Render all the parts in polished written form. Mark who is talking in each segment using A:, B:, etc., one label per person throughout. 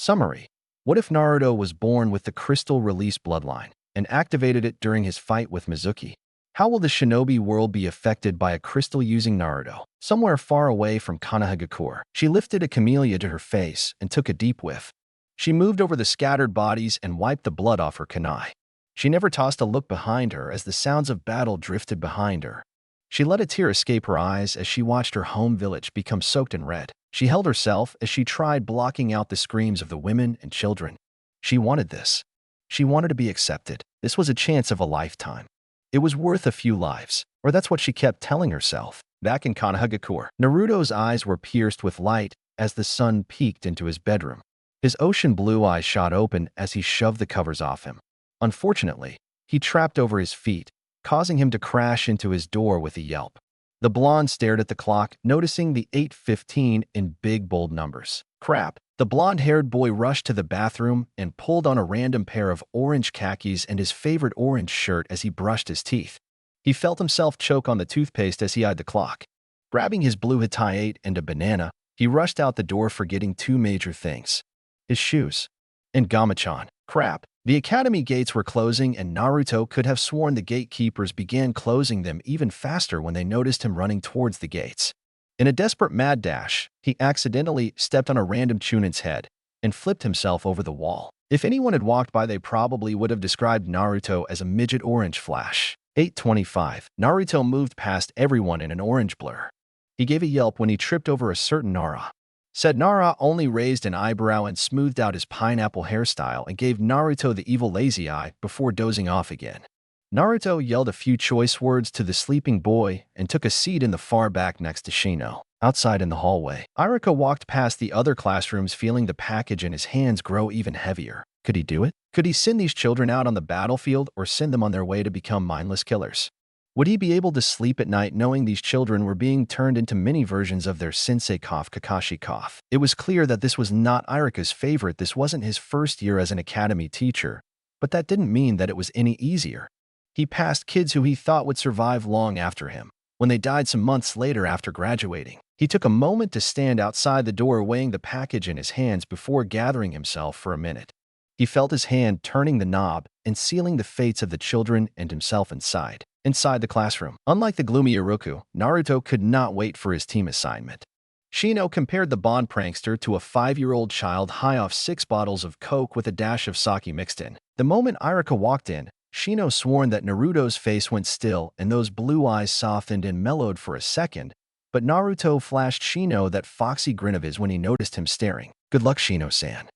A: Summary. What if Naruto was born with the crystal release bloodline and activated it during his fight with Mizuki? How will the shinobi world be affected by a crystal using Naruto? Somewhere far away from Konohagakure, she lifted a camellia to her face and took a deep whiff. She moved over the scattered bodies and wiped the blood off her kunai. She never tossed a look behind her as the sounds of battle drifted behind her. She let a tear escape her eyes as she watched her home village become soaked in red. She held herself as she tried blocking out the screams of the women and children. She wanted this. She wanted to be accepted. This was a chance of a lifetime. It was worth a few lives, or that's what she kept telling herself. Back in Konohagakure, Naruto's eyes were pierced with light as the sun peeked into his bedroom. His ocean blue eyes shot open as he shoved the covers off him. Unfortunately, he trapped over his feet, causing him to crash into his door with a yelp. The blonde stared at the clock, noticing the 8:15 in big, bold numbers. Crap. The blonde-haired boy rushed to the bathroom and pulled on a random pair of orange khakis and his favorite orange shirt as he brushed his teeth. He felt himself choke on the toothpaste as he eyed the clock. Grabbing his blue Hitayate and a banana, he rushed out the door, forgetting two major things: his shoes and Gamachan. Crap. The academy gates were closing, and Naruto could have sworn the gatekeepers began closing them even faster when they noticed him running towards the gates. In a desperate mad dash, he accidentally stepped on a random Chunin's head and flipped himself over the wall. If anyone had walked by, they probably would have described Naruto as a midget orange flash. 8:25. Naruto moved past everyone in an orange blur. He gave a yelp when he tripped over a certain Nara. Said Nara only raised an eyebrow and smoothed out his pineapple hairstyle and gave Naruto the evil lazy eye before dozing off again. Naruto yelled a few choice words to the sleeping boy and took a seat in the far back next to Shino. Outside in the hallway, Iruka walked past the other classrooms, feeling the package in his hands grow even heavier. Could he do it? Could he send these children out on the battlefield or send them on their way to become mindless killers? Would he be able to sleep at night knowing these children were being turned into mini versions of their sensei Kakashi? It was clear that this was not Iruka's favorite. This wasn't his first year as an academy teacher, but that didn't mean that it was any easier. He passed kids who he thought would survive long after him, when they died some months later after graduating. He took a moment to stand outside the door, weighing the package in his hands before gathering himself for a minute. He felt his hand turning the knob and sealing the fates of the children and himself inside the classroom. Unlike the gloomy Iruka, Naruto could not wait for his team assignment. Shino compared the Bond prankster to a 5-year-old child high off 6 bottles of Coke with a dash of sake mixed in. The moment Iruka walked in, Shino swore that Naruto's face went still and those blue eyes softened and mellowed for a second, but Naruto flashed Shino that foxy grin of his when he noticed him staring. "Good luck, Shino-san,"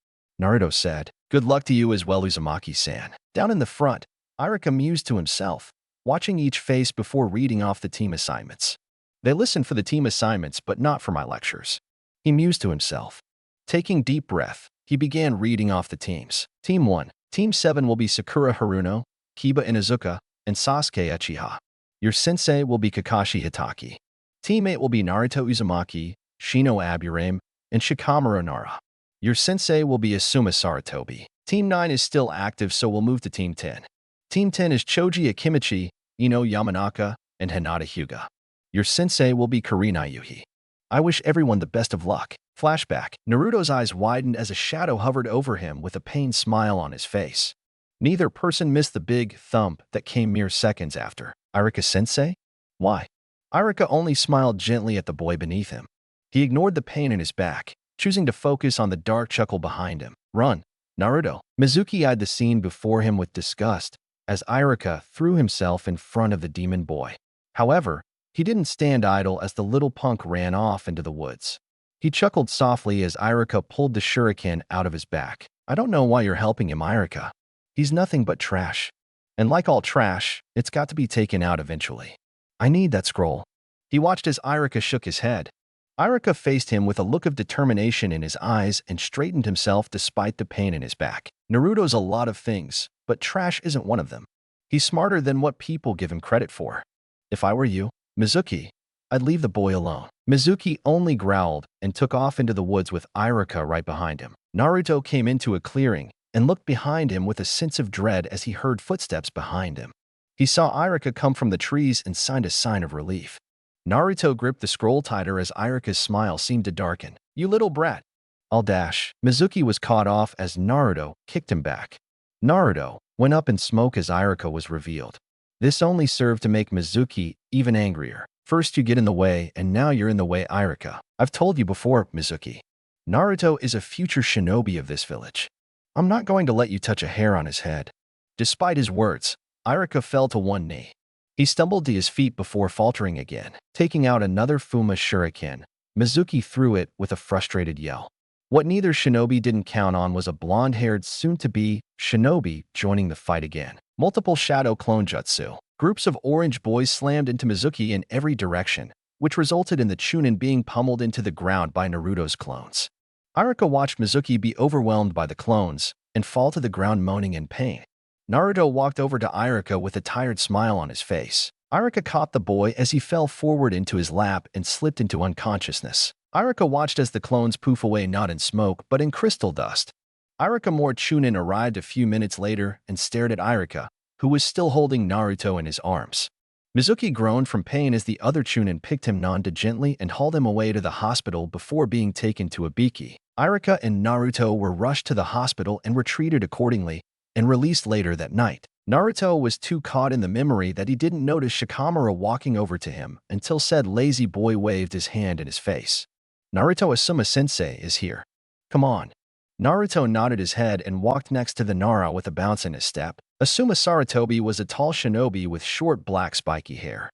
A: Naruto said. "Good luck to you as well, Uzumaki-san." Down in the front, Iruka mused to himself, watching each face before reading off the team assignments. "They listen for the team assignments, but not for my lectures," he mused to himself. Taking deep breath, he began reading off the teams. Team 1. Team 7 will be Sakura Haruno, Kiba Inuzuka, and Sasuke Uchiha. Your sensei will be Kakashi Hitaki. Team 8 will be Naruto Uzumaki, Shino Aburame, and Shikamaru Nara. Your sensei will be Asuma Sarutobi. Team 9 is still active, so we'll move to Team 10. Team 10 is Choji Akimichi, Ino Yamanaka, and Hinata Hyuga. Your sensei will be Karina Yuhi. I wish everyone the best of luck. Flashback. Naruto's eyes widened as a shadow hovered over him with a pained smile on his face. Neither person missed the big thump that came mere seconds after. Iruka-sensei? Why? Iruka only smiled gently at the boy beneath him. He ignored the pain in his back, choosing to focus on the dark chuckle behind him. Run, Naruto. Mizuki eyed the scene before him with disgust as Iruka threw himself in front of the demon boy. However, he didn't stand idle as the little punk ran off into the woods. He chuckled softly as Iruka pulled the shuriken out of his back. I don't know why you're helping him, Iruka. He's nothing but trash. And like all trash, it's got to be taken out eventually. I need that scroll. He watched as Iruka shook his head. Iruka faced him with a look of determination in his eyes and straightened himself despite the pain in his back. Naruto's a lot of things, but trash isn't one of them. He's smarter than what people give him credit for. If I were you, Mizuki, I'd leave the boy alone. Mizuki only growled and took off into the woods with Iruka right behind him. Naruto came into a clearing and looked behind him with a sense of dread as he heard footsteps behind him. He saw Iruka come from the trees and signed a sign of relief. Naruto gripped the scroll tighter as Iruka's smile seemed to darken. You little brat. I'll dash. Mizuki was caught off as Naruto kicked him back. Naruto went up in smoke as Irika was revealed. This only served to make Mizuki even angrier. First you get in the way, and now you're in the way, Irika. I've told you before, Mizuki. Naruto is a future shinobi of this village. I'm not going to let you touch a hair on his head. Despite his words, Irika fell to one knee. He stumbled to his feet before faltering again. Taking out another Fuma shuriken, Mizuki threw it with a frustrated yell. What neither shinobi didn't count on was a blonde-haired soon-to-be shinobi joining the fight again. Multiple shadow clone jutsu. Groups of orange boys slammed into Mizuki in every direction, which resulted in the Chunin being pummeled into the ground by Naruto's clones. Irika watched Mizuki be overwhelmed by the clones and fall to the ground moaning in pain. Naruto walked over to Irika with a tired smile on his face. Irika caught the boy as he fell forward into his lap and slipped into unconsciousness. Irika watched as the clones poof away not in smoke but in crystal dust. Irika more Chunin arrived a few minutes later and stared at Irika, who was still holding Naruto in his arms. Mizuki groaned from pain as the other Chunin picked him non-gently and hauled him away to the hospital before being taken to Ibiki. Irika and Naruto were rushed to the hospital and were treated accordingly and released later that night. Naruto was too caught in the memory that he didn't notice Shikamaru walking over to him until said lazy boy waved his hand in his face. Naruto, Asuma-sensei is here. Come on. Naruto nodded his head and walked next to the Nara with a bounce in his step. Asuma Saratobi was a tall shinobi with short black spiky hair.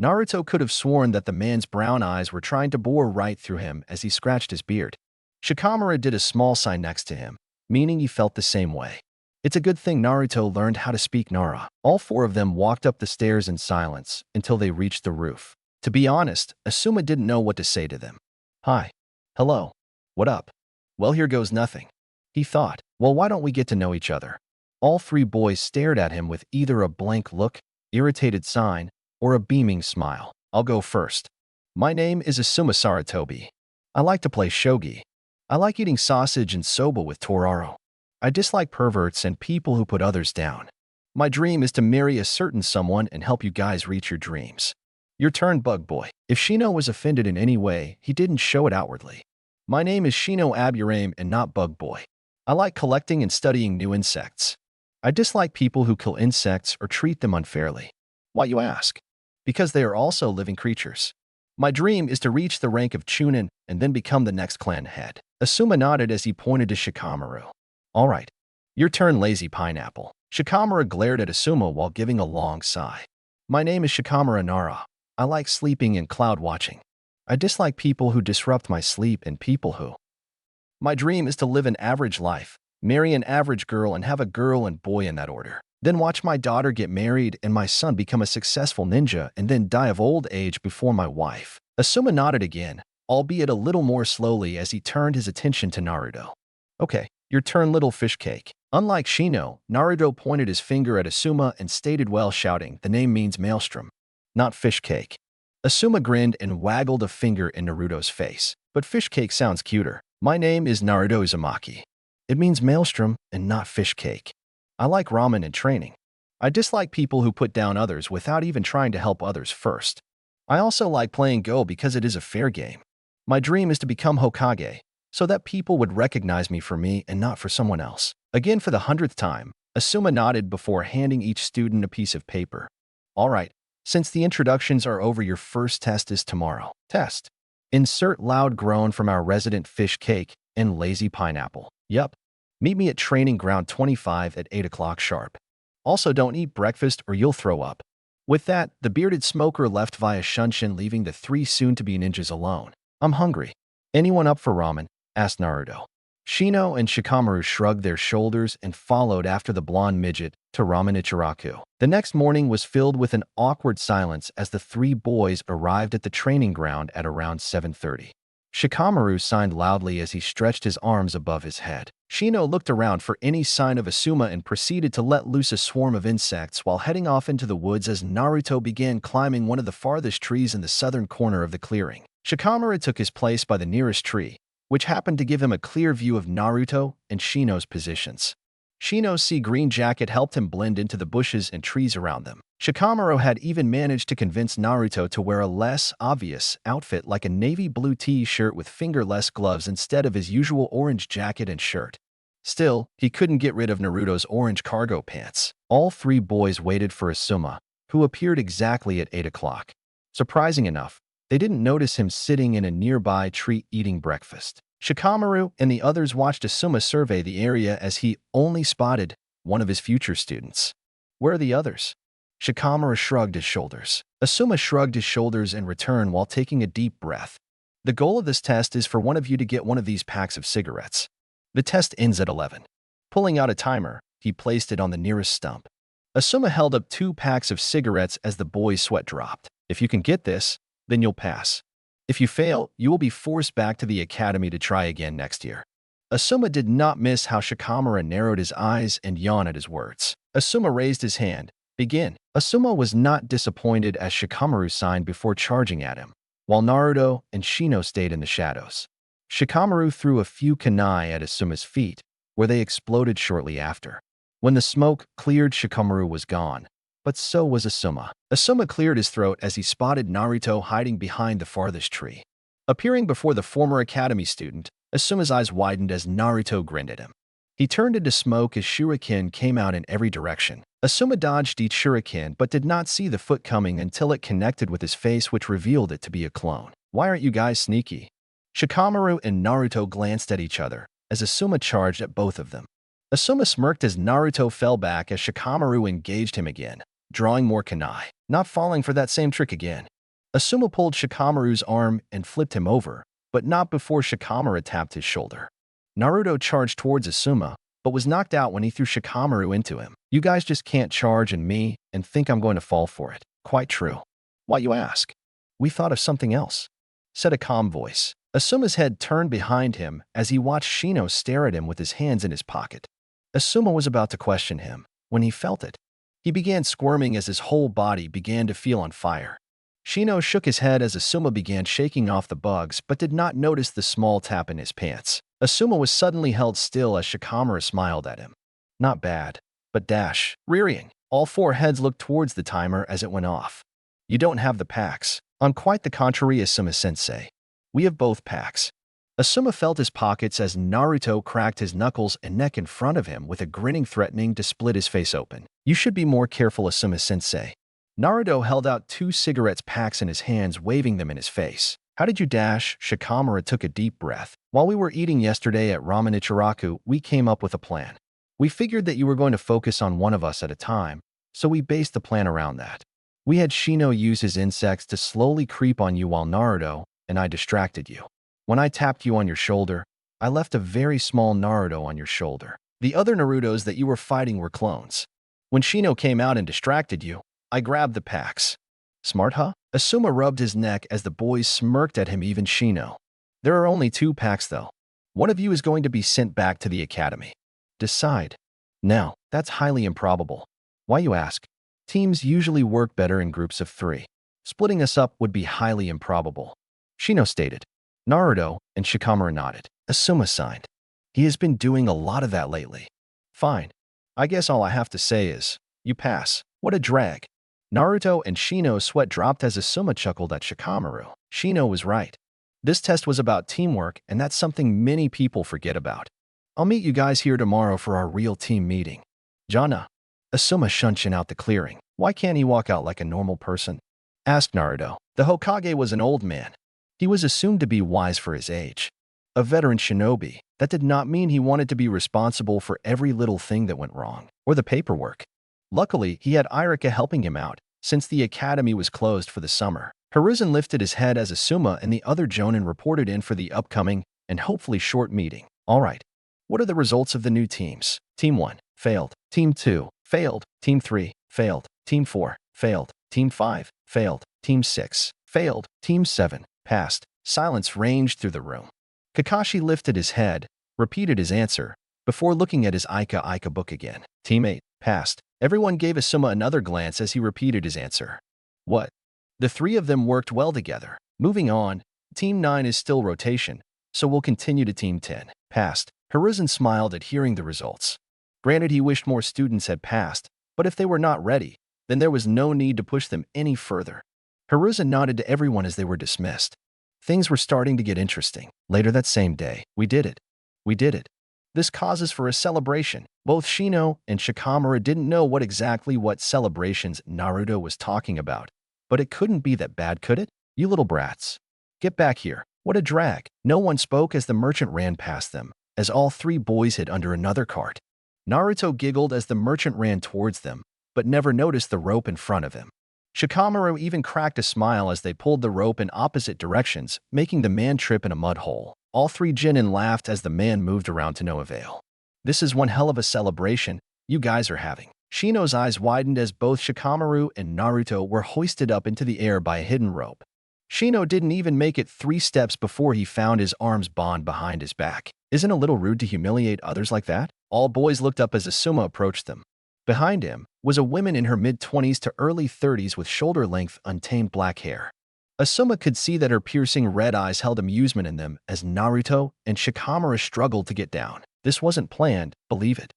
A: Naruto could have sworn that the man's brown eyes were trying to bore right through him as he scratched his beard. Shikamaru did a small sign next to him, meaning he felt the same way. It's a good thing Naruto learned how to speak Nara. All four of them walked up the stairs in silence until they reached the roof. To be honest, Asuma didn't know what to say to them. Hi. Hello. What up? Well, here goes nothing. He thought, well, why don't we get to know each other? All three boys stared at him with either a blank look, irritated sign, or a beaming smile. I'll go first. My name is Asuma Saratobi. I like to play shogi. I like eating sausage and soba with Toraro. I dislike perverts and people who put others down. My dream is to marry a certain someone and help you guys reach your dreams. Your turn, Bug Boy. If Shino was offended in any way, he didn't show it outwardly. My name is Shino Aburame and not Bug Boy. I like collecting and studying new insects. I dislike people who kill insects or treat them unfairly. Why, you ask? Because they are also living creatures. My dream is to reach the rank of Chunin and then become the next clan head. Asuma nodded as he pointed to Shikamaru. All right. Your turn, lazy pineapple. Shikamaru glared at Asuma while giving a long sigh. My name is Shikamaru Nara. I like sleeping and cloud watching. I dislike people who disrupt my sleep and people who. My dream is to live an average life, marry an average girl and have a girl and boy in that order. Then watch my daughter get married and my son become a successful ninja and then die of old age before my wife. Asuma nodded again, albeit a little more slowly as he turned his attention to Naruto. Okay. Your turn, little fish cake. Unlike Shino, Naruto pointed his finger at Asuma and stated well shouting, the name means maelstrom, not fish cake. Asuma grinned and waggled a finger in Naruto's face. But fish cake sounds cuter. My name is Naruto Uzumaki. It means maelstrom and not fish cake. I like ramen and training. I dislike people who put down others without even trying to help others first. I also like playing Go because it is a fair game. My dream is to become Hokage, so that people would recognize me for me and not for someone else. Again for the 100th time, Asuma nodded before handing each student a piece of paper. All right, since the introductions are over, your first test is tomorrow. Test. Insert loud groan from our resident fish cake and lazy pineapple. Yup. Meet me at training ground 25 at 8 o'clock sharp. Also don't eat breakfast or you'll throw up. With that, the bearded smoker left via Shunshin, leaving the three soon-to-be ninjas alone. I'm hungry. Anyone up for ramen? Asked Naruto. Shino and Shikamaru shrugged their shoulders and followed after the blonde midget to Ramen Ichiraku. The next morning was filled with an awkward silence as the three boys arrived at the training ground at around 7:30. Shikamaru signed loudly as he stretched his arms above his head. Shino looked around for any sign of Asuma and proceeded to let loose a swarm of insects while heading off into the woods as Naruto began climbing one of the farthest trees in the southern corner of the clearing. Shikamaru took his place by the nearest tree, which happened to give him a clear view of Naruto and Shino's positions. Shino's sea green jacket helped him blend into the bushes and trees around them. Shikamaru had even managed to convince Naruto to wear a less obvious outfit like a navy blue t-shirt with fingerless gloves instead of his usual orange jacket and shirt. Still, he couldn't get rid of Naruto's orange cargo pants. All three boys waited for Asuma, who appeared exactly at 8 o'clock. Surprising enough, they didn't notice him sitting in a nearby tree eating breakfast. Shikamaru and the others watched Asuma survey the area as he only spotted one of his future students. Where are the others? Shikamaru shrugged his shoulders. Asuma shrugged his shoulders in return while taking a deep breath. The goal of this test is for one of you to get one of these packs of cigarettes. The test ends at 11. Pulling out a timer, he placed it on the nearest stump. Asuma held up 2 packs of cigarettes as the boy's sweat dropped. If you can get this, then you'll pass. If you fail, you will be forced back to the academy to try again next year. Asuma did not miss how Shikamaru narrowed his eyes and yawned at his words. Asuma raised his hand. Begin. Asuma was not disappointed as Shikamaru signed before charging at him, while Naruto and Shino stayed in the shadows. Shikamaru threw a few kunai at Asuma's feet, where they exploded shortly after. When the smoke cleared, Shikamaru was gone, but so was Asuma. Asuma cleared his throat as he spotted Naruto hiding behind the farthest tree. Appearing before the former academy student, Asuma's eyes widened as Naruto grinned at him. He turned into smoke as shuriken came out in every direction. Asuma dodged each shuriken but did not see the foot coming until it connected with his face, which revealed it to be a clone. Why aren't you guys sneaky? Shikamaru and Naruto glanced at each other as Asuma charged at both of them. Asuma smirked as Naruto fell back as Shikamaru engaged him again, drawing more kunai. Not falling for that same trick again. Asuma pulled Shikamaru's arm and flipped him over, but not before Shikamaru tapped his shoulder. Naruto charged towards Asuma, but was knocked out when he threw Shikamaru into him. You guys just can't charge in me and think I'm going to fall for it. Quite true. Why, you ask? We thought of something else, said a calm voice. Asuma's head turned behind him as he watched Shino stare at him with his hands in his pocket. Asuma was about to question him when he felt it. He began squirming as his whole body began to feel on fire. Shino shook his head as Asuma began shaking off the bugs but did not notice the small tap in his pants. Asuma was suddenly held still as Shikamaru smiled at him. Not bad, but dash. Rearing. All 4 heads looked towards the timer as it went off. You don't have the packs. On quite the contrary, Asuma-sensei. We have both packs. Asuma felt his pockets as Naruto cracked his knuckles and neck in front of him with a grinning threatening to split his face open. You should be more careful, Asuma-sensei. Naruto held out 2 cigarettes packs in his hands, waving them in his face. How did you dash? Shikamaru took a deep breath. While we were eating yesterday at Ramen Ichiraku, we came up with a plan. We figured that you were going to focus on one of us at a time, so we based the plan around that. We had Shino use his insects to slowly creep on you while Naruto and I distracted you. When I tapped you on your shoulder, I left a very small Naruto on your shoulder. The other Narutos that you were fighting were clones. When Shino came out and distracted you, I grabbed the packs. Smart, huh? Asuma rubbed his neck as the boys smirked at him, even Shino. There are only 2 packs though. One of you is going to be sent back to the academy. Decide. Now, that's highly improbable. Why, you ask? Teams usually work better in groups of 3. Splitting us up would be highly improbable. Shino stated. Naruto and Shikamaru nodded. Asuma signed. He has been doing a lot of that lately. Fine. I guess all I have to say is, you pass. What a drag. Naruto and Shino's sweat dropped as Asuma chuckled at Shikamaru. Shino was right. This test was about teamwork, and that's something many people forget about. I'll meet you guys here tomorrow for our real team meeting. Jana. Asuma shunching out the clearing. Why can't he walk out like a normal person? Asked Naruto. The Hokage was an old man. He was assumed to be wise for his age. A veteran shinobi. That did not mean he wanted to be responsible for every little thing that went wrong, or the paperwork. Luckily, he had Irika helping him out, since the academy was closed for the summer. Hiruzen lifted his head as Asuma and the other Jonin reported in for the upcoming and hopefully short meeting. All right. What are the results of the new teams? Team 1, failed. Team 2, failed. Team 3, failed. Team 4, failed. Team 5, failed. Team 6, failed. Team 7, passed. Silence ranged through the room. Kakashi lifted his head, repeated his answer, before looking at his Ika book again. Team 8, passed. Everyone gave Asuma another glance as he repeated his answer. What? The 3 of them worked well together. Moving on, Team 9 is still rotation, so we'll continue to Team 10. Passed. Hiruzen smiled at hearing the results. Granted, he wished more students had passed, but if they were not ready, then there was no need to push them any further. Haruza nodded to everyone as they were dismissed. Things were starting to get interesting. Later that same day, we did it. We did it. This causes for a celebration. Both Shino and Shikamaru didn't know what celebrations Naruto was talking about. But it couldn't be that bad, could it? You little brats. Get back here. What a drag. No one spoke as the merchant ran past them, as all three boys hid under another cart. Naruto giggled as the merchant ran towards them, but never noticed the rope in front of him. Shikamaru even cracked a smile as they pulled the rope in opposite directions, making the man trip in a mud hole. All three Genin laughed as the man moved around to no avail. This is one hell of a celebration you guys are having. Shino's eyes widened as both Shikamaru and Naruto were hoisted up into the air by a hidden rope. Shino didn't even make it 3 steps before he found his arms bound behind his back. Isn't it a little rude to humiliate others like that? All boys looked up as Asuma approached them. Behind him was a woman in her mid-20s to early 30s with shoulder-length, untamed black hair. Asuma could see that her piercing red eyes held amusement in them as Naruto and Shikamaru struggled to get down. This wasn't planned, believe it.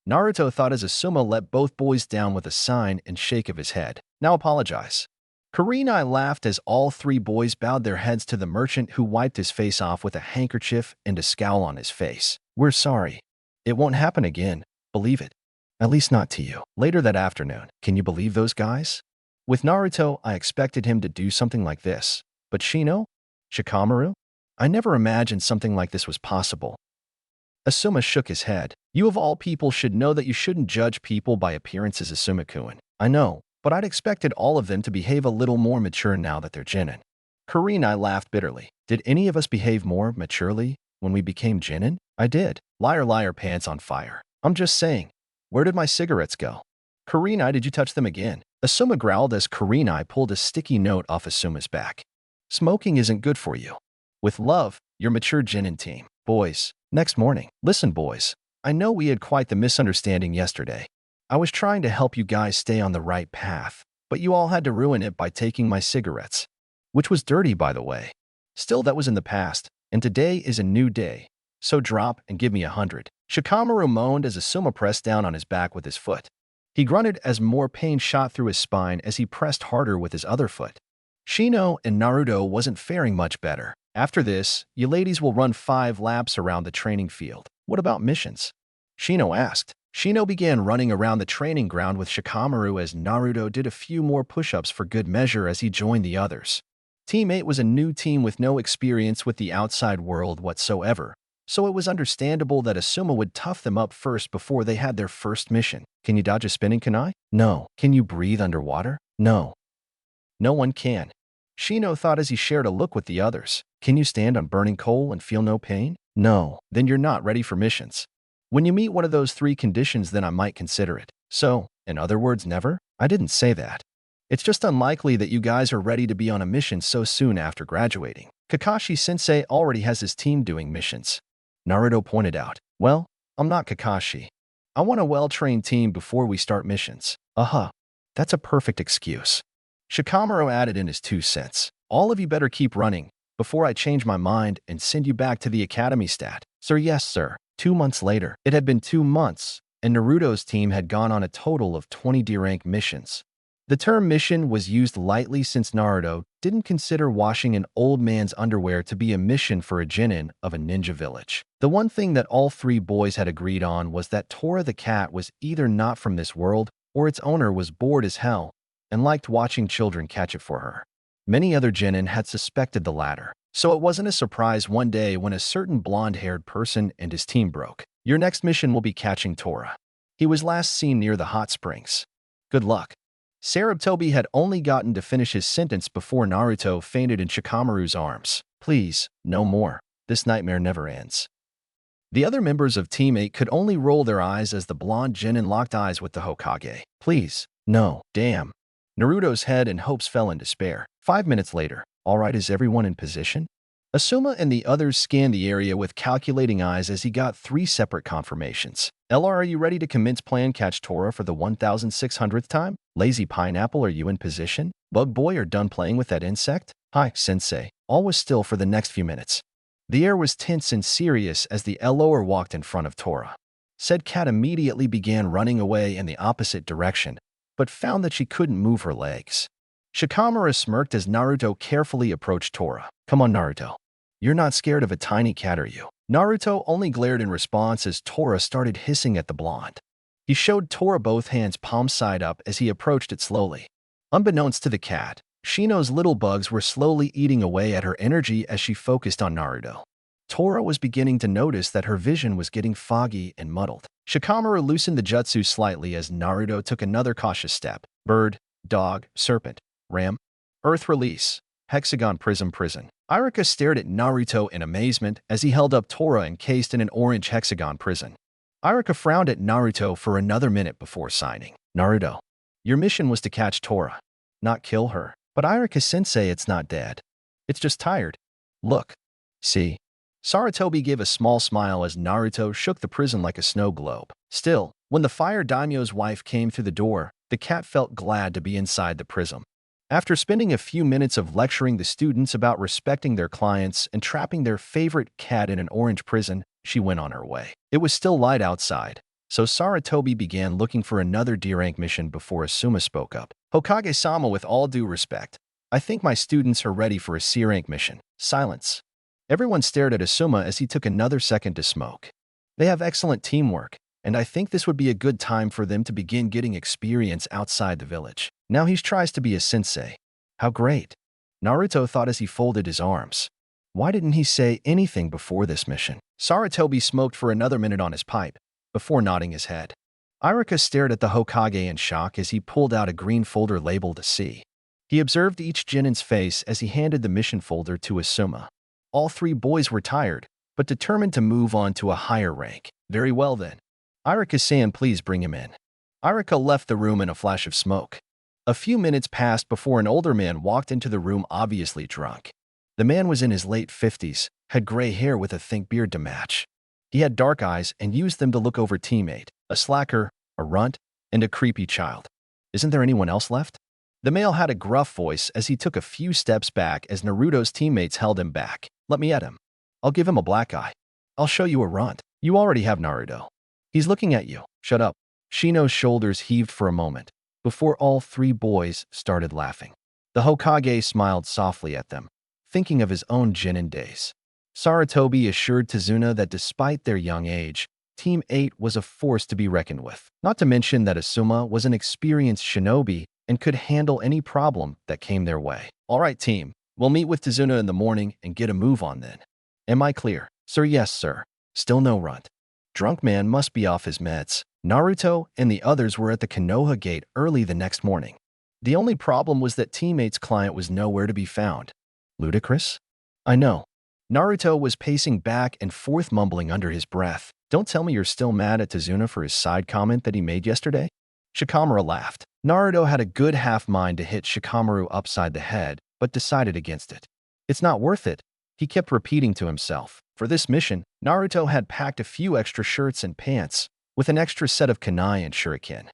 A: Naruto thought as Asuma let both boys down with a sign and shake of his head. Now apologize. Kurenai laughed as all three boys bowed their heads to the merchant who wiped his face off with a handkerchief and a scowl on his face. We're sorry. It won't happen again, believe it. At least not to you. Later that afternoon, can you believe those guys? With Naruto, I expected him to do something like this. But Shino? Shikamaru? I never imagined something like this was possible. Asuma shook his head. You of all people should know that you shouldn't judge people by appearances, Asuma-kun. I know, but I'd expected all of them to behave a little more mature now that they're Genin. Kurenai laughed bitterly. Did any of us behave more maturely when we became Genin? I did. Liar, liar, pants on fire. I'm just saying. Where did my cigarettes go? Kurenai, did you touch them again? Asuma growled as Kurenai pulled a sticky note off Asuma's back. Smoking isn't good for you. With love, your mature Genin team. Boys. Next morning. Listen, boys. I know we had quite the misunderstanding yesterday. I was trying to help you guys stay on the right path, but you all had to ruin it by taking my cigarettes. Which was dirty, by the way. Still, that was in the past, and today is a new day. So drop and give me 100. Shikamaru moaned as Asuma pressed down on his back with his foot. He grunted as more pain shot through his spine as he pressed harder with his other foot. Shino and Naruto wasn't faring much better. After this, you ladies will run 5 laps around the training field. What about missions? Shino asked. Shino began running around the training ground with Shikamaru as Naruto did a few more push-ups for good measure as he joined the others. Team 8 was a new team with no experience with the outside world whatsoever, so it was understandable that Asuma would tough them up first before they had their first mission. Can you dodge a spinning kunai? No. Can you breathe underwater? No. No one can. Shino thought as he shared a look with the others. Can you stand on burning coal and feel no pain? No. Then you're not ready for missions. When you meet one of those 3 conditions, then I might consider it. So, in other words, never? I didn't say that. It's just unlikely that you guys are ready to be on a mission so soon after graduating. Kakashi-sensei already has his team doing missions. Naruto pointed out. Well, I'm not Kakashi. I want a well-trained team before we start missions. That's a perfect excuse. Shikamaru added in his 2 cents. All of you better keep running before I change my mind and send you back to the academy stat. Sir, yes, sir. 2 months later. It had been 2 months, and Naruto's team had gone on a total of 20 D-rank missions. The term mission was used lightly since Naruto didn't consider washing an old man's underwear to be a mission for a genin of a ninja village. The one thing that all 3 boys had agreed on was that Tora the cat was either not from this world or its owner was bored as hell and liked watching children catch it for her. Many other genin had suspected the latter, so it wasn't a surprise one day when a certain blonde-haired person and his team broke. Your next mission will be catching Tora. He was last seen near the hot springs. Good luck. Sarutobi had only gotten to finish his sentence before Naruto fainted in Shikamaru's arms. Please, no more. This nightmare never ends. The other members of Team 8 could only roll their eyes as the blonde genin locked eyes with the Hokage. Please, no, damn. Naruto's head and hopes fell in despair. 5 minutes later. All right, is everyone in position? Asuma and the others scanned the area with calculating eyes as he got 3 separate confirmations. LR, are you ready to commence plan catch Tora for the 1600th time? Lazy Pineapple, are you in position? Bug Boy, are done playing with that insect? Hi, Sensei. All was still for the next few minutes. The air was tense and serious as the LOR walked in front of Tora. Said cat immediately began running away in the opposite direction, but found that she couldn't move her legs. Shikamaru smirked as Naruto carefully approached Tora. Come on, Naruto. You're not scared of a tiny cat, are you? Naruto only glared in response as Tora started hissing at the blonde. He showed Tora both hands palm side up as he approached it slowly. Unbeknownst to the cat, Shino's little bugs were slowly eating away at her energy as she focused on Naruto. Tora was beginning to notice that her vision was getting foggy and muddled. Shikamaru loosened the jutsu slightly as Naruto took another cautious step. Bird, dog, serpent, ram, earth release, hexagon prism prison. Iruka stared at Naruto in amazement as he held up Tora encased in an orange hexagon prison. Iruka frowned at Naruto for another minute before signing. Naruto, your mission was to catch Tora, not kill her. But Iruka-sensei, it's not dead. It's just tired. Look. See? Sarutobi gave a small smile as Naruto shook the prison like a snow globe. Still, when the fire daimyo's wife came through the door, the cat felt glad to be inside the prison. After spending a few minutes of lecturing the students about respecting their clients and trapping their favorite cat in an orange prison, she went on her way. It was still light outside, so Sarutobi began looking for another D-rank mission before Asuma spoke up. Hokage-sama, with all due respect, I think my students are ready for a C-rank mission. Silence. Everyone stared at Asuma as he took another second to smoke. They have excellent teamwork, and I think this would be a good time for them to begin getting experience outside the village. Now he tries to be a sensei. How great. Naruto thought as he folded his arms. Why didn't he say anything before this mission? Sarutobi smoked for another minute on his pipe, before nodding his head. Iruka stared at the Hokage in shock as he pulled out a green folder labeled C. He observed each Genin's face as he handed the mission folder to Asuma. All three boys were tired, but determined to move on to a higher rank. Very well then. Iruka-san, please bring him in. Iruka left the room in a flash of smoke. A few minutes passed before an older man walked into the room, obviously drunk. The man was in his late 50s, had gray hair with a thick beard to match. He had dark eyes and used them to look over teammate, a slacker, a runt, and a creepy child. Isn't there anyone else left? The male had a gruff voice as he took a few steps back as Naruto's teammates held him back. Let me at him. I'll give him a black eye. I'll show you a runt. You already have Naruto. He's looking at you. Shut up. Shino's shoulders heaved for a moment, before all three boys started laughing. The Hokage smiled softly at them, thinking of his own Genin days. Sarutobi assured Tazuna that despite their young age, Team 8 was a force to be reckoned with. Not to mention that Asuma was an experienced shinobi and could handle any problem that came their way. All right, team. We'll meet with Tazuna in the morning and get a move on then. Am I clear? Sir, yes, sir. Still no runt. Drunk man must be off his meds. Naruto and the others were at the Konoha gate early the next morning. The only problem was that teammate's client was nowhere to be found. Ludicrous? I know. Naruto was pacing back and forth, mumbling under his breath. Don't tell me you're still mad at Tazuna for his side comment that he made yesterday? Shikamaru laughed. Naruto had a good half mind to hit Shikamaru upside the head, but decided against it. It's not worth it, he kept repeating to himself. For this mission, Naruto had packed a few extra shirts and pants, with an extra set of kunai and shuriken.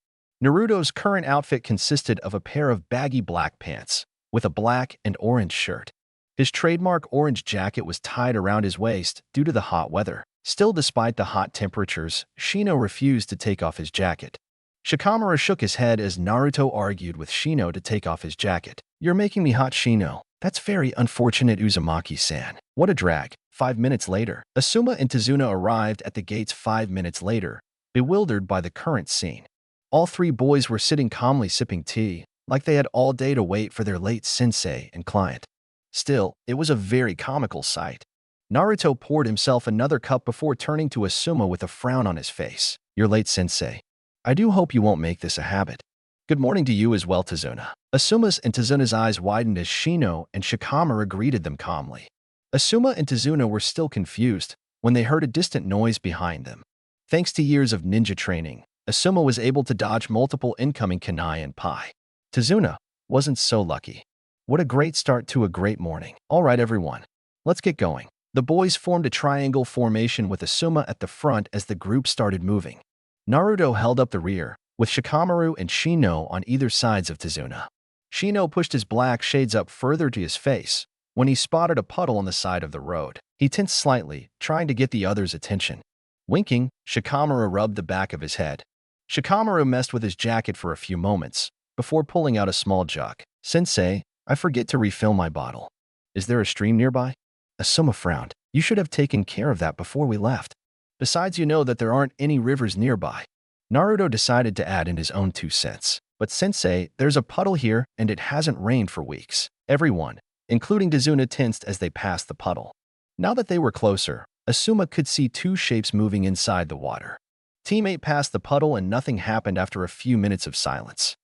A: Naruto's current outfit consisted of a pair of baggy black pants, with a black and orange shirt. His trademark orange jacket was tied around his waist due to the hot weather. Still, despite the hot temperatures, Shino refused to take off his jacket. Shikamaru shook his head as Naruto argued with Shino to take off his jacket. You're making me hot, Shino. That's very unfortunate, Uzumaki-san. What a drag. 5 minutes later, Asuma and Tazuna arrived at the gates 5 minutes later, bewildered by the current scene. All three boys were sitting calmly sipping tea, like they had all day to wait for their late sensei and client. Still, it was a very comical sight. Naruto poured himself another cup before turning to Asuma with a frown on his face. Your late sensei. I do hope you won't make this a habit. Good morning to you as well, Tazuna. Asuma's and Tazuna's eyes widened as Shino and Shikamaru greeted them calmly. Asuma and Tazuna were still confused when they heard a distant noise behind them. Thanks to years of ninja training, Asuma was able to dodge multiple incoming kunai and pai. Tazuna wasn't so lucky. What a great start to a great morning. All right, everyone. Let's get going. The boys formed a triangle formation with Asuma at the front as the group started moving. Naruto held up the rear, with Shikamaru and Shino on either sides of Tazuna. Shino pushed his black shades up further to his face when he spotted a puddle on the side of the road. He tensed slightly, trying to get the others' attention. Winking, Shikamaru rubbed the back of his head. Shikamaru messed with his jacket for a few moments before pulling out a small jug. Sensei, I forget to refill my bottle. Is there a stream nearby? Asuma frowned. You should have taken care of that before we left. Besides, you know that there aren't any rivers nearby. Naruto decided to add in his own 2 cents. But Sensei, there's a puddle here and it hasn't rained for weeks. Everyone, including Tazuna, tensed as they passed the puddle. Now that they were closer, Asuma could see 2 shapes moving inside the water. Team 8 passed the puddle and nothing happened after a few minutes of silence.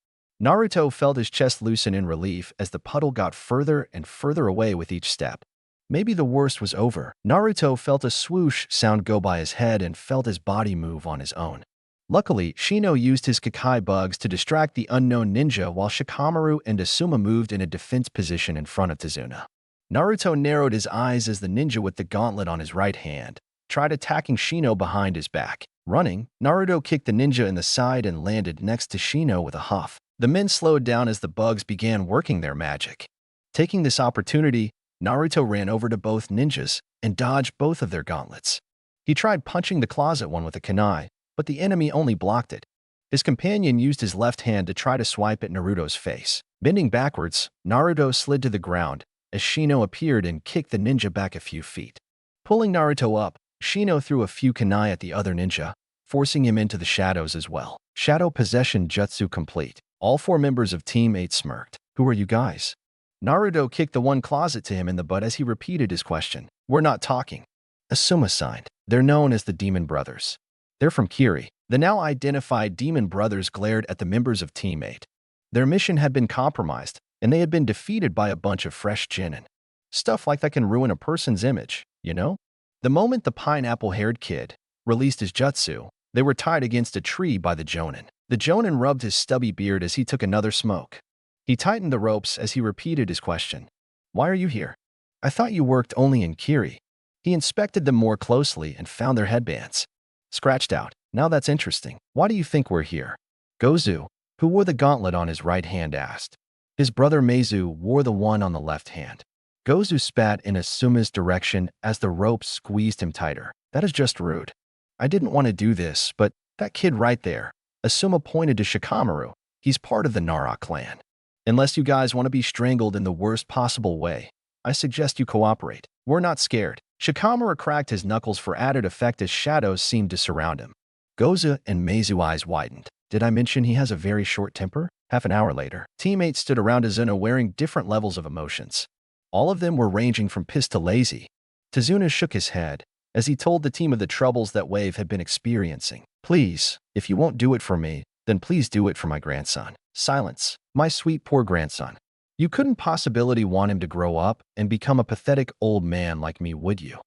A: Naruto felt his chest loosen in relief as the puddle got further and further away with each step. Maybe the worst was over. Naruto felt a swoosh sound go by his head and felt his body move on his own. Luckily, Shino used his Kekkei bugs to distract the unknown ninja while Shikamaru and Asuma moved in a defense position in front of Tazuna. Naruto narrowed his eyes as the ninja with the gauntlet on his right hand tried attacking Shino behind his back. Running, Naruto kicked the ninja in the side and landed next to Shino with a huff. The men slowed down as the bugs began working their magic. Taking this opportunity, Naruto ran over to both ninjas and dodged both of their gauntlets. He tried punching the closet one with a kunai, but the enemy only blocked it. His companion used his left hand to try to swipe at Naruto's face. Bending backwards, Naruto slid to the ground as Shino appeared and kicked the ninja back a few feet. Pulling Naruto up, Shino threw a few kunai at the other ninja, forcing him into the shadows as well. Shadow possession jutsu complete. All 4 members of Team 8 smirked. Who are you guys? Naruto kicked the one closet to him in the butt as he repeated his question. We're not talking. Asuma signed. They're known as the Demon Brothers. They're from Kiri. The now identified Demon Brothers glared at the members of Team 8. Their mission had been compromised, and they had been defeated by a bunch of fresh genin. Stuff like that can ruin a person's image, you know? The moment the pineapple-haired kid released his jutsu, they were tied against a tree by the jonin. The jonin rubbed his stubby beard as he took another smoke. He tightened the ropes as he repeated his question. Why are you here? I thought you worked only in Kiri. He inspected them more closely and found their headbands. Scratched out. Now that's interesting. Why do you think we're here? Gozu, who wore the gauntlet on his right hand, asked. His brother Meizu wore the one on the left hand. Gozu spat in Asuma's direction as the ropes squeezed him tighter. That is just rude. I didn't want to do this, but that kid right there. Asuma pointed to Shikamaru. He's part of the Nara clan. Unless you guys want to be strangled in the worst possible way, I suggest you cooperate. We're not scared. Shikamaru cracked his knuckles for added effect as shadows seemed to surround him. Gozu and Meizu's eyes widened. Did I mention he has a very short temper? Half an hour later, teammates stood around Tazuna wearing different levels of emotions. All of them were ranging from pissed to lazy. Tazuna shook his head as he told the team of the troubles that Wave had been experiencing. Please, if you won't do it for me, then please do it for my grandson. Silence. My sweet poor grandson. You couldn't possibly want him to grow up and become a pathetic old man like me, would you?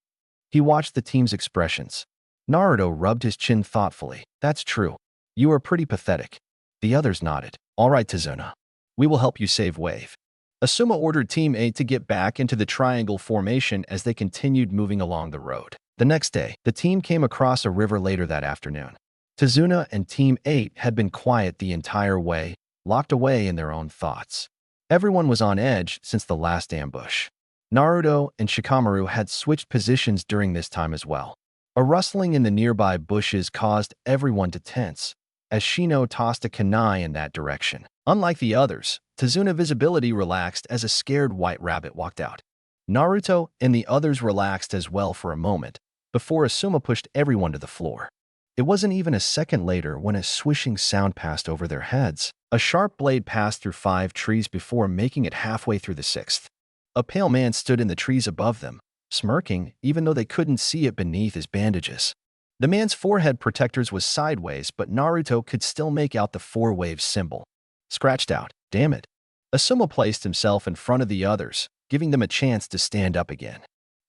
A: He watched the team's expressions. Naruto rubbed his chin thoughtfully. That's true. You are pretty pathetic. The others nodded. All right, Tazuna. We will help you save Wave. Asuma ordered Team 8 to get back into the triangle formation as they continued moving along the road. The next day, the team came across a river later that afternoon. Tazuna and Team 8 had been quiet the entire way, locked away in their own thoughts. Everyone was on edge since the last ambush. Naruto and Shikamaru had switched positions during this time as well. A rustling in the nearby bushes caused everyone to tense, as Shino tossed a kunai in that direction. Unlike the others, Tazuna's visibility relaxed as a scared white rabbit walked out. Naruto and the others relaxed as well for a moment, before Asuma pushed everyone to the floor. It wasn't even a second later when a swishing sound passed over their heads. A sharp blade passed through 5 trees before making it halfway through the 6th. A pale man stood in the trees above them, smirking even though they couldn't see it beneath his bandages. The man's forehead protectors was sideways, but Naruto could still make out the 4-wave symbol. Scratched out. Damn it. Asuma placed himself in front of the others, giving them a chance to stand up again.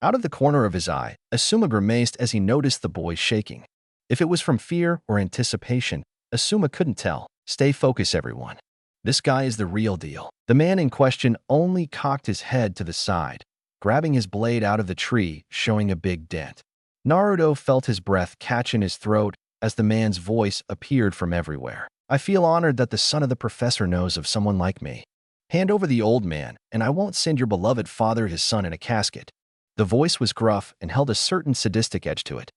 A: Out of the corner of his eye, Asuma grimaced as he noticed the boy shaking. If it was from fear or anticipation, Asuma couldn't tell. Stay focused, everyone. This guy is the real deal. The man in question only cocked his head to the side, grabbing his blade out of the tree, showing a big dent. Naruto felt his breath catch in his throat as the man's voice appeared from everywhere. I feel honored that the son of the professor knows of someone like me. Hand over the old man, and I won't send your beloved father his son in a casket. The voice was gruff and held a certain sadistic edge to it.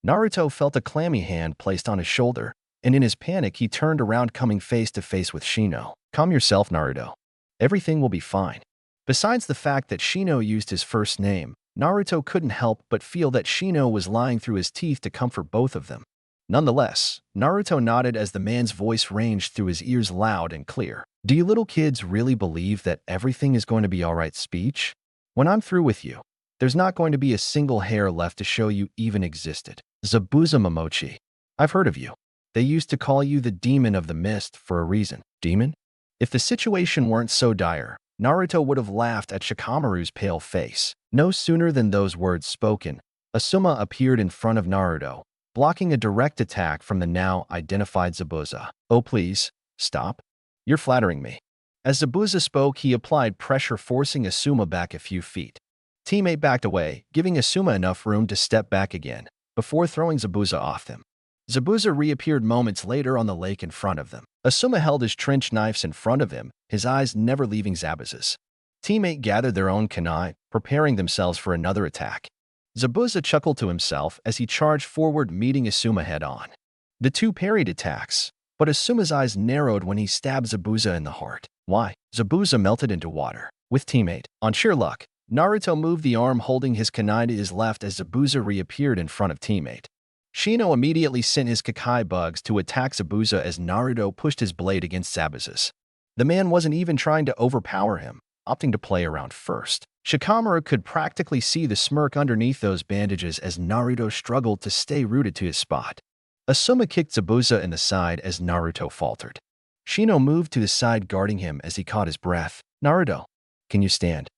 A: Naruto felt a clammy hand placed on his shoulder, and in his panic he turned around, coming face to face with Shino. "Calm yourself, Naruto. Everything will be fine." Besides the fact that Shino used his first name, Naruto couldn't help but feel that Shino was lying through his teeth to comfort both of them. Nonetheless, Naruto nodded as the man's voice ranged through his ears loud and clear. "Do you little kids really believe that everything is going to be alright, speech? When I'm through with you, there's not going to be a single hair left to show you even existed. Zabuza Momochi. I've heard of you. They used to call you the demon of the mist for a reason." Demon? If the situation weren't so dire, Naruto would have laughed at Shikamaru's pale face. No sooner than those words spoken, Asuma appeared in front of Naruto, blocking a direct attack from the now identified Zabuza. "Oh please, stop. You're flattering me." As Zabuza spoke, he applied pressure, forcing Asuma back a few feet. Teammate backed away, giving Asuma enough room to step back again, before throwing Zabuza off them. Zabuza reappeared moments later on the lake in front of them. Asuma held his trench knives in front of him, his eyes never leaving Zabuza's. Teammate gathered their own kunai, preparing themselves for another attack. Zabuza chuckled to himself as he charged forward, meeting Asuma head-on. The two parried attacks, but Asuma's eyes narrowed when he stabbed Zabuza in the heart. Why? Zabuza melted into water. With teammate, on sheer luck, Naruto moved the arm holding his kunai to his left as Zabuza reappeared in front of teammate. Shino immediately sent his Kekkei bugs to attack Zabuza as Naruto pushed his blade against Zabuza's. The man wasn't even trying to overpower him, opting to play around first. Shikamaru could practically see the smirk underneath those bandages as Naruto struggled to stay rooted to his spot. Asuma kicked Zabuza in the side as Naruto faltered. Shino moved to the side, guarding him as he caught his breath. "Naruto, can you stand?"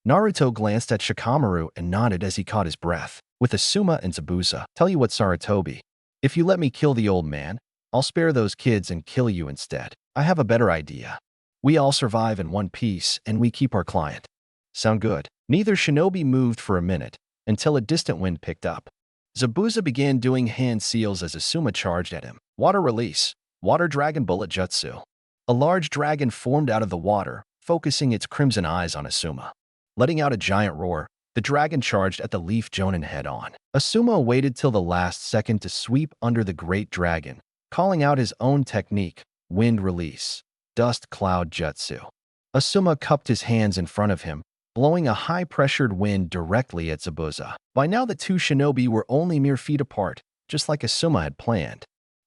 A: Naruto glanced at Shikamaru and nodded as he caught his breath. With Asuma and Zabuza, "Tell you what, Sarutobi, if you let me kill the old man, I'll spare those kids and kill you instead. I have a better idea. We all survive in one piece and we keep our client." "Sound good?" Neither shinobi moved for a minute, until a distant wind picked up. Zabuza began doing hand seals as Asuma charged at him. Water release. Water dragon bullet jutsu. A large dragon formed out of the water, focusing its crimson eyes on Asuma. Letting out a giant roar, the dragon charged at the Leaf Jonin head-on. Asuma waited till the last second to sweep under the great dragon, calling out his own technique, wind release, dust cloud jutsu. Asuma cupped his hands in front of him, blowing a high-pressured wind directly at Zabuza. By now the two shinobi were only mere feet apart, just like Asuma had planned.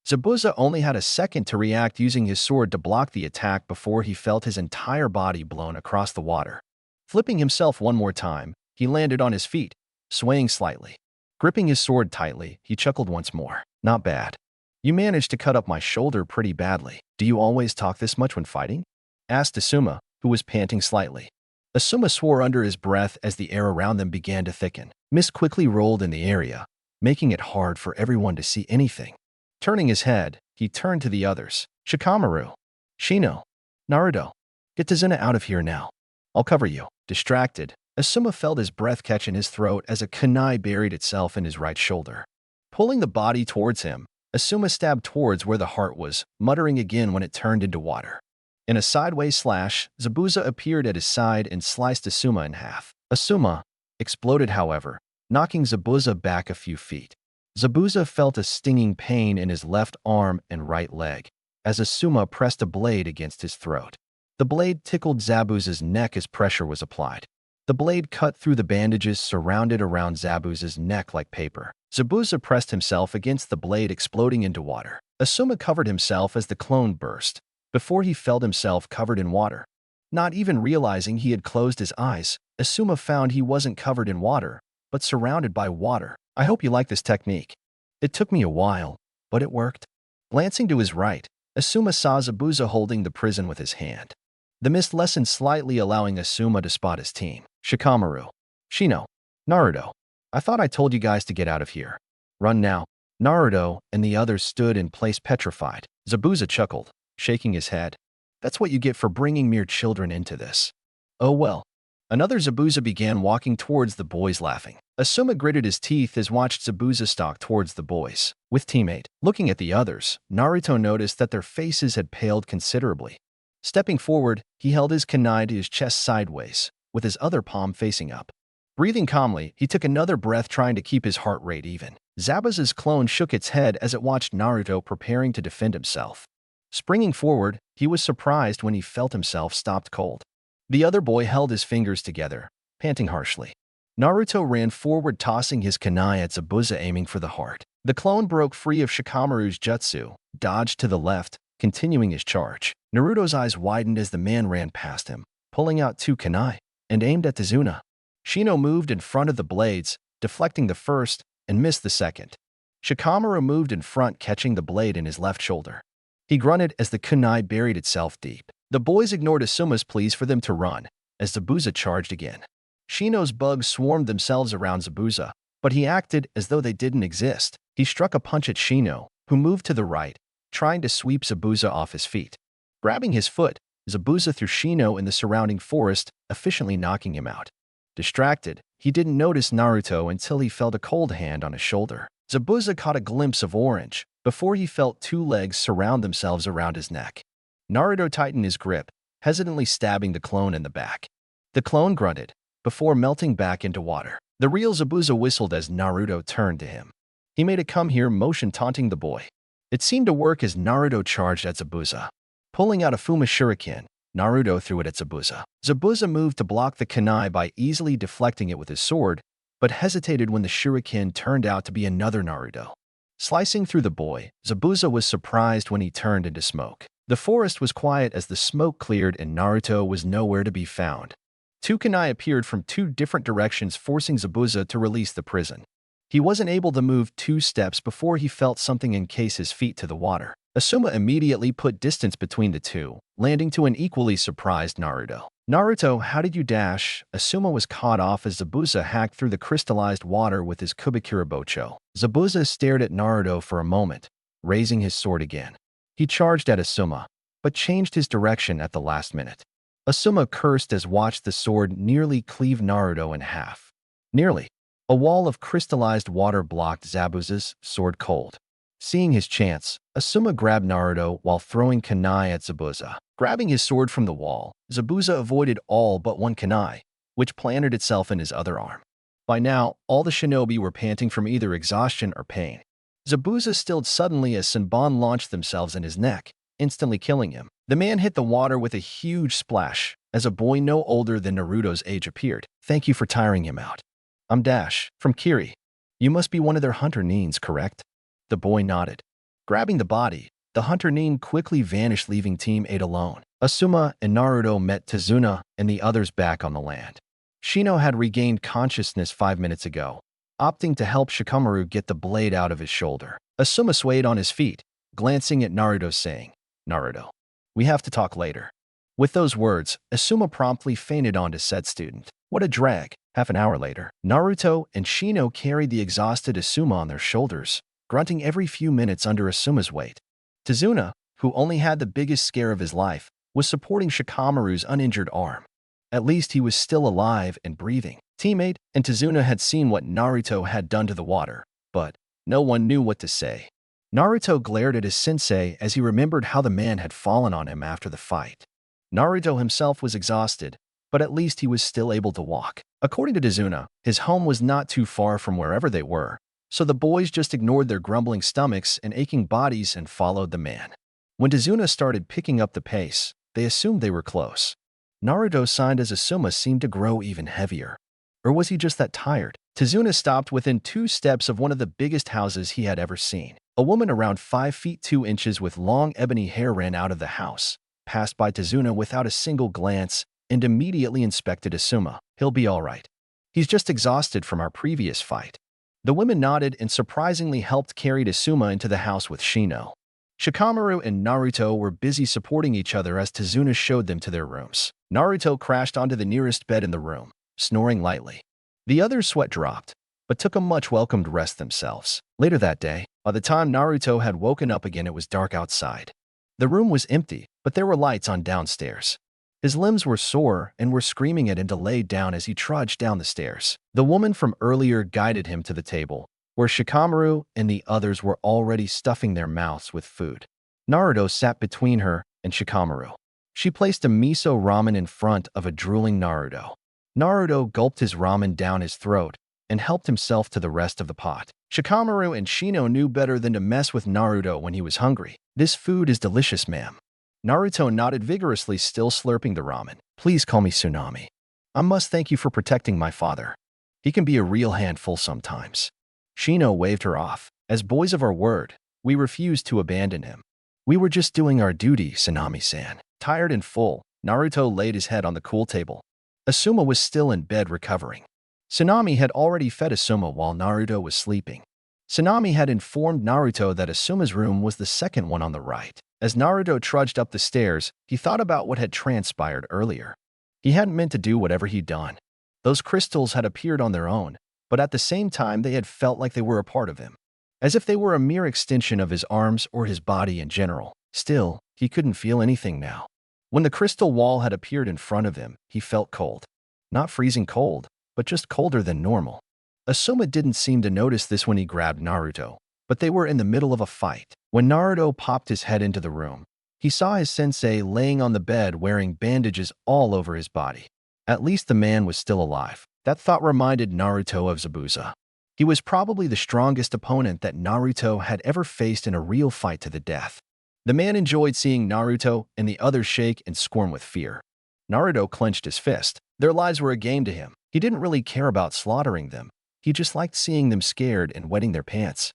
A: Zabuza only had a second to react, using his sword to block the attack before he felt his entire body blown across the water. Flipping himself one more time, he landed on his feet, swaying slightly. Gripping his sword tightly, he chuckled once more. "Not bad. You managed to cut up my shoulder pretty badly. Do you always talk this much when fighting?" asked Asuma, who was panting slightly. Asuma swore under his breath as the air around them began to thicken. Mist quickly rolled in the area, making it hard for everyone to see anything. Turning his head, he turned to the others. "Shikamaru, Shino, Naruto, get Tazuna out of here now. I'll cover you." Distracted, Asuma felt his breath catch in his throat as a kunai buried itself in his right shoulder. Pulling the body towards him, Asuma stabbed towards where the heart was, muttering again when it turned into water. In a sideways slash, Zabuza appeared at his side and sliced Asuma in half. Asuma exploded, however, knocking Zabuza back a few feet. Zabuza felt a stinging pain in his left arm and right leg, as Asuma pressed a blade against his throat. The blade tickled Zabuza's neck as pressure was applied. The blade cut through the bandages surrounded around Zabuza's neck like paper. Zabuza pressed himself against the blade, exploding into water. Asuma covered himself as the clone burst, before he felt himself covered in water. Not even realizing he had closed his eyes, Asuma found he wasn't covered in water, but surrounded by water. "I hope you like this technique. It took me a while, but it worked." Glancing to his right, Asuma saw Zabuza holding the prison with his hand. The mist lessened slightly, allowing Asuma to spot his team. "Shikamaru, Shino, Naruto, I thought I told you guys to get out of here. Run now." Naruto and the others stood in place, petrified. Zabuza chuckled, shaking his head. "That's what you get for bringing mere children into this." "Oh well." Another Zabuza began walking towards the boys, laughing. Asuma gritted his teeth as watched Zabuza stalk towards the boys. With teammate, looking at the others, Naruto noticed that their faces had paled considerably. Stepping forward, he held his kunai to his chest sideways, with his other palm facing up. Breathing calmly, he took another breath, trying to keep his heart rate even. Zabuza's clone shook its head as it watched Naruto preparing to defend himself. Springing forward, he was surprised when he felt himself stopped cold. The other boy held his fingers together, panting harshly. Naruto ran forward, tossing his kunai at Zabuza, aiming for the heart. The clone broke free of Shikamaru's jutsu, dodged to the left, continuing his charge. Naruto's eyes widened as the man ran past him, pulling out two kunai, and aimed at Tazuna. Shino moved in front of the blades, deflecting the first, and missed the second. Shikamaru moved in front, catching the blade in his left shoulder. He grunted as the kunai buried itself deep. The boys ignored Asuma's pleas for them to run, as Zabuza charged again. Shino's bugs swarmed themselves around Zabuza, but he acted as though they didn't exist. He struck a punch at Shino, who moved to the right, trying to sweep Zabuza off his feet. Grabbing his foot, Zabuza threw Shino in the surrounding forest, efficiently knocking him out. Distracted, he didn't notice Naruto until he felt a cold hand on his shoulder. Zabuza caught a glimpse of orange before he felt two legs surround themselves around his neck. Naruto tightened his grip, hesitantly stabbing the clone in the back. The clone grunted, before melting back into water. The real Zabuza whistled as Naruto turned to him. He made a come here motion, taunting the boy. It seemed to work as Naruto charged at Zabuza. Pulling out a Fuma Shuriken, Naruto threw it at Zabuza. Zabuza moved to block the kunai by easily deflecting it with his sword, but hesitated when the shuriken turned out to be another Naruto. Slicing through the boy, Zabuza was surprised when he turned into smoke. The forest was quiet as the smoke cleared and Naruto was nowhere to be found. Two kunai appeared from two different directions, forcing Zabuza to release the prison. He wasn't able to move 2 steps before he felt something encase his feet to the water. Asuma immediately put distance between the two, landing to an equally surprised Naruto. "Naruto, how did you dash?" Asuma was caught off as Zabuza hacked through the crystallized water with his Kubikura Bocho. Zabuza stared at Naruto for a moment, raising his sword again. He charged at Asuma, but changed his direction at the last minute. Asuma cursed as watched the sword nearly cleave Naruto in half. Nearly. A wall of crystallized water blocked Zabuza's sword cold. Seeing his chance, Asuma grabbed Naruto while throwing kunai at Zabuza. Grabbing his sword from the wall, Zabuza avoided all but one kunai, which planted itself in his other arm. By now, all the shinobi were panting from either exhaustion or pain. Zabuza stilled suddenly as Senbon launched themselves in his neck, instantly killing him. The man hit the water with a huge splash as a boy no older than Naruto's age appeared. "Thank you for tiring him out. I'm Dash, from Kiri. You must be one of their hunter Nins, correct?" The boy nodded. Grabbing the body, the hunter Nin quickly vanished, leaving Team 8 alone. Asuma and Naruto met Tazuna and the others back on the land. Shino had regained consciousness 5 minutes ago, opting to help Shikamaru get the blade out of his shoulder. Asuma swayed on his feet, glancing at Naruto, saying, "Naruto, we have to talk later." With those words, Asuma promptly fainted onto said student. What a drag. Half an hour later, Naruto and Shino carried the exhausted Asuma on their shoulders, grunting every few minutes under Asuma's weight. Tazuna, who only had the biggest scare of his life, was supporting Shikamaru's uninjured arm. At least he was still alive and breathing. Teammate and Tazuna had seen what Naruto had done to the water, but no one knew what to say. Naruto glared at his sensei as he remembered how the man had fallen on him after the fight. Naruto himself was exhausted, but at least he was still able to walk. According to Tazuna, his home was not too far from wherever they were, so the boys just ignored their grumbling stomachs and aching bodies and followed the man. When Tazuna started picking up the pace, they assumed they were close. Naruto signed as Asuma seemed to grow even heavier. Or was he just that tired? Tazuna stopped within 2 steps of one of the biggest houses he had ever seen. A woman around 5 feet 2 inches with long ebony hair ran out of the house, passed by Tazuna without a single glance, and immediately inspected Asuma. "He'll be all right. He's just exhausted from our previous fight." The women nodded and surprisingly helped carry Asuma into the house with Shino. Shikamaru and Naruto were busy supporting each other as Tazuna showed them to their rooms. Naruto crashed onto the nearest bed in the room, snoring lightly. The others' sweat dropped, but took a much-welcomed rest themselves. Later that day, by the time Naruto had woken up again, it was dark outside. The room was empty, but there were lights on downstairs. His limbs were sore and were screaming at him to lay down as he trudged down the stairs. The woman from earlier guided him to the table, where Shikamaru and the others were already stuffing their mouths with food. Naruto sat between her and Shikamaru. She placed a miso ramen in front of a drooling Naruto. Naruto gulped his ramen down his throat and helped himself to the rest of the pot. Shikamaru and Shino knew better than to mess with Naruto when he was hungry. "This food is delicious, ma'am." Naruto nodded vigorously, still slurping the ramen. "Please call me Tsunami. I must thank you for protecting my father. He can be a real handful sometimes." Shino waved her off. "As boys of our word, we refused to abandon him. We were just doing our duty, Tsunami-san." Tired and full, Naruto laid his head on the cool table. Asuma was still in bed recovering. Tsunami had already fed Asuma while Naruto was sleeping. Tsunami had informed Naruto that Asuma's room was the second one on the right. As Naruto trudged up the stairs, he thought about what had transpired earlier. He hadn't meant to do whatever he'd done. Those crystals had appeared on their own, but at the same time they had felt like they were a part of him, as if they were a mere extension of his arms or his body in general. Still, he couldn't feel anything now. When the crystal wall had appeared in front of him, he felt cold. Not freezing cold, but just colder than normal. Asuma didn't seem to notice this when he grabbed Naruto, but they were in the middle of a fight. When Naruto popped his head into the room, he saw his sensei laying on the bed wearing bandages all over his body. At least the man was still alive. That thought reminded Naruto of Zabuza. He was probably the strongest opponent that Naruto had ever faced in a real fight to the death. The man enjoyed seeing Naruto and the others shake and squirm with fear. Naruto clenched his fist. Their lives were a game to him. He didn't really care about slaughtering them. He just liked seeing them scared and wetting their pants.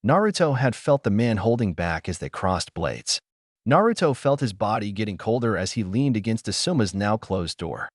A: Naruto had felt the man holding back as they crossed blades. Naruto felt his body getting colder as he leaned against Asuma's now closed door.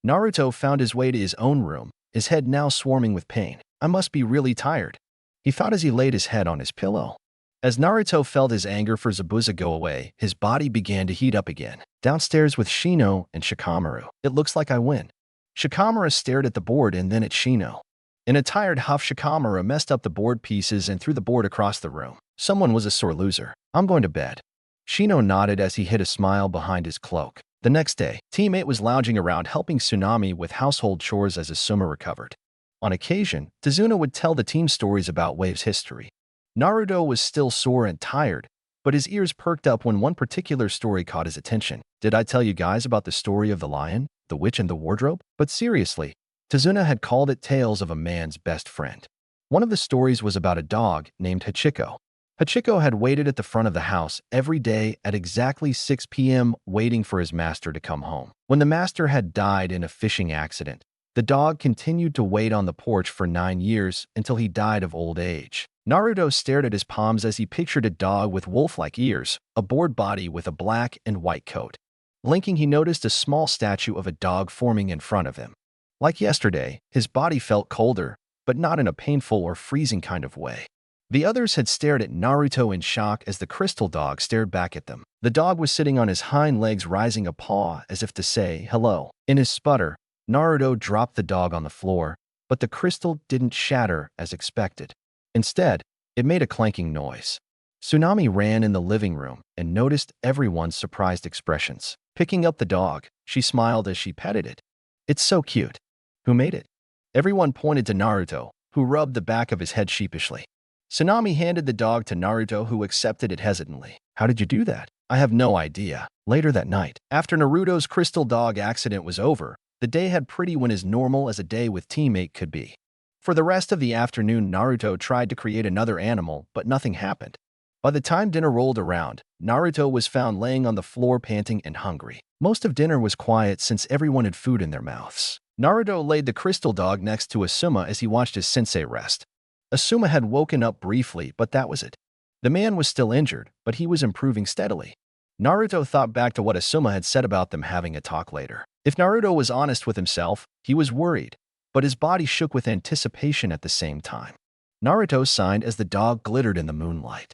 A: Naruto found his way to his own room, his head now swarming with pain. "I must be really tired," he thought as he laid his head on his pillow. As Naruto felt his anger for Zabuza go away, his body began to heat up again. Downstairs with Shino and Shikamaru. "It looks like I win." Shikamaru stared at the board and then at Shino. In a tired huff, Shikamaru messed up the board pieces and threw the board across the room. Someone was a sore loser. "I'm going to bed." Shino nodded as he hid a smile behind his cloak. The next day, Teammate was lounging around helping Tsunami with household chores as Asuma recovered. On occasion, Tazuna would tell the team stories about Wave's history. Naruto was still sore and tired, but his ears perked up when one particular story caught his attention. "Did I tell you guys about the story of the lion, the witch, and the wardrobe?" But seriously, Tazuna had called it Tales of a Man's Best Friend. One of the stories was about a dog named Hachiko. Hachiko had waited at the front of the house every day at exactly 6 p.m. waiting for his master to come home. When the master had died in a fishing accident, the dog continued to wait on the porch for 9 years until he died of old age. Naruto stared at his palms as he pictured a dog with wolf-like ears, a board body with a black and white coat. Blinking, he noticed a small statue of a dog forming in front of him. Like yesterday, his body felt colder, but not in a painful or freezing kind of way. The others had stared at Naruto in shock as the crystal dog stared back at them. The dog was sitting on his hind legs, raising a paw as if to say hello. In his sputter, Naruto dropped the dog on the floor, but the crystal didn't shatter as expected. Instead, it made a clanking noise. Tsunami ran in the living room and noticed everyone's surprised expressions. Picking up the dog, she smiled as she petted it. "It's so cute." "Who made it?" Everyone pointed to Naruto, who rubbed the back of his head sheepishly. Tsunami handed the dog to Naruto, who accepted it hesitantly. "How did you do that?" "I have no idea." Later that night, after Naruto's crystal dog accident was over, the day had pretty went as normal as a day with Teammate could be. For the rest of the afternoon, Naruto tried to create another animal, but nothing happened. By the time dinner rolled around, Naruto was found laying on the floor panting and hungry. Most of dinner was quiet since everyone had food in their mouths. Naruto laid the crystal dog next to Asuma as he watched his sensei rest. Asuma had woken up briefly, but that was it. The man was still injured, but he was improving steadily. Naruto thought back to what Asuma had said about them having a talk later. If Naruto was honest with himself, he was worried, but his body shook with anticipation at the same time. Naruto sighed as the dog glittered in the moonlight.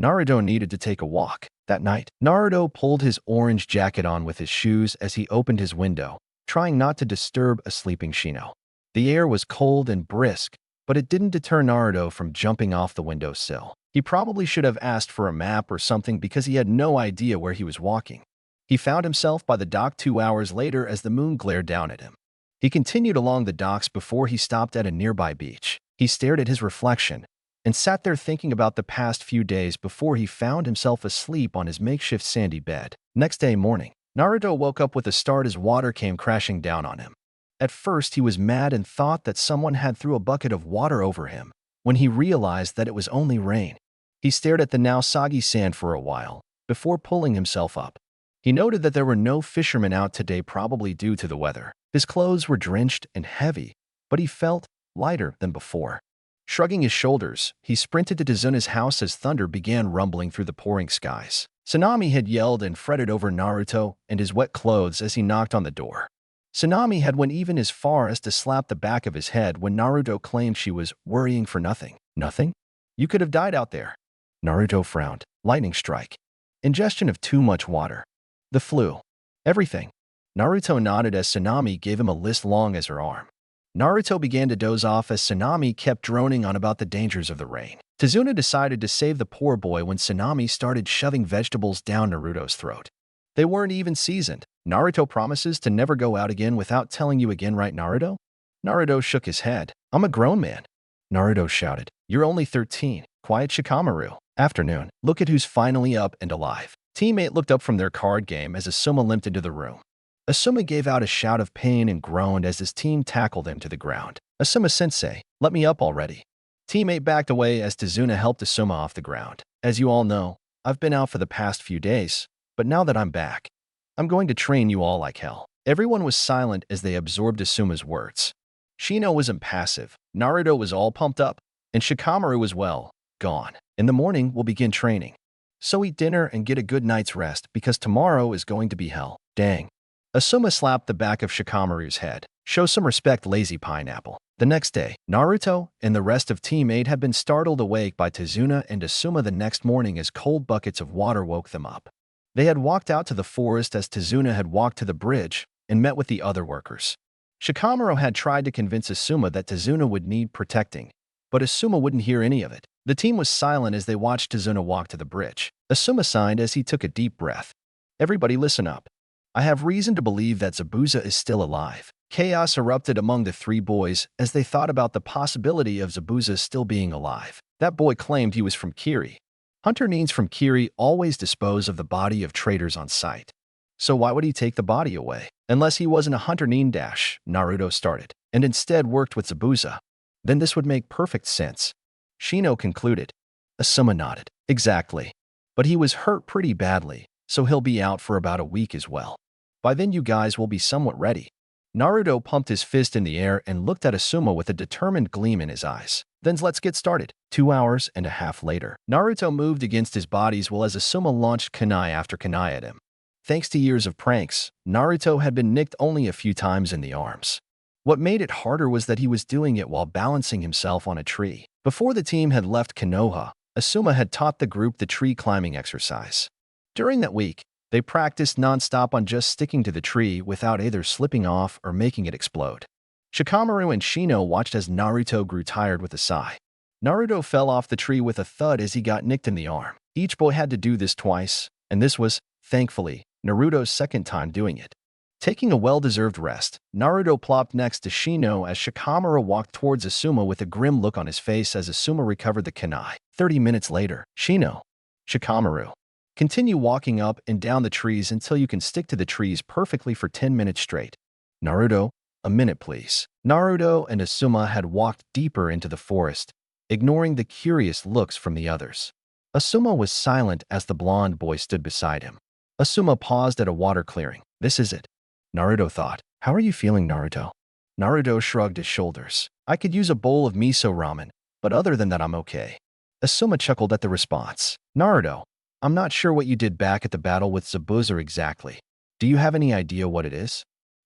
A: Naruto needed to take a walk. That night, Naruto pulled his orange jacket on with his shoes as he opened his window, trying not to disturb a sleeping Shino. The air was cold and brisk, but it didn't deter Naruto from jumping off the windowsill. He probably should have asked for a map or something because he had no idea where he was walking. He found himself by the dock 2 hours later as the moon glared down at him. He continued along the docks before he stopped at a nearby beach. He stared at his reflection and sat there thinking about the past few days before he found himself asleep on his makeshift sandy bed. Next day morning, Naruto woke up with a start as water came crashing down on him. At first, he was mad and thought that someone had threw a bucket of water over him, when he realized that it was only rain. He stared at the now soggy sand for a while, before pulling himself up. He noted that there were no fishermen out today, probably due to the weather. His clothes were drenched and heavy, but he felt lighter than before. Shrugging his shoulders, he sprinted to Tazuna's house as thunder began rumbling through the pouring skies. Tsunami had yelled and fretted over Naruto and his wet clothes as he knocked on the door. Tsunami had went even as far as to slap the back of his head when Naruto claimed she was worrying for nothing. Nothing? You could have died out there. Naruto frowned. Lightning strike. Ingestion of too much water. The flu. Everything. Naruto nodded as Tsunami gave him a list long as her arm. Naruto began to doze off as Tsunami kept droning on about the dangers of the rain. Tazuna decided to save the poor boy when Tsunami started shoving vegetables down Naruto's throat. They weren't even seasoned. Naruto promises to never go out again without telling you again, right, Naruto? Naruto shook his head. I'm a grown man. Naruto shouted. You're only 13. Quiet, Shikamaru. Afternoon. Look at who's finally up and alive. Teammate looked up from their card game as Asuma limped into the room. Asuma gave out a shout of pain and groaned as his team tackled him to the ground. Asuma-sensei, let me up already. Teammate backed away as Tazuna helped Asuma off the ground. As you all know, I've been out for the past few days, but now that I'm back, I'm going to train you all like hell. Everyone was silent as they absorbed Asuma's words. Shino was impassive, Naruto was all pumped up, and Shikamaru was, well, gone. In the morning, we'll begin training. So eat dinner and get a good night's rest because tomorrow is going to be hell. Dang. Asuma slapped the back of Shikamaru's head. Show some respect, lazy pineapple. The next day, Naruto and the rest of Team 8 had been startled awake by Tazuna and Asuma the next morning as cold buckets of water woke them up. They had walked out to the forest as Tazuna had walked to the bridge and met with the other workers. Shikamaru had tried to convince Asuma that Tazuna would need protecting, but Asuma wouldn't hear any of it. The team was silent as they watched Tazuna walk to the bridge. Asuma signed as he took a deep breath. Everybody listen up. I have reason to believe that Zabuza is still alive. Chaos erupted among the three boys as they thought about the possibility of Zabuza still being alive. That boy claimed he was from Kiri. Hunter Neens from Kiri always dispose of the body of traitors on sight. So why would he take the body away? Unless he wasn't a Hunter Neen dash, Naruto started, and instead worked with Zabuza. Then this would make perfect sense. Shino concluded. Asuma nodded. Exactly. But he was hurt pretty badly, so he'll be out for about a week as well. By then you guys will be somewhat ready. Naruto pumped his fist in the air and looked at Asuma with a determined gleam in his eyes. Then let's get started. 2 hours and a half later, Naruto moved against his bodies while as Asuma launched kunai after kunai at him. Thanks to years of pranks, Naruto had been nicked only a few times in the arms. What made it harder was that he was doing it while balancing himself on a tree. Before the team had left Konoha, Asuma had taught the group the tree climbing exercise. During that week, they practiced non-stop on just sticking to the tree without either slipping off or making it explode. Shikamaru and Shino watched as Naruto grew tired with a sigh. Naruto fell off the tree with a thud as he got nicked in the arm. Each boy had to do this twice, and this was, thankfully, Naruto's second time doing it. Taking a well-deserved rest, Naruto plopped next to Shino as Shikamaru walked towards Asuma with a grim look on his face as Asuma recovered the kunai. 30 minutes later, Shino. Shikamaru. Continue walking up and down the trees until you can stick to the trees perfectly for 10 minutes straight. Naruto, a minute please. Naruto and Asuma had walked deeper into the forest, ignoring the curious looks from the others. Asuma was silent as the blonde boy stood beside him. Asuma paused at a water clearing. This is it. Naruto thought. How are you feeling, Naruto? Naruto shrugged his shoulders. I could use a bowl of miso ramen, but other than that I'm okay. Asuma chuckled at the response. Naruto, I'm not sure what you did back at the battle with Zabuza exactly. Do you have any idea what it is?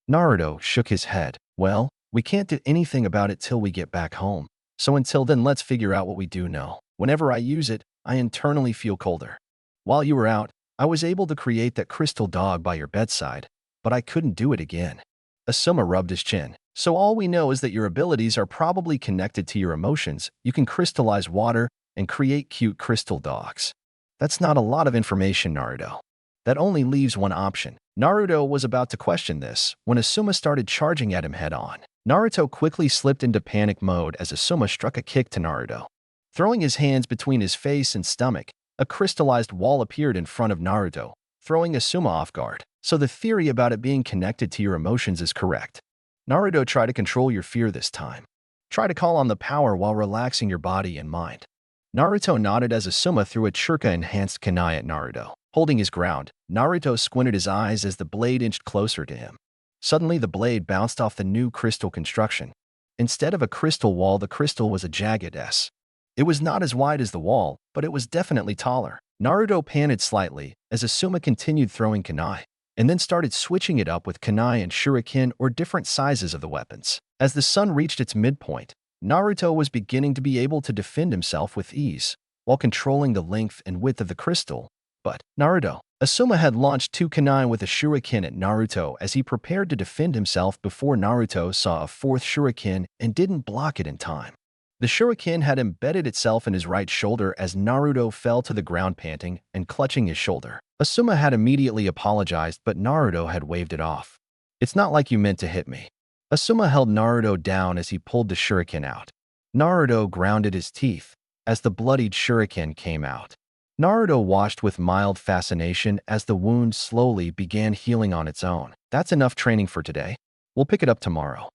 A: Naruto shook his head. Well, we can't do anything about it till we get back home. So until then let's figure out what we do know. Whenever I use it, I internally feel colder. While you were out, I was able to create that crystal dog by your bedside, but I couldn't do it again. Asuma rubbed his chin. So all we know is that your abilities are probably connected to your emotions. You can crystallize water and create cute crystal dogs. That's not a lot of information, Naruto. That only leaves one option. Naruto was about to question this when Asuma started charging at him head-on. Naruto quickly slipped into panic mode as Asuma struck a kick to Naruto. Throwing his hands between his face and stomach, a crystallized wall appeared in front of Naruto, throwing Asuma off guard. So the theory about it being connected to your emotions is correct. Naruto, try to control your fear this time. Try to call on the power while relaxing your body and mind. Naruto nodded as Asuma threw a churka-enhanced kunai at Naruto. Holding his ground, Naruto squinted his eyes as the blade inched closer to him. Suddenly, the blade bounced off the new crystal construction. Instead of a crystal wall, the crystal was a jagged S. It was not as wide as the wall, but it was definitely taller. Naruto panted slightly as Asuma continued throwing kunai, and then started switching it up with kunai and shuriken or different sizes of the weapons. As the sun reached its midpoint, Naruto was beginning to be able to defend himself with ease, while controlling the length and width of the crystal. But Asuma had launched 2 kunai with a shuriken at Naruto as he prepared to defend himself before Naruto saw a 4th shuriken and didn't block it in time. The shuriken had embedded itself in his right shoulder as Naruto fell to the ground panting and clutching his shoulder. Asuma had immediately apologized, but Naruto had waved it off. "It's not like you meant to hit me." Asuma held Naruto down as he pulled the shuriken out. Naruto grounded his teeth as the bloodied shuriken came out. Naruto watched with mild fascination as the wound slowly began healing on its own. "That's enough training for today. We'll pick it up tomorrow."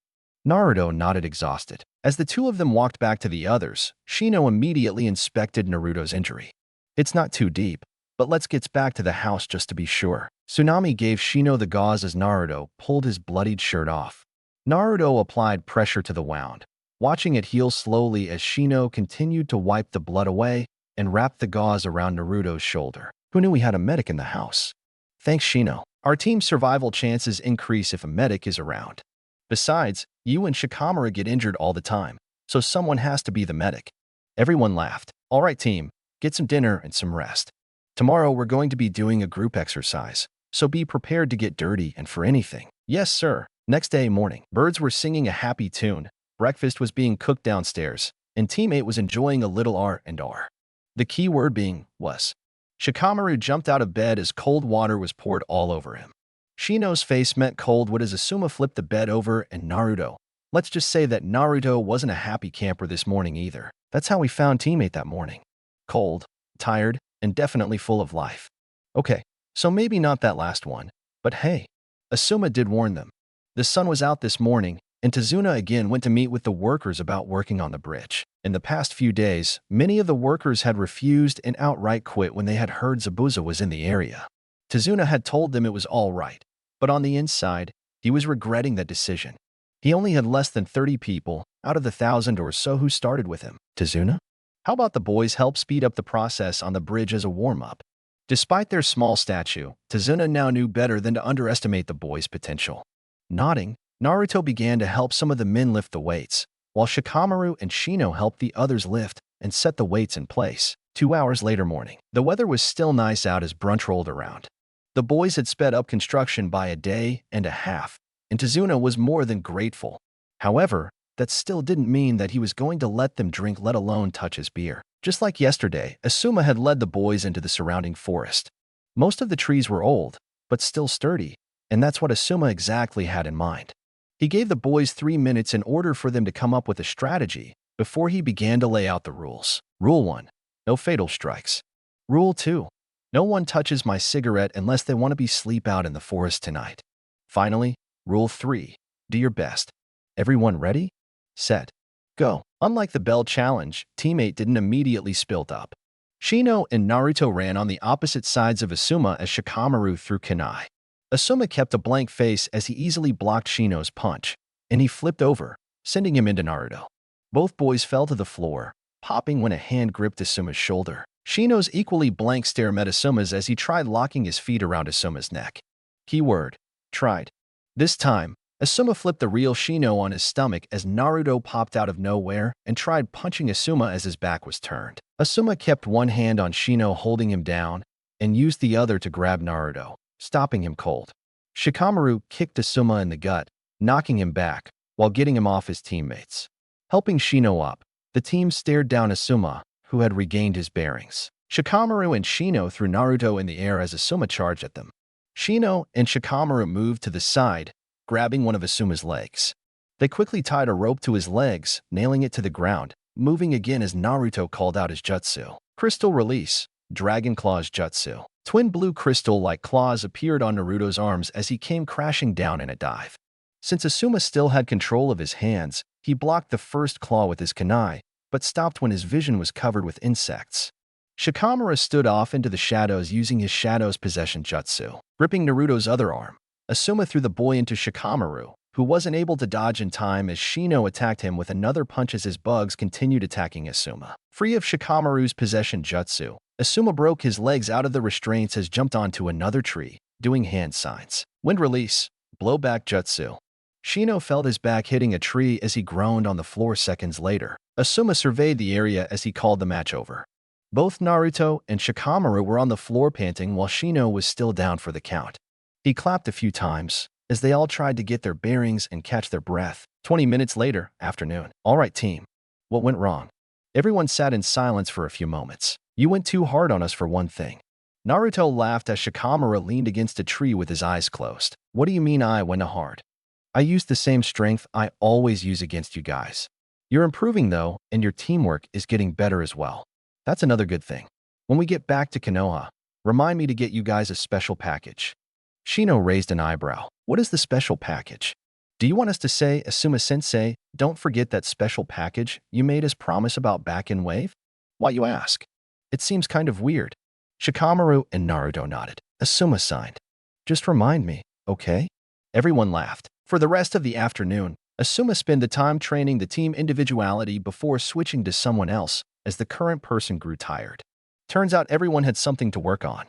A: Naruto nodded, exhausted. As the two of them walked back to the others, Shino immediately inspected Naruto's injury. "It's not too deep, but let's get back to the house just to be sure." Tsunami gave Shino the gauze as Naruto pulled his bloodied shirt off. Naruto applied pressure to the wound, watching it heal slowly as Shino continued to wipe the blood away and wrapped the gauze around Naruto's shoulder. "Who knew we had a medic in the house?" "Thanks, Shino. Our team's survival chances increase if a medic is around. Besides, you and Shikamaru get injured all the time, so someone has to be the medic." Everyone laughed. "All right, team, get some dinner and some rest. Tomorrow we're going to be doing a group exercise, so be prepared to get dirty and for anything." "Yes, sir." Next day morning, birds were singing a happy tune, breakfast was being cooked downstairs, and teammate was enjoying a little R&R. The key word being was. Shikamaru jumped out of bed as cold water was poured all over him. Shino's face met cold wood as Asuma flipped the bed over, and Naruto. Let's just say that Naruto wasn't a happy camper this morning either. That's how we found teammate that morning. Cold, tired, and definitely full of life. Okay, so maybe not that last one, but hey, Asuma did warn them. The sun was out this morning, and Tazuna again went to meet with the workers about working on the bridge. In the past few days, many of the workers had refused and outright quit when they had heard Zabuza was in the area. Tazuna had told them it was all right, but on the inside, he was regretting that decision. He only had less than 30 people out of the 1,000 or so who started with him. "Tazuna? How about the boys help speed up the process on the bridge as a warm-up?" Despite their small stature, Tazuna now knew better than to underestimate the boys' potential. Nodding, Naruto began to help some of the men lift the weights, while Shikamaru and Shino helped the others lift and set the weights in place. 2 hours later morning, the weather was still nice out as brunch rolled around. The boys had sped up construction by a day and a half, and Tazuna was more than grateful. However, that still didn't mean that he was going to let them drink, let alone touch his beer. Just like yesterday, Asuma had led the boys into the surrounding forest. Most of the trees were old, but still sturdy, and that's what Asuma exactly had in mind. He gave the boys 3 minutes in order for them to come up with a strategy before he began to lay out the rules. Rule 1. No fatal strikes. Rule 2. No one touches my cigarette unless they want to be sleep out in the forest tonight. Finally, Rule 3. Do your best. Everyone ready? Set. Go. Unlike the Bell Challenge, teammate didn't immediately spilt up. Shino and Naruto ran on the opposite sides of Asuma as Shikamaru threw kunai. Asuma kept a blank face as he easily blocked Shino's punch, and he flipped over, sending him into Naruto. Both boys fell to the floor, popping when a hand gripped Asuma's shoulder. Shino's equally blank stare met Asuma's as he tried locking his feet around Asuma's neck. Keyword: tried. This time, Asuma flipped the real Shino on his stomach as Naruto popped out of nowhere and tried punching Asuma as his back was turned. Asuma kept one hand on Shino holding him down and used the other to grab Naruto, stopping him cold. Shikamaru kicked Asuma in the gut, knocking him back while getting him off his teammates. Helping Shino up, the team stared down Asuma, who had regained his bearings. Shikamaru and Shino threw Naruto in the air as Asuma charged at them. Shino and Shikamaru moved to the side, grabbing one of Asuma's legs. They quickly tied a rope to his legs, nailing it to the ground, moving again as Naruto called out his jutsu. Crystal Release, Dragon Claws Jutsu. Twin blue crystal-like claws appeared on Naruto's arms as he came crashing down in a dive. Since Asuma still had control of his hands, He blocked the first claw with his kunai, but stopped when his vision was covered with insects. Shikamaru stood off into the shadows using his Shadow's Possession Jutsu. Gripping Naruto's other arm, Asuma threw the boy into Shikamaru, who wasn't able to dodge in time as Shino attacked him with another punch as his bugs continued attacking Asuma. Free of Shikamaru's Possession Jutsu, Asuma broke his legs out of the restraints as jumped onto another tree, doing hand signs. Wind release, blowback jutsu. Shino felt his back hitting a tree as he groaned on the floor seconds later. Asuma surveyed the area as he called the match over. Both Naruto and Shikamaru were on the floor panting while Shino was still down for the count. He clapped a few times as they all tried to get their bearings and catch their breath. 20 minutes later, afternoon. All right, team. What went wrong? Everyone sat in silence for a few moments. You went too hard on us for one thing. Naruto laughed as Shikamaru leaned against a tree with his eyes closed. What do you mean I went hard? I used the same strength I always use against you guys. You're improving though, and your teamwork is getting better as well. That's another good thing. When we get back to Konoha, remind me to get you guys a special package. Shino raised an eyebrow. What is the special package? Do you want us to say, Asuma-sensei, don't forget that special package you made us promise about back in Wave? Why you ask? It seems kind of weird. Shikamaru and Naruto nodded. Asuma signed. Just remind me, okay? Everyone laughed. For the rest of the afternoon, Asuma spent the time training the team individuality before switching to someone else as the current person grew tired. Turns out everyone had something to work on.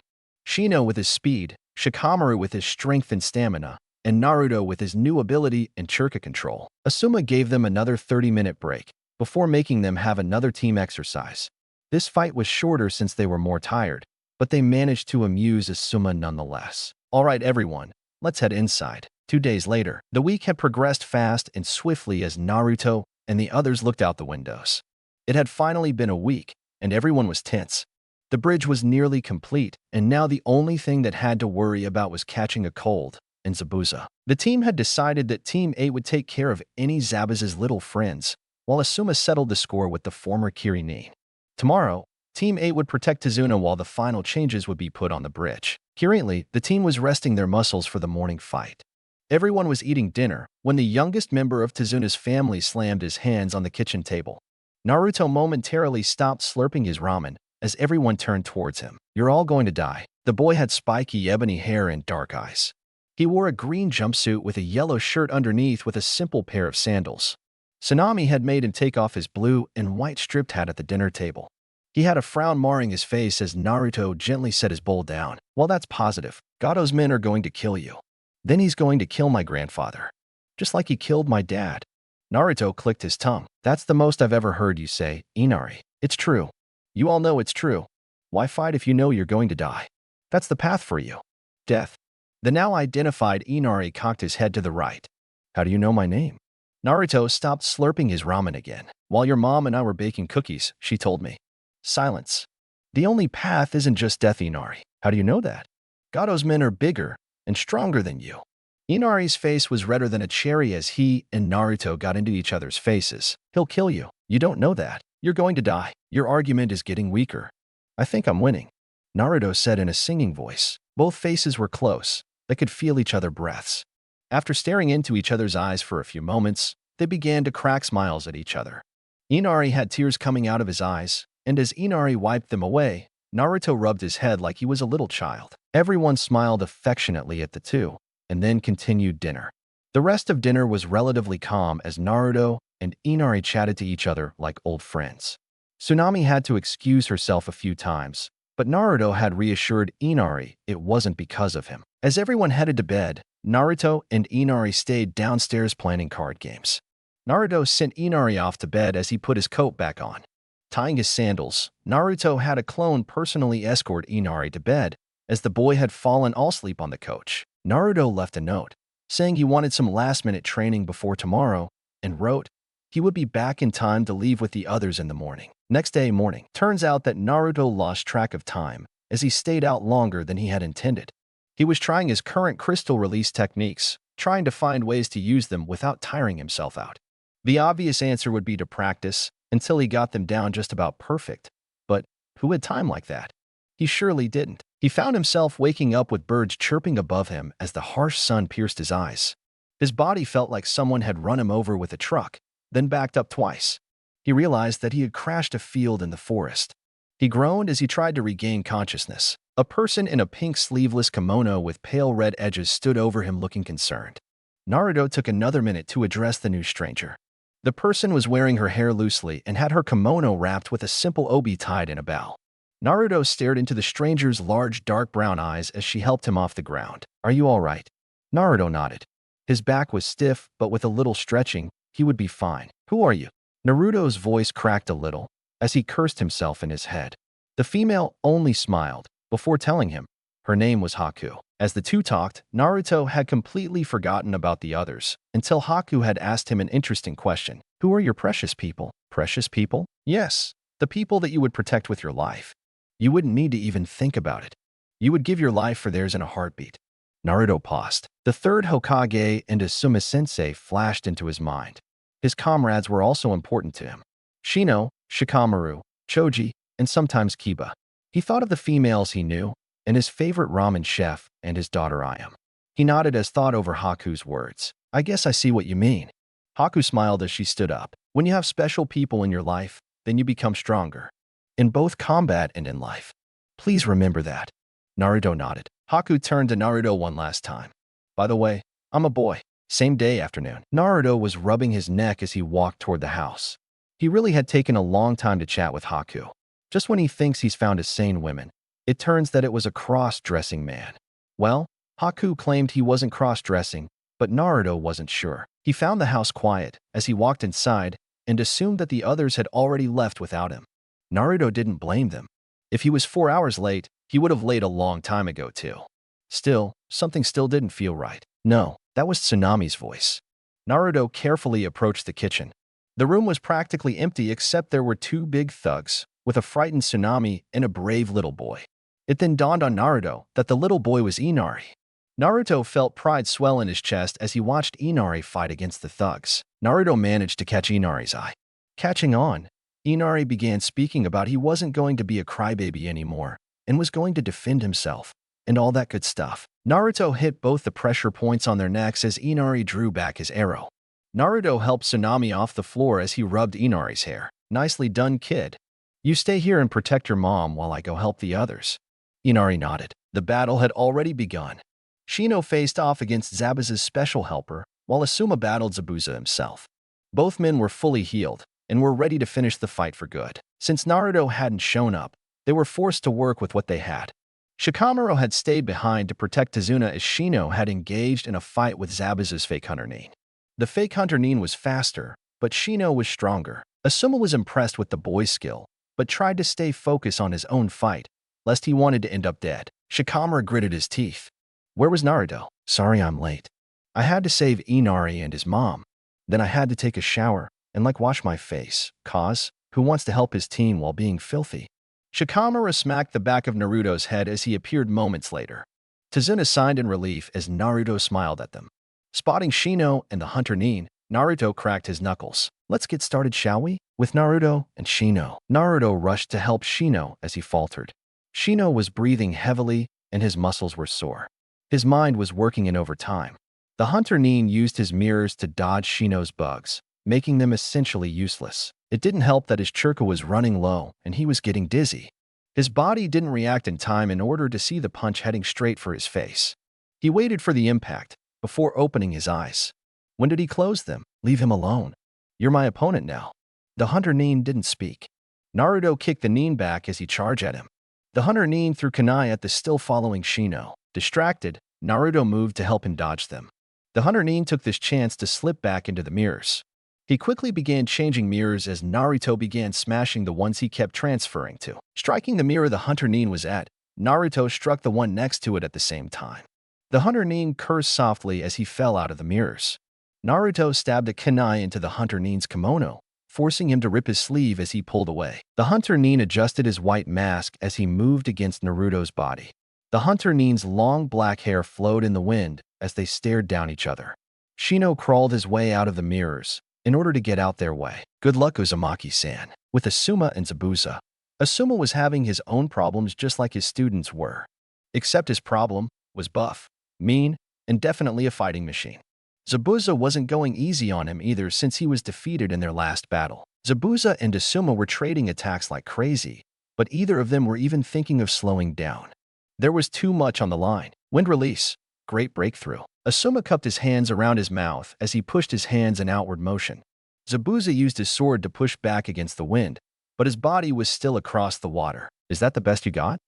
A: Shino with his speed, Shikamaru with his strength and stamina, and Naruto with his new ability and chakra control. Asuma gave them another 30-minute break before making them have another team exercise. This fight was shorter since they were more tired, but they managed to amuse Asuma nonetheless. All right, everyone, let's head inside. 2 days later, the week had progressed fast and swiftly as Naruto and the others looked out the windows. It had finally been a week, and everyone was tense. The bridge was nearly complete, and now the only thing that had to worry about was catching a cold in Zabuza. The team had decided that Team 8 would take care of any Zabuza's little friends, while Asuma settled the score with the former Kirin. Tomorrow, Team 8 would protect Tazuna while the final changes would be put on the bridge. Currently, the team was resting their muscles for the morning fight. Everyone was eating dinner when the youngest member of Tazuna's family slammed his hands on the kitchen table. Naruto momentarily stopped slurping his ramen as everyone turned towards him. You're all going to die. The boy had spiky ebony hair and dark eyes. He wore a green jumpsuit with a yellow shirt underneath with a simple pair of sandals. Tsunami had made him take off his blue and white striped hat at the dinner table. He had a frown marring his face as Naruto gently set his bowl down. Well, that's positive. Gado's men are going to kill you. Then he's going to kill my grandfather. Just like he killed my dad. Naruto clicked his tongue. That's the most I've ever heard you say, Inari. It's true. You all know it's true. Why fight if you know you're going to die? That's the path for you. Death. The now identified Inari cocked his head to the right. How do you know my name? Naruto stopped slurping his ramen again. While your mom and I were baking cookies, she told me. Silence. The only path isn't just death, Inari. How do you know that? Gado's men are bigger and stronger than you. Inari's face was redder than a cherry as he and Naruto got into each other's faces. He'll kill you. You don't know that. You're going to die. Your argument is getting weaker. I think I'm winning, Naruto said in a singing voice. Both faces were close. They could feel each other's breaths. After staring into each other's eyes for a few moments, they began to crack smiles at each other. Inari had tears coming out of his eyes, and as Inari wiped them away, Naruto rubbed his head like he was a little child. Everyone smiled affectionately at the two, and then continued dinner. The rest of dinner was relatively calm as Naruto and Inari chatted to each other like old friends. Tsunami had to excuse herself a few times, but Naruto had reassured Inari it wasn't because of him. As everyone headed to bed, Naruto and Inari stayed downstairs planning card games. Naruto sent Inari off to bed as he put his coat back on. Tying his sandals, Naruto had a clone personally escort Inari to bed as the boy had fallen asleep on the couch. Naruto left a note, saying he wanted some last-minute training before tomorrow, and wrote he would be back in time to leave with the others in the morning. Next day morning, turns out that Naruto lost track of time as he stayed out longer than he had intended. He was trying his current crystal release techniques, trying to find ways to use them without tiring himself out. The obvious answer would be to practice until he got them down just about perfect. But who had time like that? He surely didn't. He found himself waking up with birds chirping above him as the harsh sun pierced his eyes. His body felt like someone had run him over with a truck, then backed up twice. He realized that he had crashed a field in the forest. He groaned as he tried to regain consciousness. A person in a pink sleeveless kimono with pale red edges stood over him looking concerned. Naruto took another minute to address the new stranger. The person was wearing her hair loosely and had her kimono wrapped with a simple obi tied in a bow. Naruto stared into the stranger's large dark brown eyes as she helped him off the ground. "Are you all right?" Naruto nodded. His back was stiff, but with a little stretching, he would be fine. "Who are you?" Naruto's voice cracked a little as he cursed himself in his head. The female only smiled before telling him her name was Haku. As the two talked, Naruto had completely forgotten about the others until Haku had asked him an interesting question. "Who are your precious people?" "Precious people?" "Yes, the people that you would protect with your life. You wouldn't need to even think about it. You would give your life for theirs in a heartbeat." Naruto paused. The third Hokage and Asuma-sensei flashed into his mind. His comrades were also important to him. Shino, Shikamaru, Choji, and sometimes Kiba. He thought of the females he knew, and his favorite ramen chef, and his daughter Ayam. He nodded as thought over Haku's words. "I guess I see what you mean." Haku smiled as she stood up. When you have special people in your life, then you become stronger. In both combat and in life. Please remember that. Naruto nodded. Haku turned to Naruto one last time. "By the way, I'm a boy." Same day afternoon. Naruto was rubbing his neck as he walked toward the house. He really had taken a long time to chat with Haku. Just when he thinks he's found a sane woman, it turns that it was a cross-dressing man. Well, Haku claimed he wasn't cross-dressing, but Naruto wasn't sure. He found the house quiet as he walked inside and assumed that the others had already left without him. Naruto didn't blame them. If he was 4 hours late, he would have late a long time ago too. Still, something still didn't feel right. No, that was Tsunami's voice. Naruto carefully approached the kitchen. The room was practically empty except there were two big thugs, with a frightened Tsunami and a brave little boy. It then dawned on Naruto that the little boy was Inari. Naruto felt pride swell in his chest as he watched Inari fight against the thugs. Naruto managed to catch Inari's eye. Catching on, Inari began speaking about he wasn't going to be a crybaby anymore and was going to defend himself and all that good stuff. Naruto hit both the pressure points on their necks as Inari drew back his arrow. Naruto helped Tsunami off the floor as he rubbed Inari's hair. "Nicely done, kid. You stay here and protect your mom while I go help the others." Inari nodded. The battle had already begun. Shino faced off against Zabuza's special helper, while Asuma battled Zabuza himself. Both men were fully healed and were ready to finish the fight for good. Since Naruto hadn't shown up, they were forced to work with what they had. Shikamaru had stayed behind to protect Tazuna as Shino had engaged in a fight with Zabuza's fake Hunter Nin. The fake Hunter Nin was faster, but Shino was stronger. Asuma was impressed with the boy's skill, but tried to stay focused on his own fight, lest he wanted to end up dead. Shikamaru gritted his teeth. "Where was Naruto?" "Sorry I'm late. I had to save Inari and his mom. Then I had to take a shower and wash my face. Cause, who wants to help his team while being filthy?" Shikamaru smacked the back of Naruto's head as he appeared moments later. Tazuna signed in relief as Naruto smiled at them. Spotting Shino and the Hunter Nin, Naruto cracked his knuckles. "Let's get started, shall we? With Naruto and Shino." Naruto rushed to help Shino as he faltered. Shino was breathing heavily and his muscles were sore. His mind was working in overtime. The Hunter Nin used his mirrors to dodge Shino's bugs, making them essentially useless. It didn't help that his chakra was running low and he was getting dizzy. His body didn't react in time in order to see the punch heading straight for his face. He waited for the impact before opening his eyes. When did he close them? "Leave him alone. You're my opponent now." The Hunter Nin didn't speak. Naruto kicked the Nin back as he charged at him. The Hunter Nin threw kunai at the still following Shino. Distracted, Naruto moved to help him dodge them. The Hunter Nin took this chance to slip back into the mirrors. He quickly began changing mirrors as Naruto began smashing the ones he kept transferring to. Striking the mirror the Hunter Nin was at, Naruto struck the one next to it at the same time. The Hunter Nin cursed softly as he fell out of the mirrors. Naruto stabbed a kunai into the Hunter Nin's kimono, forcing him to rip his sleeve as he pulled away. The Hunter Nin adjusted his white mask as he moved against Naruto's body. The Hunter Nin's long black hair flowed in the wind as they stared down each other. Shino crawled his way out of the mirrors in order to get out their way. "Good luck, Uzumaki-san." With Asuma and Zabuza, Asuma was having his own problems just like his students were. Except his problem was buff, mean, and definitely a fighting machine. Zabuza wasn't going easy on him either since he was defeated in their last battle. Zabuza and Asuma were trading attacks like crazy, but either of them were even thinking of slowing down. There was too much on the line. Wind release. Great breakthrough. Asuma cupped his hands around his mouth as he pushed his hands in outward motion. Zabuza used his sword to push back against the wind, but his body was still across the water. Is that the best you got?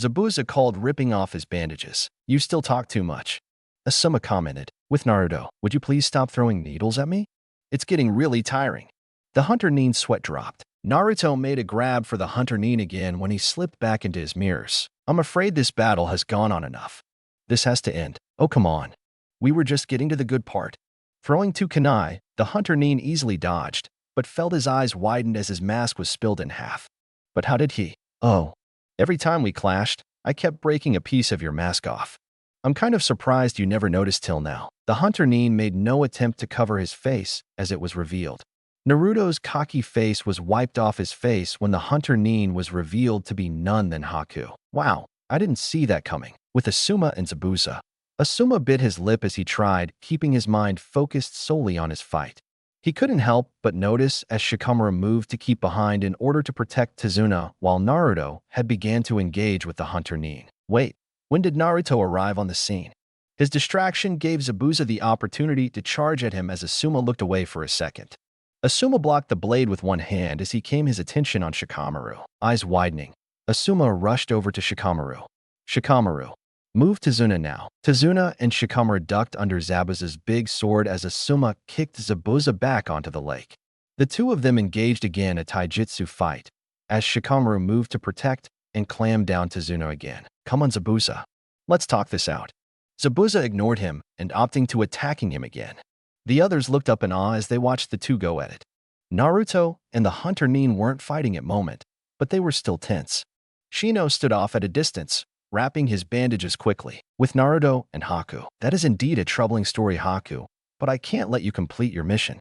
A: Zabuza called, ripping off his bandages. You still talk too much. Asuma commented. With Naruto, would you please stop throwing needles at me? It's getting really tiring. The Hunter Nin's sweat dropped. Naruto made a grab for the Hunter Nin again when he slipped back into his mirrors. I'm afraid this battle has gone on enough. This has to end. Oh, come on. We were just getting to the good part. Throwing to kunai, the Hunter Nin easily dodged, but felt his eyes widened as his mask was spilled in half. But how did he? Oh. Every time we clashed, I kept breaking a piece of your mask off. I'm kind of surprised you never noticed till now. The Hunter Nin made no attempt to cover his face as it was revealed. Naruto's cocky face was wiped off his face when the Hunter Nin was revealed to be none than Haku. Wow, I didn't see that coming. With Asuma and Zabuza. Asuma bit his lip as he tried, keeping his mind focused solely on his fight. He couldn't help but notice as Shikamaru moved to keep behind in order to protect Tazuna, while Naruto had began to engage with the Hunter Nin. Wait, when did Naruto arrive on the scene? His distraction gave Zabuza the opportunity to charge at him as Asuma looked away for a second. Asuma blocked the blade with one hand as he came his attention on Shikamaru. Eyes widening, Asuma rushed over to Shikamaru. Shikamaru. Move Tazuna now. Tazuna and Shikamaru ducked under Zabuza's big sword as Asuma kicked Zabuza back onto the lake. The two of them engaged again a taijutsu fight, as Shikamaru moved to protect and clammed down Tazuna again. Come on, Zabuza. Let's talk this out. Zabuza ignored him and opting to attacking him again. The others looked up in awe as they watched the two go at it. Naruto and the Hunter Nin weren't fighting at moment, but they were still tense. Shino stood off at a distance, wrapping his bandages quickly. With Naruto and Haku. That is indeed a troubling story, Haku, but I can't let you complete your mission.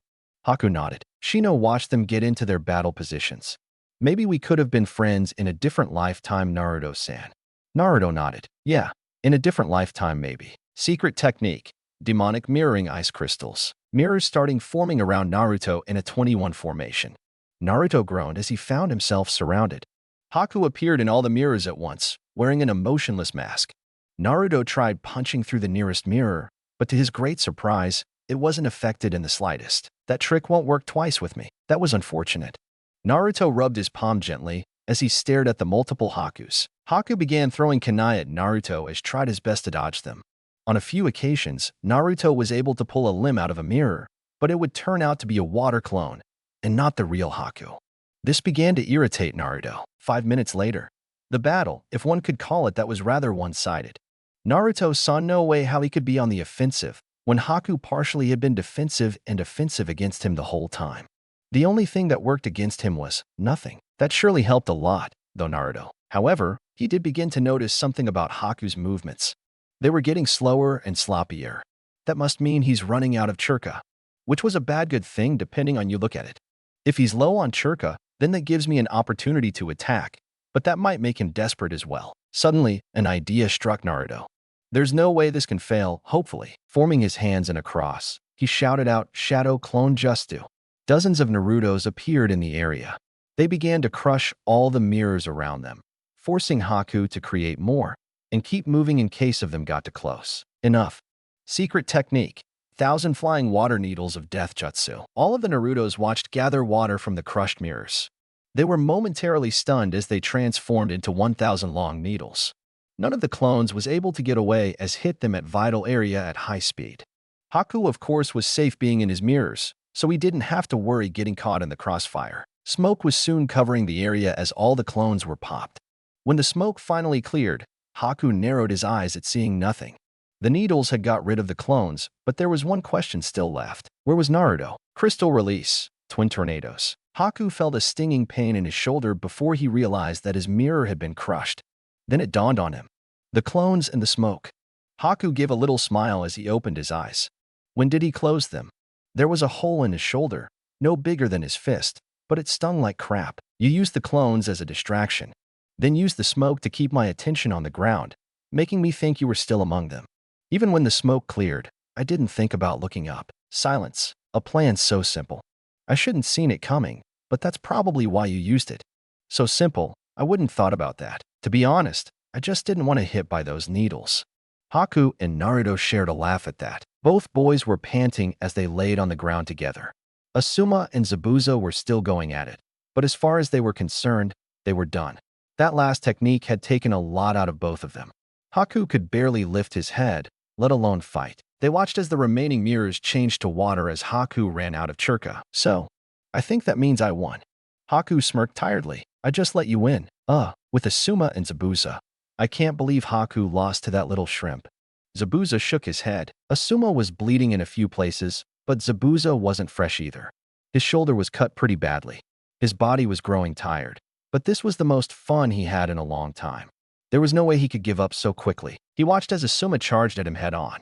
A: Haku nodded. Shino watched them get into their battle positions. Maybe we could have been friends in a different lifetime, Naruto-san. Naruto nodded. Yeah, in a different lifetime maybe. Secret technique. Demonic mirroring ice crystals. Mirrors starting forming around Naruto in a 21 formation. Naruto groaned as he found himself surrounded. Haku appeared in all the mirrors at once, wearing an emotionless mask. Naruto tried punching through the nearest mirror, but to his great surprise, it wasn't affected in the slightest. That trick won't work twice with me. That was unfortunate. Naruto rubbed his palm gently as he stared at the multiple Hakus. Haku began throwing kunai at Naruto as tried his best to dodge them. On a few occasions, Naruto was able to pull a limb out of a mirror, but it would turn out to be a water clone, and not the real Haku. This began to irritate Naruto. 5 minutes later, the battle, if one could call it that, was rather one-sided. Naruto saw no way how he could be on the offensive when Haku partially had been defensive and offensive against him the whole time. The only thing that worked against him was nothing. That surely helped a lot, though Naruto. However, he did begin to notice something about Haku's movements. They were getting slower and sloppier. That must mean he's running out of churka, which was a good thing depending on you look at it. If he's low on churka, then that gives me an opportunity to attack, but that might make him desperate as well. Suddenly, an idea struck Naruto. There's no way this can fail, hopefully. Forming his hands in a cross, he shouted out, Shadow Clone Justu. Dozens of Narutos appeared in the area. They began to crush all the mirrors around them, forcing Haku to create more and keep moving in case of them got too close. Enough. Secret technique. 1,000 flying water needles of death jutsu. All of the Narutos watched gather water from the crushed mirrors. They were momentarily stunned as they transformed into 1,000 long needles. None of the clones was able to get away as hit them at vital area at high speed. Haku, of course, was safe being in his mirrors, so he didn't have to worry getting caught in the crossfire. Smoke was soon covering the area as all the clones were popped. When the smoke finally cleared, Haku narrowed his eyes at seeing nothing. The needles had got rid of the clones, but there was one question still left. Where was Naruto? Crystal release. Twin tornadoes. Haku felt a stinging pain in his shoulder before he realized that his mirror had been crushed. Then it dawned on him. The clones and the smoke. Haku gave a little smile as he opened his eyes. When did he close them? There was a hole in his shoulder, no bigger than his fist, but it stung like crap. You used the clones as a distraction, then used the smoke to keep my attention on the ground, making me think you were still among them. Even when the smoke cleared, I didn't think about looking up. Silence. A plan so simple. I shouldn't seen it coming, but that's probably why you used it. So simple, I wouldn't thought about that. To be honest, I just didn't want to hit by those needles. Haku and Naruto shared a laugh at that. Both boys were panting as they laid on the ground together. Asuma and Zabuza were still going at it, but as far as they were concerned, they were done. That last technique had taken a lot out of both of them. Haku could barely lift his head, let alone fight. They watched as the remaining mirrors changed to water as Haku ran out of Churka. So, I think that means I won. Haku smirked tiredly. I just let you win. With Asuma and Zabuza. I can't believe Haku lost to that little shrimp. Zabuza shook his head. Asuma was bleeding in a few places, but Zabuza wasn't fresh either. His shoulder was cut pretty badly. His body was growing tired, but this was the most fun he had in a long time. There was no way he could give up so quickly. He watched as Asuma charged at him head-on.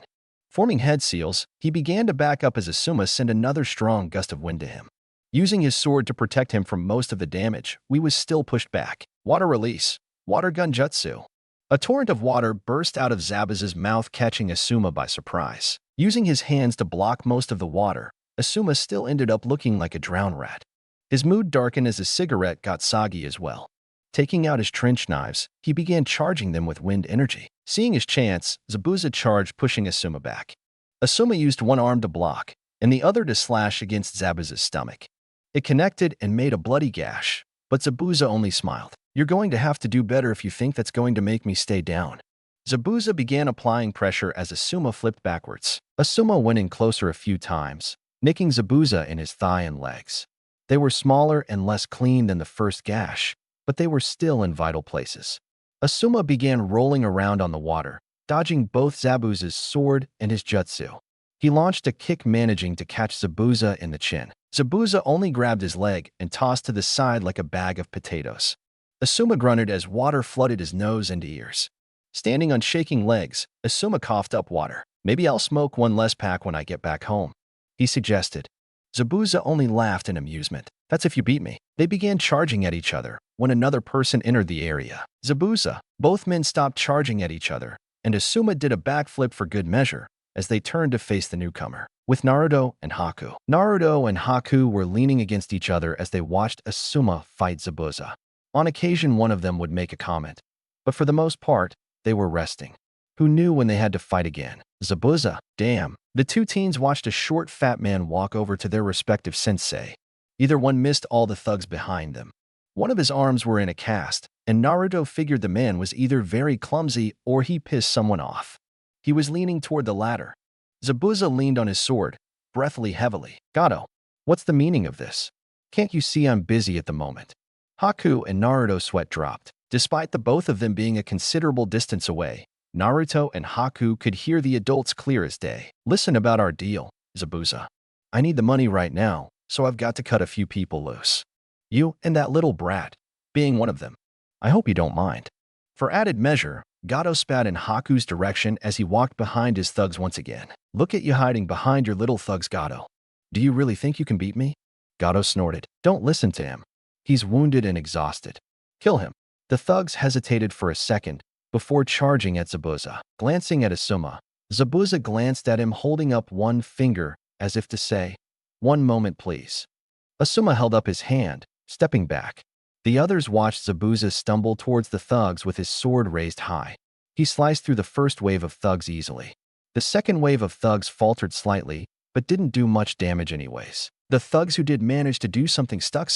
A: Forming head seals, he began to back up as Asuma sent another strong gust of wind to him. Using his sword to protect him from most of the damage, we was still pushed back. Water release. Water gun jutsu. A torrent of water burst out of Zabuza's mouth, catching Asuma by surprise. Using his hands to block most of the water, Asuma still ended up looking like a drowned rat. His mood darkened as his cigarette got soggy as well. Taking out his trench knives, he began charging them with wind energy. Seeing his chance, Zabuza charged, pushing Asuma back. Asuma used one arm to block, and the other to slash against Zabuza's stomach. It connected and made a bloody gash, but Zabuza only smiled. You're going to have to do better if you think that's going to make me stay down. Zabuza began applying pressure as Asuma flipped backwards. Asuma went in closer a few times, nicking Zabuza in his thigh and legs. They were smaller and less clean than the first gash, but they were still in vital places. Asuma began rolling around on the water, dodging both Zabuza's sword and his jutsu. He launched a kick, managing to catch Zabuza in the chin. Zabuza only grabbed his leg and tossed to the side like a bag of potatoes. Asuma grunted as water flooded his nose and ears. Standing on shaking legs, Asuma coughed up water. Maybe I'll smoke one less pack when I get back home, he suggested. Zabuza only laughed in amusement. That's if you beat me. They began charging at each other when another person entered the area. Zabuza. Both men stopped charging at each other, and Asuma did a backflip for good measure as they turned to face the newcomer. With Naruto and Haku. Naruto and Haku were leaning against each other as they watched Asuma fight Zabuza. On occasion, one of them would make a comment, but for the most part, they were resting. Who knew when they had to fight again? Zabuza. Damn. The two teens watched a short, fat man walk over to their respective sensei. Either one missed all the thugs behind them. One of his arms were in a cast, and Naruto figured the man was either very clumsy or he pissed someone off. He was leaning toward the latter. Zabuza leaned on his sword, breathily heavily. Gato, what's the meaning of this? Can't you see I'm busy at the moment? Haku and Naruto sweat dropped. Despite the both of them being a considerable distance away, Naruto and Haku could hear the adults clear as day. Listen about our deal, Zabuza. I need the money right now, so I've got to cut a few people loose. You and that little brat, being one of them. I hope you don't mind. For added measure, Gato spat in Haku's direction as he walked behind his thugs once again. Look at you hiding behind your little thugs, Gato. Do you really think you can beat me? Gato snorted. Don't listen to him. He's wounded and exhausted. Kill him. The thugs hesitated for a second before charging at Zabuza. Glancing at Asuma, Zabuza glanced at him, holding up one finger as if to say, "One moment, please." Asuma held up his hand, stepping back. The others watched Zabuza stumble towards the thugs with his sword raised high. He sliced through the first wave of thugs easily. The second wave of thugs faltered slightly, but didn't do much damage anyways. The thugs who did manage to do something stuck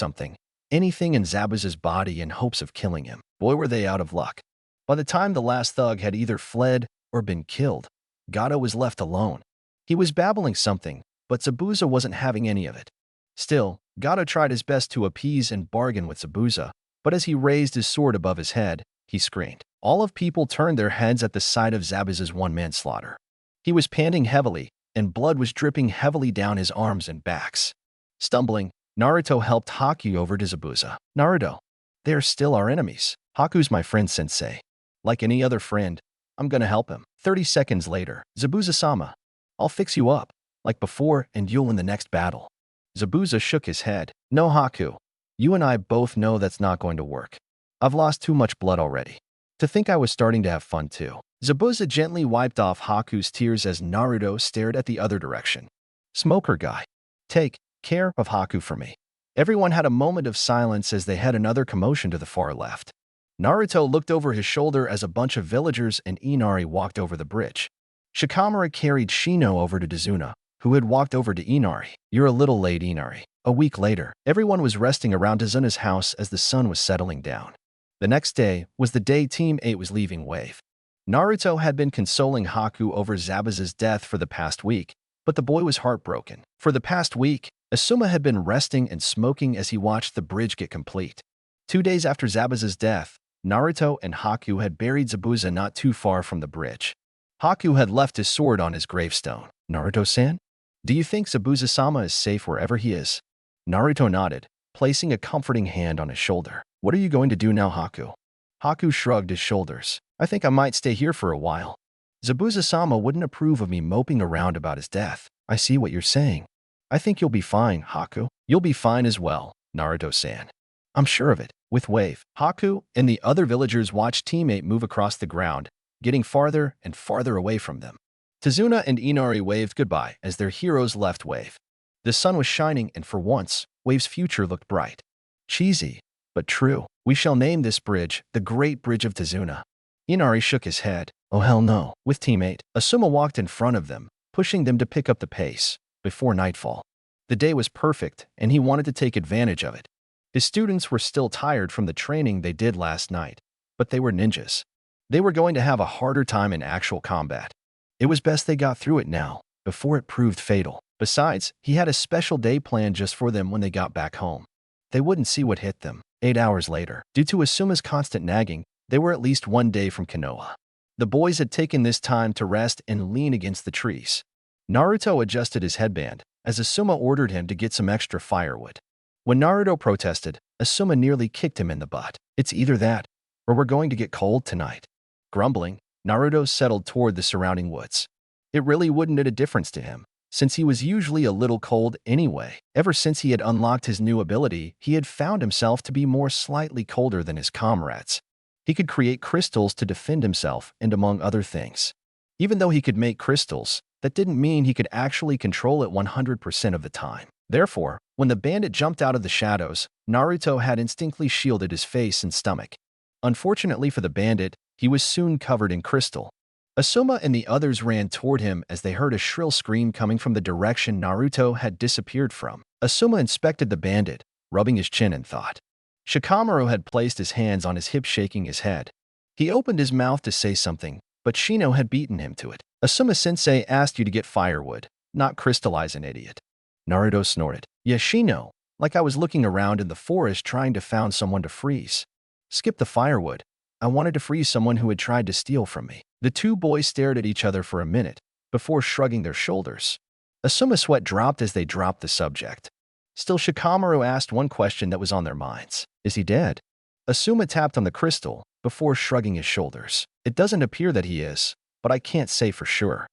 A: anything in Zabuza's body in hopes of killing him. Boy, were they out of luck. By the time the last thug had either fled or been killed, Gato was left alone. He was babbling something, but Zabuza wasn't having any of it. Still, Gato tried his best to appease and bargain with Zabuza, but as he raised his sword above his head, he screamed. All of people turned their heads at the sight of Zabuza's one-man slaughter. He was panting heavily, and blood was dripping heavily down his arms and backs. Stumbling, Naruto helped Haku over to Zabuza. Naruto, they are still our enemies. Haku's my friend, sensei. Like any other friend, I'm gonna help him. 30 seconds later, Zabuza-sama, I'll fix you up, like before, and you'll win the next battle. Zabuza shook his head. No, Haku. You and I both know that's not going to work. I've lost too much blood already. To think I was starting to have fun too. Zabuza gently wiped off Haku's tears as Naruto stared at the other direction. Smoker guy. Take care of Haku for me. Everyone had a moment of silence as they had another commotion to the far left. Naruto looked over his shoulder as a bunch of villagers and Inari walked over the bridge. Shikamaru carried Shino over to Dizuna, who had walked over to Inari. You're a little late, Inari. A week later, everyone was resting around Dizuna's house as the sun was settling down. The next day was the day Team 8 was leaving Wave. Naruto had been consoling Haku over Zabuza's death for the past week, but the boy was heartbroken. For the past week, Asuma had been resting and smoking as he watched the bridge get complete. 2 days after Zabuza's death, Naruto and Haku had buried Zabuza not too far from the bridge. Haku had left his sword on his gravestone. Naruto-san? Do you think Zabuza-sama is safe wherever he is? Naruto nodded, placing a comforting hand on his shoulder. What are you going to do now, Haku? Haku shrugged his shoulders. I think I might stay here for a while. Zabuza-sama wouldn't approve of me moping around about his death. I see what you're saying. I think you'll be fine, Haku. You'll be fine as well, Naruto-san. I'm sure of it. With Wave, Haku and the other villagers watched Team 8 move across the ground, getting farther and farther away from them. Tizuna and Inari waved goodbye as their heroes left Wave. The sun was shining and for once, Wave's future looked bright. Cheesy, but true. We shall name this bridge the Great Bridge of Tizuna. Inari shook his head. Oh hell no. With Team 8, Asuma walked in front of them, pushing them to pick up the pace before nightfall. The day was perfect and he wanted to take advantage of it. His students were still tired from the training they did last night, but they were ninjas. They were going to have a harder time in actual combat. It was best they got through it now, before it proved fatal. Besides, he had a special day planned just for them when they got back home. They wouldn't see what hit them. 8 hours later, due to Asuma's constant nagging, they were at least 1 day from Konoha. The boys had taken this time to rest and lean against the trees. Naruto adjusted his headband, as Asuma ordered him to get some extra firewood. When Naruto protested, Asuma nearly kicked him in the butt. It's either that, or we're going to get cold tonight. Grumbling, Naruto settled toward the surrounding woods. It really wouldn't make a difference to him, since he was usually a little cold anyway. Ever since he had unlocked his new ability, he had found himself to be more slightly colder than his comrades. He could create crystals to defend himself and among other things. Even though he could make crystals, that didn't mean he could actually control it 100% of the time. Therefore, when the bandit jumped out of the shadows, Naruto had instinctively shielded his face and stomach. Unfortunately for the bandit, he was soon covered in crystal. Asuma and the others ran toward him as they heard a shrill scream coming from the direction Naruto had disappeared from. Asuma inspected the bandit, rubbing his chin and thought. Shikamaru had placed his hands on his hips, shaking his head. He opened his mouth to say something, but Shino had beaten him to it. Asuma-sensei asked you to get firewood, not crystallize an idiot. Naruto snorted. Yeah, Shino, like I was looking around in the forest trying to find someone to freeze. Skip the firewood. I wanted to freeze someone who had tried to steal from me. The two boys stared at each other for a minute, before shrugging their shoulders. Asuma's sweat dropped as they dropped the subject. Still, Shikamaru asked one question that was on their minds. Is he dead? Asuma tapped on the crystal, before shrugging his shoulders. It doesn't appear that he is, but I can't say for sure.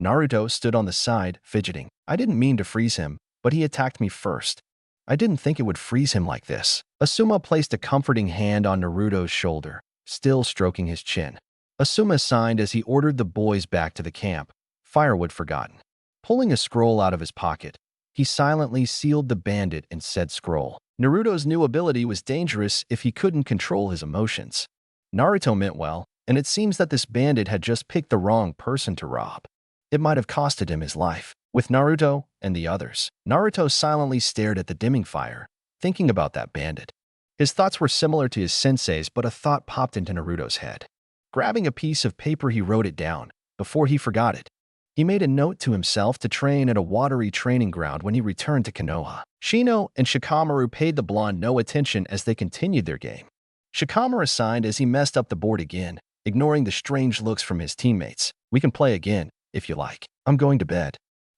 A: Naruto stood on the side, fidgeting. I didn't mean to freeze him, but he attacked me first. I didn't think it would freeze him like this. Asuma placed a comforting hand on Naruto's shoulder, still stroking his chin. Asuma signed as he ordered the boys back to the camp, firewood forgotten. Pulling a scroll out of his pocket, he silently sealed the bandit and said scroll. Naruto's new ability was dangerous if he couldn't control his emotions. Naruto meant well, and it seems that this bandit had just picked the wrong person to rob. It might have costed him his life. With Naruto and the others, Naruto silently stared at the dimming fire, thinking about that bandit. His thoughts were similar to his sensei's, but a thought popped into Naruto's head. Grabbing a piece of paper, he wrote it down, before he forgot it. He made a note to himself to train at a watery training ground when he returned to Konoha. Shino and Shikamaru paid the blonde no attention as they continued their game. Shikamaru sighed as he messed up the board again, ignoring the strange looks from his teammates. We can play again, if you like. I'm going to bed.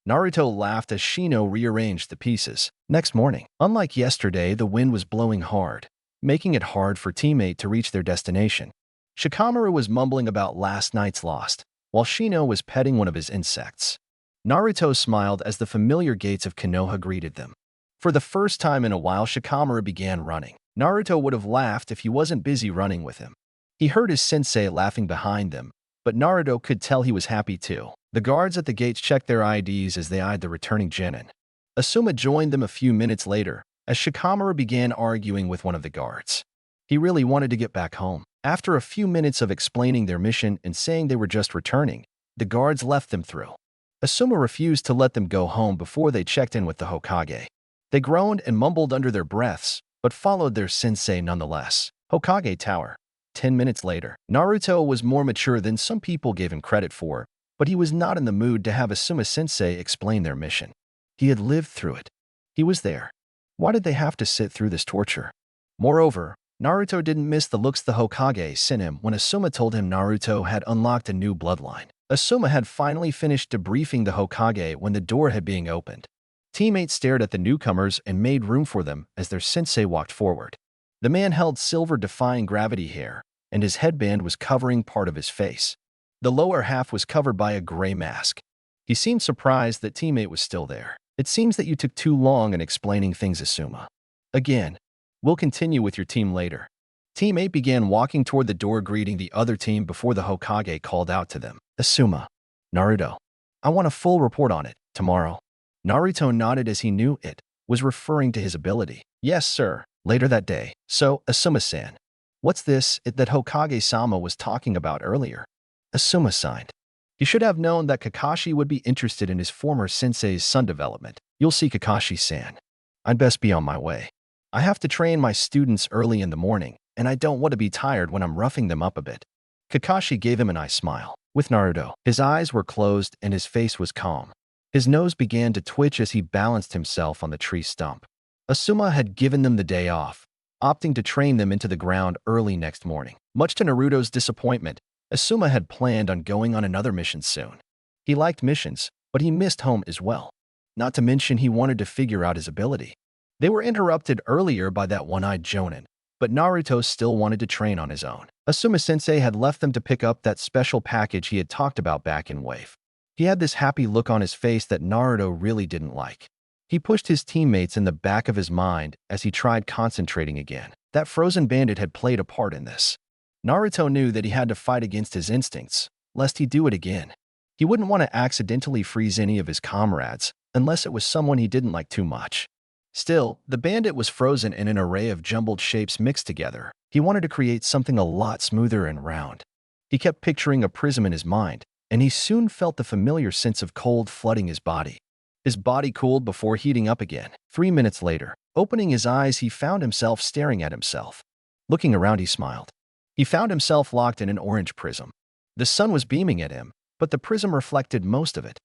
A: Naruto laughed as Shino rearranged the pieces. Next morning, unlike yesterday, the wind was blowing hard, making it hard for Team 8 to reach their destination. Shikamaru was mumbling about last night's lost, while Shino was petting one of his insects. Naruto smiled as the familiar gates of Konoha greeted them. For the first time in a while, Shikamaru began running. Naruto would have laughed if he wasn't busy running with him. He heard his sensei laughing behind them, but Naruto could tell he was happy too. The guards at the gates checked their IDs as they eyed the returning genin. Asuma joined them a few minutes later, as Shikamaru began arguing with one of the guards. He really wanted to get back home. After a few minutes of explaining their mission and saying they were just returning, the guards left them through. Asuma refused to let them go home before they checked in with the Hokage. They groaned and mumbled under their breaths, but followed their sensei nonetheless. Hokage Tower. 10 minutes later, Naruto was more mature than some people gave him credit for, but he was not in the mood to have Asuma sensei explain their mission. He had lived through it. He was there. Why did they have to sit through this torture? Moreover, Naruto didn't miss the looks the Hokage sent him when Asuma told him Naruto had unlocked a new bloodline. Asuma had finally finished debriefing the Hokage when the door had been opened. Teammates stared at the newcomers and made room for them as their sensei walked forward. The man held silver-defying gravity hair, and his headband was covering part of his face. The lower half was covered by a gray mask. He seemed surprised that teammate was still there. It seems that you took too long in explaining things, Asuma. Again, we'll continue with your team later. Teammate began walking toward the door greeting the other team before the Hokage called out to them. Asuma, Naruto, I want a full report on it, tomorrow. Naruto nodded as he knew it was referring to his ability. Yes, sir. Later that day. So, Asuma-san, what's this that Hokage-sama was talking about earlier? Asuma signed. He should have known that Kakashi would be interested in his former sensei's son development. You'll see, Kakashi-san. I'd best be on my way. I have to train my students early in the morning, and I don't want to be tired when I'm roughing them up a bit. Kakashi gave him a nice smile. With Naruto, his eyes were closed and his face was calm. His nose began to twitch as he balanced himself on the tree stump. Asuma had given them the day off, opting to train them into the ground early next morning. Much to Naruto's disappointment, Asuma had planned on going on another mission soon. He liked missions, but he missed home as well. Not to mention he wanted to figure out his ability. They were interrupted earlier by that one-eyed Jonin, but Naruto still wanted to train on his own. Asuma-sensei had left them to pick up that special package he had talked about back in Wave. He had this happy look on his face that Naruto really didn't like. He pushed his teammates in the back of his mind as he tried concentrating again. That frozen bandit had played a part in this. Naruto knew that he had to fight against his instincts, lest he do it again. He wouldn't want to accidentally freeze any of his comrades, unless it was someone he didn't like too much. Still, the bandit was frozen in an array of jumbled shapes mixed together. He wanted to create something a lot smoother and round. He kept picturing a prism in his mind, and he soon felt the familiar sense of cold flooding his body. His body cooled before heating up again. 3 minutes later, opening his eyes, he found himself staring at himself. Looking around, he smiled. He found himself locked in an orange prism. The sun was beaming at him, but the prism reflected most of it.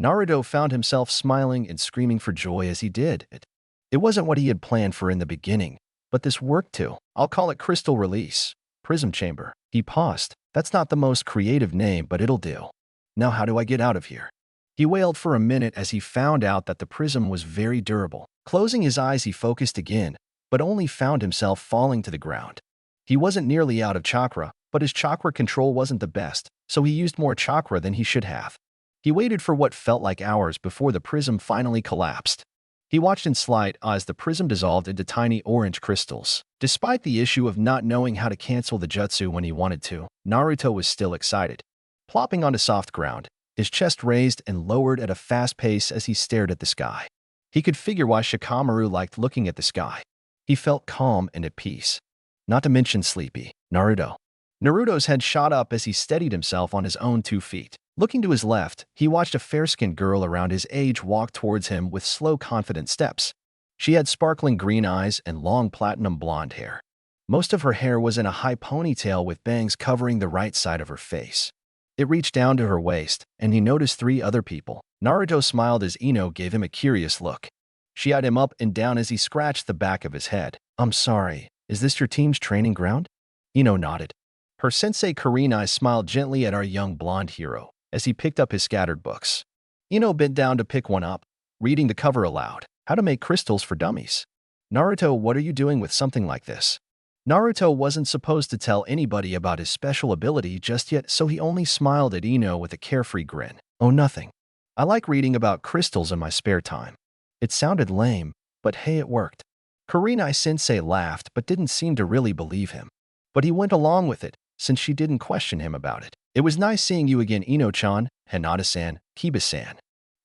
A: Naruto found himself smiling and screaming for joy as he did it. It wasn't what he had planned for in the beginning, but this worked too. I'll call it Crystal Release. Prism Chamber. He paused. That's not the most creative name, but it'll do. Now how do I get out of here? He wailed for a minute as he found out that the prism was very durable. Closing his eyes, he focused again, but only found himself falling to the ground. He wasn't nearly out of chakra, but his chakra control wasn't the best, so he used more chakra than he should have. He waited for what felt like hours before the prism finally collapsed. He watched in slight awe as the prism dissolved into tiny orange crystals. Despite the issue of not knowing how to cancel the jutsu when he wanted to, Naruto was still excited. Plopping onto soft ground, his chest raised and lowered at a fast pace as he stared at the sky. He could figure why Shikamaru liked looking at the sky. He felt calm and at peace. Not to mention sleepy. Naruto's head shot up as he steadied himself on his own 2 feet. Looking to his left, he watched a fair-skinned girl around his age walk towards him with slow, confident steps. She had sparkling green eyes and long platinum blonde hair. Most of her hair was in a high ponytail with bangs covering the right side of her face. It reached down to her waist, and he noticed 3 other people. Naruto smiled as Ino gave him a curious look. She eyed him up and down as he scratched the back of his head. I'm sorry, is this your team's training ground? Ino nodded. Her sensei Kurenai smiled gently at our young blonde hero as he picked up his scattered books. Ino bent down to pick one up, reading the cover aloud. How to make crystals for dummies. Naruto, what are you doing with something like this? Naruto wasn't supposed to tell anybody about his special ability just yet, so he only smiled at Ino with a carefree grin. Oh, nothing. I like reading about crystals in my spare time. It sounded lame, but hey, it worked. Kurenai-sensei laughed but didn't seem to really believe him. But he went along with it, since she didn't question him about it. It was nice seeing you again, Ino-chan, Hinata-san, Kiba-san.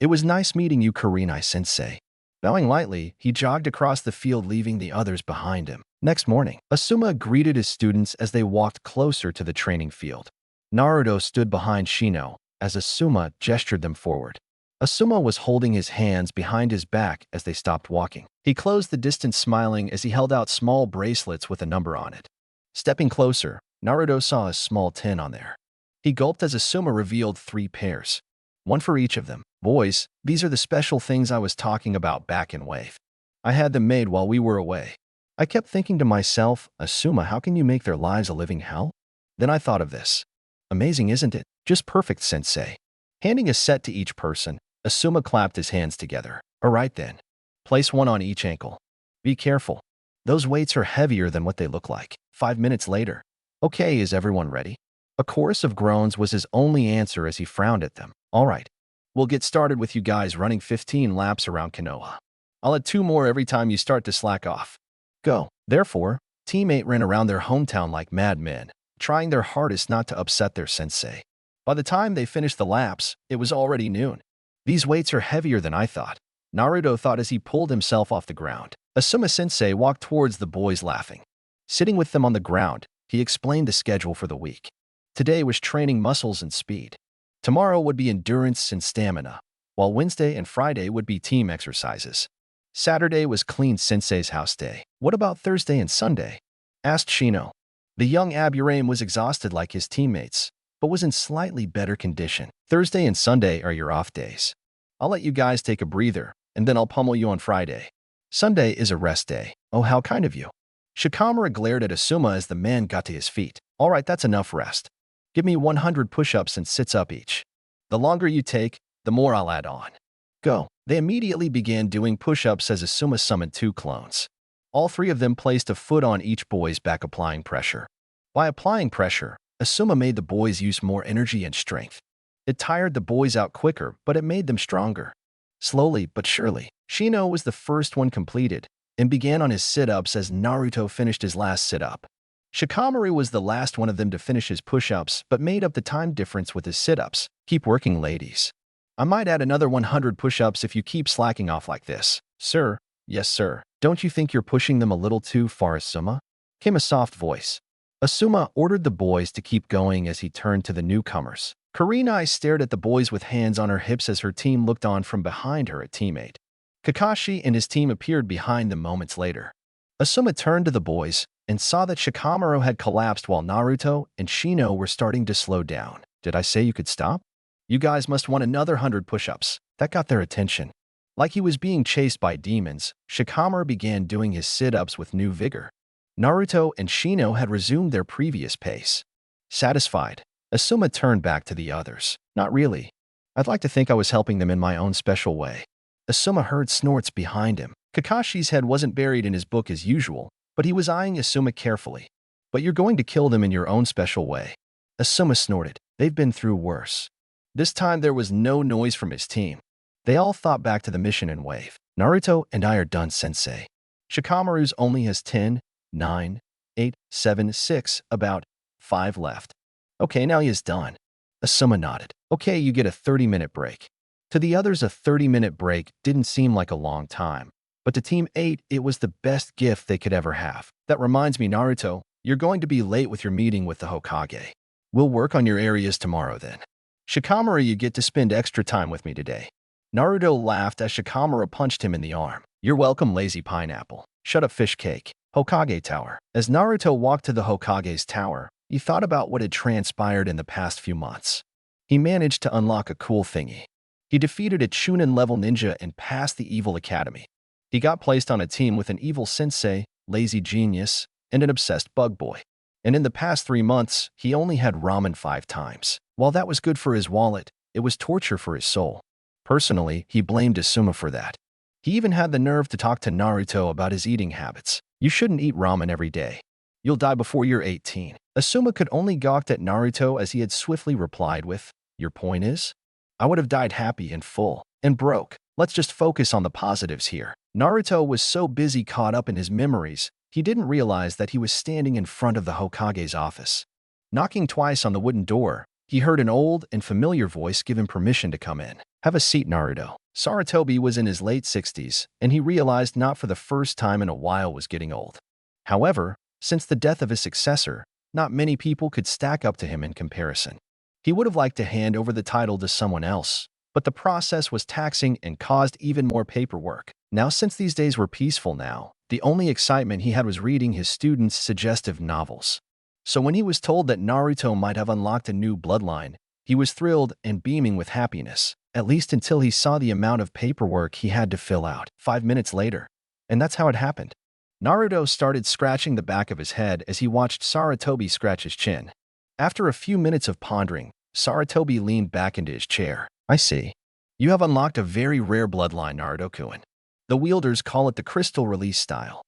A: It was nice meeting you, Kurenai-sensei. Bowing lightly, he jogged across the field, leaving the others behind him. Next morning, Asuma greeted his students as they walked closer to the training field. Naruto stood behind Shino as Asuma gestured them forward. Asuma was holding his hands behind his back as they stopped walking. He closed the distance, smiling as he held out small bracelets with a number on it. Stepping closer, Naruto saw a small tin on there. He gulped as Asuma revealed 3 pairs. One for each of them. Boys, these are the special things I was talking about back in Wave. I had them made while we were away. I kept thinking to myself, Asuma, how can you make their lives a living hell? Then I thought of this. Amazing, isn't it? Just perfect, sensei. Handing a set to each person, Asuma clapped his hands together. All right then. Place one on each ankle. Be careful. Those weights are heavier than what they look like. 5 minutes later. Okay, is everyone ready? A chorus of groans was his only answer as he frowned at them. All right. We'll get started with you guys running 15 laps around Konoha. I'll add 2 more every time you start to slack off. Go. Therefore, Team 8 ran around their hometown like madmen, trying their hardest not to upset their sensei. By the time they finished the laps, it was already noon. These weights are heavier than I thought, Naruto thought as he pulled himself off the ground. Asuma-sensei walked towards the boys laughing. Sitting with them on the ground, he explained the schedule for the week. Today was training muscles and speed. Tomorrow would be endurance and stamina, while Wednesday and Friday would be team exercises. Saturday was clean sensei's house day. What about Thursday and Sunday? Asked Shino. The young Aburame was exhausted like his teammates, but was in slightly better condition. Thursday and Sunday are your off days. I'll let you guys take a breather, and then I'll pummel you on Friday. Sunday is a rest day. Oh, how kind of you. Shikamaru glared at Asuma as the man got to his feet. All right, that's enough rest. Give me 100 push-ups and sits-up each. The longer you take, the more I'll add on. Go. They immediately began doing push-ups as Asuma summoned 2 clones. All 3 of them placed a foot on each boy's back, applying pressure. By applying pressure, Asuma made the boys use more energy and strength. It tired the boys out quicker, but it made them stronger. Slowly but surely, Shino was the first one completed and began on his sit-ups as Naruto finished his last sit-up. Shikamaru was the last one of them to finish his push-ups but made up the time difference with his sit-ups. Keep working, ladies. I might add another 100 push-ups if you keep slacking off like this. Sir? Yes, sir. Don't you think you're pushing them a little too far, Asuma? Came a soft voice. Asuma ordered the boys to keep going as he turned to the newcomers. Kurenai stared at the boys with hands on her hips as her team looked on from behind her, a teammate. Kakashi and his team appeared behind them moments later. Asuma turned to the boys and saw that Shikamaru had collapsed while Naruto and Shino were starting to slow down. Did I say you could stop? You guys must want another 100 push-ups. That got their attention. Like he was being chased by demons, Shikamaru began doing his sit-ups with new vigor. Naruto and Shino had resumed their previous pace. Satisfied, Asuma turned back to the others. Not really. I'd like to think I was helping them in my own special way. Asuma heard snorts behind him. Kakashi's head wasn't buried in his book as usual, but he was eyeing Asuma carefully. But you're going to kill them in your own special way. Asuma snorted. They've been through worse. This time there was no noise from his team. They all thought back to the mission in Wave. Naruto and I are done, sensei. Shikamaru's only has 10, 9, 8, 7, 6, about 5 left. Okay, now he is done. Asuma nodded. Okay, you get a 30-minute break. To the others, a 30-minute break didn't seem like a long time. But to Team 8, it was the best gift they could ever have. That reminds me, Naruto, you're going to be late with your meeting with the Hokage. We'll work on your areas tomorrow then. Shikamaru, you get to spend extra time with me today. Naruto laughed as Shikamaru punched him in the arm. You're welcome, lazy pineapple. Shut up, fish cake. Hokage Tower. As Naruto walked to the Hokage's tower, he thought about what had transpired in the past few months. He managed to unlock a cool thingy. He defeated a Chunin-level ninja and passed the evil academy. He got placed on a team with an evil sensei, lazy genius, and an obsessed bug boy. And in the past 3 months, he only had ramen 5 times. While that was good for his wallet, it was torture for his soul. Personally, he blamed Asuma for that. He even had the nerve to talk to Naruto about his eating habits. You shouldn't eat ramen every day. You'll die before you're 18. Asuma could only gawk at Naruto as he had swiftly replied with, your point is? I would have died happy and full and broke. Let's just focus on the positives here. Naruto was so busy caught up in his memories, he didn't realize that he was standing in front of the Hokage's office. Knocking twice on the wooden door, he heard an old and familiar voice give him permission to come in. "Have a seat, Naruto." Sarutobi was in his late 60s, and he realized not for the first time in a while was getting old. However, since the death of his successor, not many people could stack up to him in comparison. He would have liked to hand over the title to someone else, but the process was taxing and caused even more paperwork. Now, since these days were peaceful now, the only excitement he had was reading his students' suggestive novels. So when he was told that Naruto might have unlocked a new bloodline, he was thrilled and beaming with happiness, at least until he saw the amount of paperwork he had to fill out. 5 minutes later, and that's how it happened. Naruto started scratching the back of his head as he watched Sarutobi scratch his chin. After a few minutes of pondering, Sarutobi leaned back into his chair. "I see. You have unlocked a very rare bloodline, Naruto-kun. The wielders call it the crystal release style."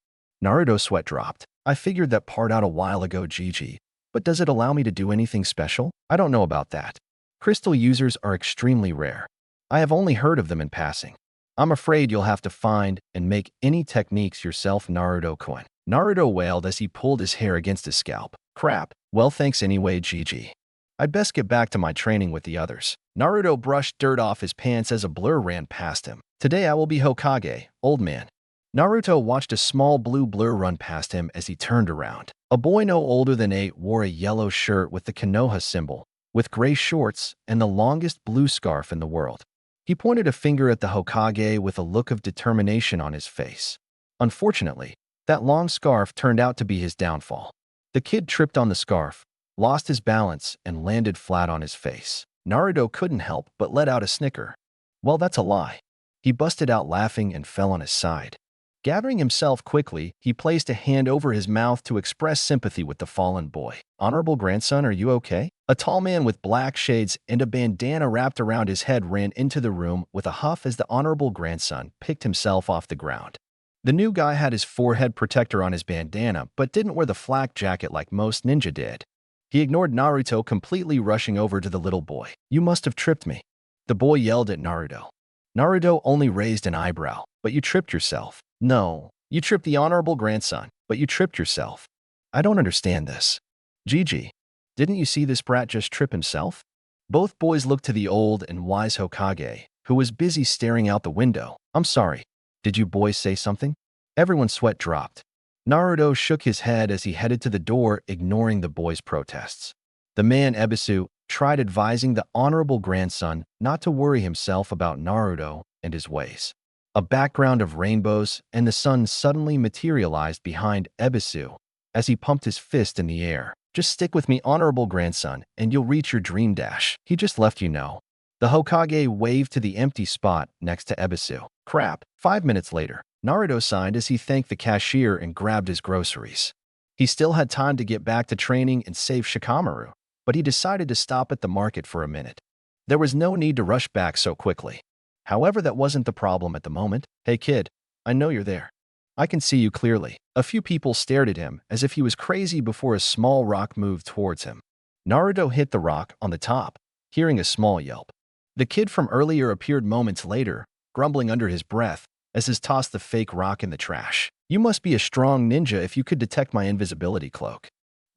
A: Naruto's sweat dropped. "I figured that part out a while ago, Gigi. But does it allow me to do anything special? I don't know about that. Crystal users are extremely rare. I have only heard of them in passing. I'm afraid you'll have to find and make any techniques yourself, Naruto-kun." Naruto wailed as he pulled his hair against his scalp. "Crap. Well, thanks anyway, Gigi. I'd best get back to my training with the others." Naruto brushed dirt off his pants as a blur ran past him. "Today I will be Hokage, old man." Naruto watched a small blue blur run past him as he turned around. A boy no older than 8 wore a yellow shirt with the Konoha symbol, with gray shorts and the longest blue scarf in the world. He pointed a finger at the Hokage with a look of determination on his face. Unfortunately, that long scarf turned out to be his downfall. The kid tripped on the scarf, lost his balance, and landed flat on his face. Naruto couldn't help but let out a snicker. "Well, that's a lie." He busted out laughing and fell on his side. Gathering himself quickly, he placed a hand over his mouth to express sympathy with the fallen boy. "Honorable grandson, are you okay?" A tall man with black shades and a bandana wrapped around his head ran into the room with a huff as the honorable grandson picked himself off the ground. The new guy had his forehead protector on his bandana but didn't wear the flak jacket like most ninja did. He ignored Naruto, completely rushing over to the little boy. "You must have tripped me." The boy yelled at Naruto. Naruto only raised an eyebrow. "But you tripped yourself." "No, you tripped the honorable grandson, but you tripped yourself." "I don't understand this." "Gigi, didn't you see this brat just trip himself?" Both boys looked to the old and wise Hokage, who was busy staring out the window. "I'm sorry. Did you boys say something?" Everyone's sweat dropped. Naruto shook his head as he headed to the door, ignoring the boys' protests. The man, Ebisu, tried advising the honorable grandson not to worry himself about Naruto and his ways. A background of rainbows and the sun suddenly materialized behind Ebisu as he pumped his fist in the air. "Just stick with me, honorable grandson, and you'll reach your dream dash. He just left, you know." The Hokage waved to the empty spot next to Ebisu. "Crap." 5 minutes later, Naruto signed as he thanked the cashier and grabbed his groceries. He still had time to get back to training and save Shikamaru, but he decided to stop at the market for a minute. There was no need to rush back so quickly. However, that wasn't the problem at the moment. "Hey kid, I know you're there. I can see you clearly." A few people stared at him as if he was crazy before a small rock moved towards him. Naruto hit the rock on the top, hearing a small yelp. The kid from earlier appeared moments later, grumbling under his breath as he tossed the fake rock in the trash. "You must be a strong ninja if you could detect my invisibility cloak."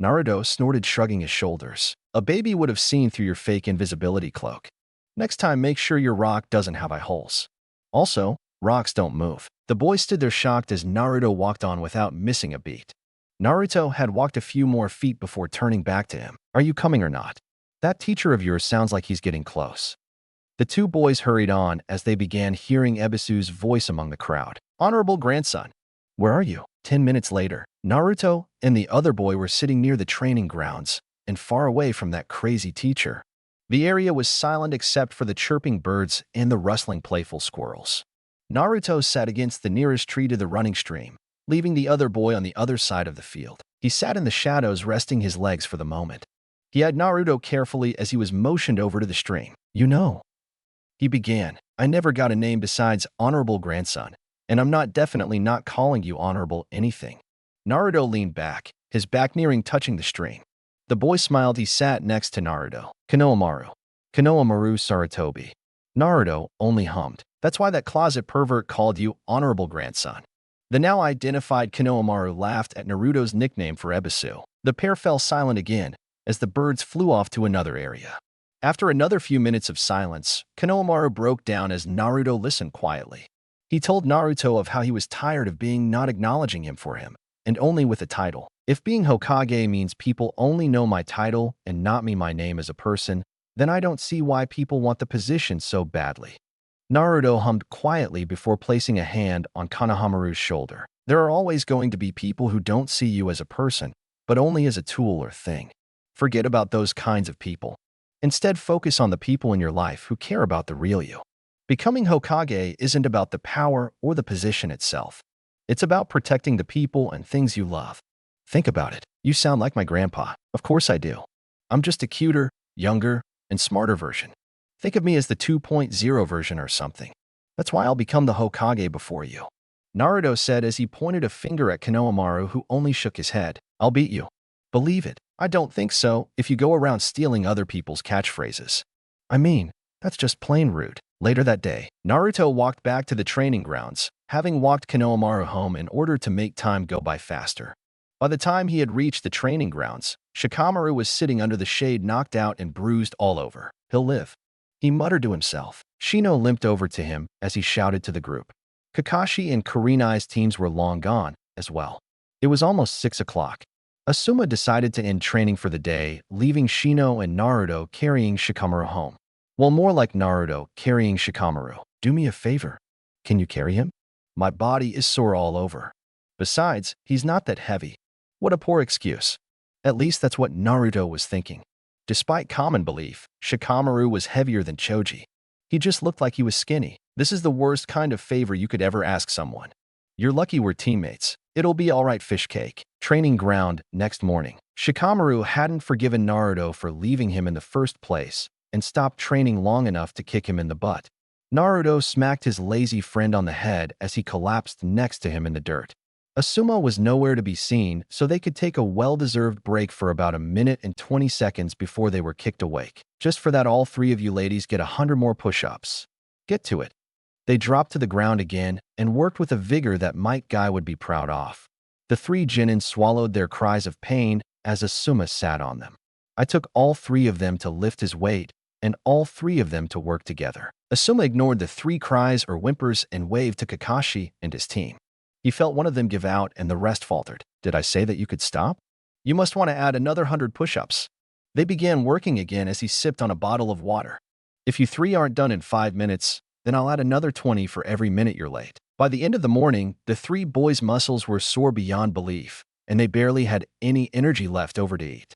A: Naruto snorted, shrugging his shoulders. "A baby would have seen through your fake invisibility cloak. Next time, make sure your rock doesn't have eye holes. Also, rocks don't move." The boys stood there shocked as Naruto walked on without missing a beat. Naruto had walked a few more feet before turning back to him. "Are you coming or not? That teacher of yours sounds like he's getting close." The two boys hurried on as they began hearing Ebisu's voice among the crowd. "Honorable grandson, where are you?" 10 minutes later, Naruto and the other boy were sitting near the training grounds and far away from that crazy teacher. The area was silent except for the chirping birds and the rustling playful squirrels. Naruto sat against the nearest tree to the running stream, leaving the other boy on the other side of the field. He sat in the shadows, resting his legs for the moment. He eyed Naruto carefully as he was motioned over to the stream. "You know," he began, "I never got a name besides honorable grandson, and I'm definitely not calling you honorable anything." Naruto leaned back, his back nearing touching the stream. The boy smiled. He sat next to Naruto. "Konohamaru. Konohamaru Sarutobi." Naruto only hummed. "That's why that closet pervert called you honorable grandson." The now identified Konohamaru laughed at Naruto's nickname for Ebisu. The pair fell silent again, as the birds flew off to another area. After another few minutes of silence, Konohamaru broke down as Naruto listened quietly. He told Naruto of how he was tired of being not acknowledging him for him, and only with a title. If being Hokage means people only know my title and not me my name as a person, then I don't see why people want the position so badly. Naruto hummed quietly before placing a hand on Konohamaru's shoulder. There are always going to be people who don't see you as a person, but only as a tool or thing. Forget about those kinds of people. Instead, focus on the people in your life who care about the real you. Becoming Hokage isn't about the power or the position itself. It's about protecting the people and things you love. Think about it. You sound like my grandpa. Of course I do. I'm just a cuter, younger, and smarter version. Think of me as the 2.0 version or something. That's why I'll become the Hokage before you. Naruto said as he pointed a finger at Konohamaru, who only shook his head. I'll beat you. Believe it. I don't think so if you go around stealing other people's catchphrases. I mean, that's just plain rude. Later that day, Naruto walked back to the training grounds, having walked Konohamaru home in order to make time go by faster. By the time he had reached the training grounds, Shikamaru was sitting under the shade, knocked out and bruised all over. He'll live, he muttered to himself. Shino limped over to him as he shouted to the group. Kakashi and Kurenai's teams were long gone as well. It was almost 6 o'clock. Asuma decided to end training for the day, leaving Shino and Naruto carrying Shikamaru home. Well, more like Naruto carrying Shikamaru. Do me a favor. Can you carry him? My body is sore all over. Besides, he's not that heavy. What a poor excuse. At least that's what Naruto was thinking. Despite common belief, Shikamaru was heavier than Choji. He just looked like he was skinny. This is the worst kind of favor you could ever ask someone. You're lucky we're teammates. It'll be alright, fish cake. Training ground next morning. Shikamaru hadn't forgiven Naruto for leaving him in the first place and stopped training long enough to kick him in the butt. Naruto smacked his lazy friend on the head as he collapsed next to him in the dirt. Asuma was nowhere to be seen, so they could take a well-deserved break for about 1 minute and 20 seconds before they were kicked awake. Just for that, all 3 of you ladies get 100 more push-ups. Get to it. They dropped to the ground again and worked with a vigor that Might Guy would be proud of. The 3 genin swallowed their cries of pain as Asuma sat on them. I took all 3 of them to lift his weight and all 3 of them to work together. Asuma ignored the 3 cries or whimpers and waved to Kakashi and his team. He felt one of them give out and the rest faltered. Did I say that you could stop? You must want to add another 100 push-ups. They began working again as he sipped on a bottle of water. If you 3 aren't done in 5 minutes, then I'll add another 20 for every minute you're late. By the end of the morning, the 3 boys' muscles were sore beyond belief, and they barely had any energy left over to eat.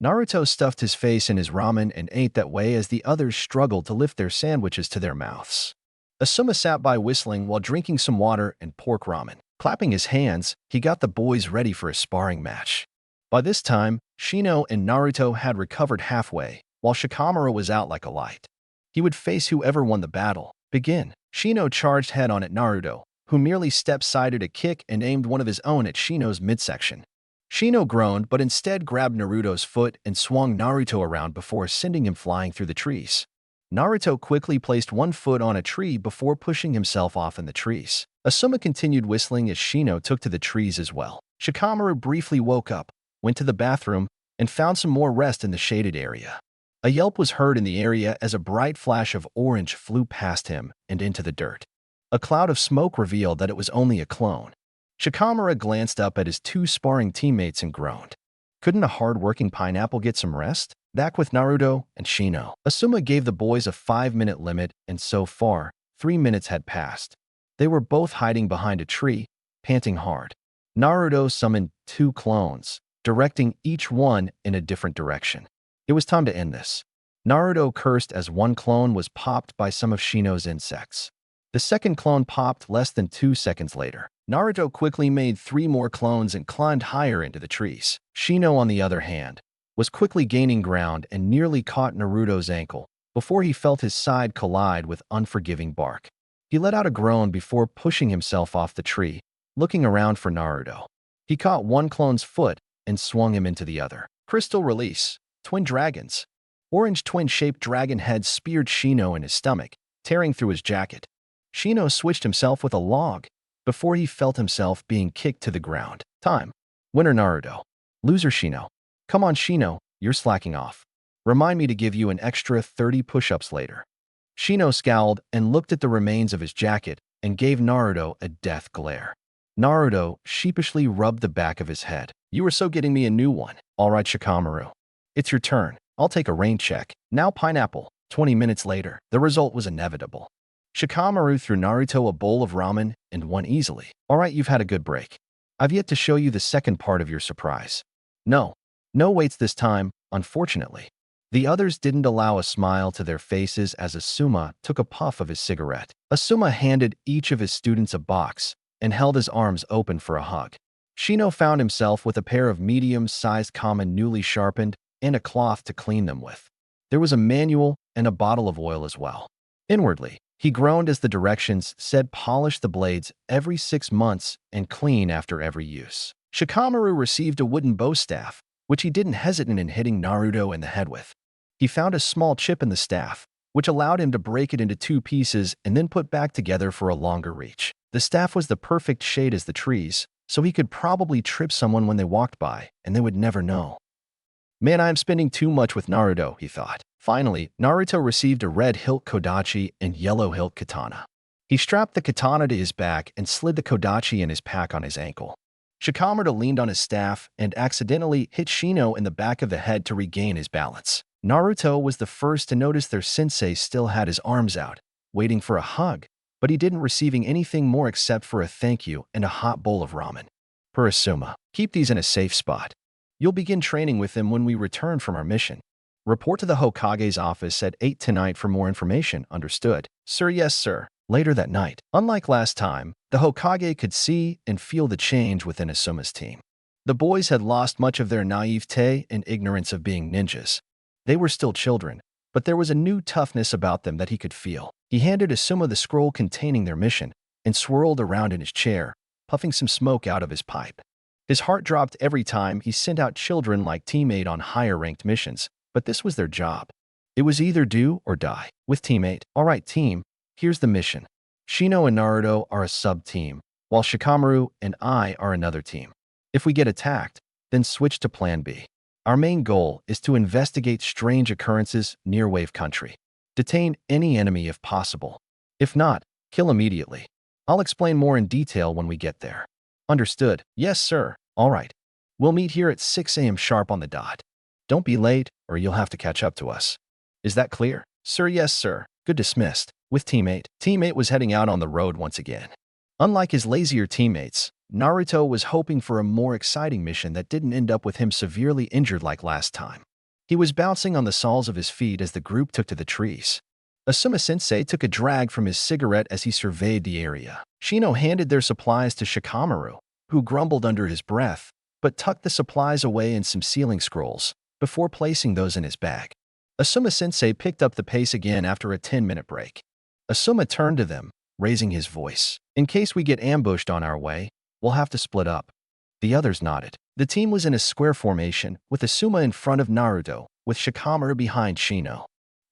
A: Naruto stuffed his face in his ramen and ate that way as the others struggled to lift their sandwiches to their mouths. Asuma sat by whistling while drinking some water and pork ramen. Clapping his hands, he got the boys ready for a sparring match. By this time, Shino and Naruto had recovered halfway, while Shikamaru was out like a light. He would face whoever won the battle. Begin. Shino charged head-on at Naruto, who merely step-sided a kick and aimed one of his own at Shino's midsection. Shino groaned, but instead grabbed Naruto's foot and swung Naruto around before sending him flying through the trees. Naruto quickly placed one foot on a tree before pushing himself off in the trees. Asuma continued whistling as Shino took to the trees as well. Shikamaru briefly woke up, went to the bathroom, and found some more rest in the shaded area. A yelp was heard in the area as a bright flash of orange flew past him and into the dirt. A cloud of smoke revealed that it was only a clone. Shikamaru glanced up at his 2 sparring teammates and groaned. Couldn't a hard-working pineapple get some rest? Back with Naruto and Shino. Asuma gave the boys a 5-minute limit, and so far, 3 minutes had passed. They were both hiding behind a tree, panting hard. Naruto summoned 2 clones, directing each one in a different direction. It was time to end this. Naruto cursed as one clone was popped by some of Shino's insects. The second clone popped less than 2 seconds later. Naruto quickly made 3 more clones and climbed higher into the trees. Shino, on the other hand, was quickly gaining ground and nearly caught Naruto's ankle before he felt his side collide with unforgiving bark. He let out a groan before pushing himself off the tree, looking around for Naruto. He caught one clone's foot and swung him into the other. Crystal release. Twin dragons. Orange twin-shaped dragon heads speared Shino in his stomach, tearing through his jacket. Shino switched himself with a log before he felt himself being kicked to the ground. Time. Winner Naruto. Loser Shino. Come on Shino, you're slacking off. Remind me to give you an extra 30 push-ups later. Shino scowled and looked at the remains of his jacket and gave Naruto a death glare. Naruto sheepishly rubbed the back of his head. You were so getting me a new one. All right, Shikamaru. It's your turn. I'll take a rain check. Now pineapple. 20 minutes later, the result was inevitable. Shikamaru threw Naruto a bowl of ramen and won easily. All right, you've had a good break. I've yet to show you the second part of your surprise. No waits this time, unfortunately. The others didn't allow a smile to their faces as Asuma took a puff of his cigarette. Asuma handed each of his students a box and held his arms open for a hug. Shino found himself with a pair of medium-sized kamen newly sharpened and a cloth to clean them with. There was a manual and a bottle of oil as well. Inwardly, he groaned as the directions said polish the blades every 6 months and clean after every use. Shikamaru received a wooden bow staff, which he didn't hesitate in hitting Naruto in the head with. He found a small chip in the staff, which allowed him to break it into 2 pieces and then put back together for a longer reach. The staff was the perfect shade as the trees, so he could probably trip someone when they walked by, and they would never know. Man, I am spending too much with Naruto, he thought. Finally, Naruto received a red hilt kodachi and yellow hilt katana. He strapped the katana to his back and slid the kodachi in his pack on his ankle. Shikamaru leaned on his staff and accidentally hit Shino in the back of the head to regain his balance. Naruto was the first to notice their sensei still had his arms out, waiting for a hug, but he didn't receiving anything more except for a thank you and a hot bowl of ramen. Per Asuma, keep these in a safe spot. You'll begin training with them when we return from our mission. Report to the Hokage's office at 8 tonight for more information, understood? Sir, yes, sir. Later that night, unlike last time, the Hokage could see and feel the change within Asuma's team. The boys had lost much of their naivete and ignorance of being ninjas. They were still children, but there was a new toughness about them that he could feel. He handed Asuma the scroll containing their mission and swirled around in his chair, puffing some smoke out of his pipe. His heart dropped every time he sent out children like teammate on higher-ranked missions, but this was their job. It was either do or die. With teammate, all right team, here's the mission. Shino and Naruto are a sub-team, while Shikamaru and I are another team. If we get attacked, then switch to Plan B. Our main goal is to investigate strange occurrences near Wave Country. Detain any enemy if possible. If not, kill immediately. I'll explain more in detail when we get there. Understood. Yes, sir. All right. We'll meet here at 6 a.m. sharp on the dot. Don't be late, or you'll have to catch up to us. Is that clear? Sir, yes, sir. Good, dismissed. With teammate. Teammate was heading out on the road once again. Unlike his lazier teammates, Naruto was hoping for a more exciting mission that didn't end up with him severely injured like last time. He was bouncing on the soles of his feet as the group took to the trees. Asuma-sensei took a drag from his cigarette as he surveyed the area. Shino handed their supplies to Shikamaru, who grumbled under his breath, but tucked the supplies away in some sealing scrolls before placing those in his bag. Asuma-sensei picked up the pace again after a 10-minute break. Asuma turned to them, raising his voice. In case we get ambushed on our way, we'll have to split up. The others nodded. The team was in a square formation, with Asuma in front of Naruto, with Shikamaru behind Shino.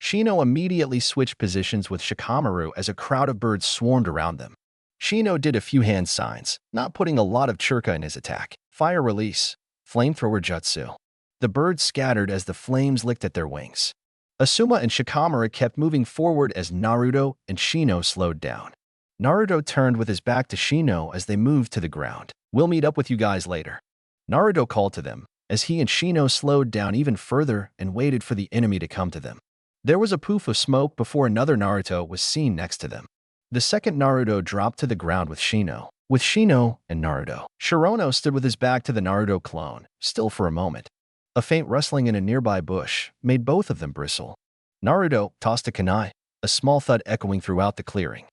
A: Shino immediately switched positions with Shikamaru as a crowd of birds swarmed around them. Shino did a few hand signs, not putting a lot of churka in his attack. Fire release. Flamethrower jutsu. The birds scattered as the flames licked at their wings. Asuma and Shikamaru kept moving forward as Naruto and Shino slowed down. Naruto turned with his back to Shino as they moved to the ground. We'll meet up with you guys later. Naruto called to them, as he and Shino slowed down even further and waited for the enemy to come to them. There was a poof of smoke before another Naruto was seen next to them. The second Naruto dropped to the ground with Shino and Naruto. Shirono stood with his back to the Naruto clone, still for a moment. A faint rustling in a nearby bush made both of them bristle. Naruto tossed a kunai, a small thud echoing throughout the clearing.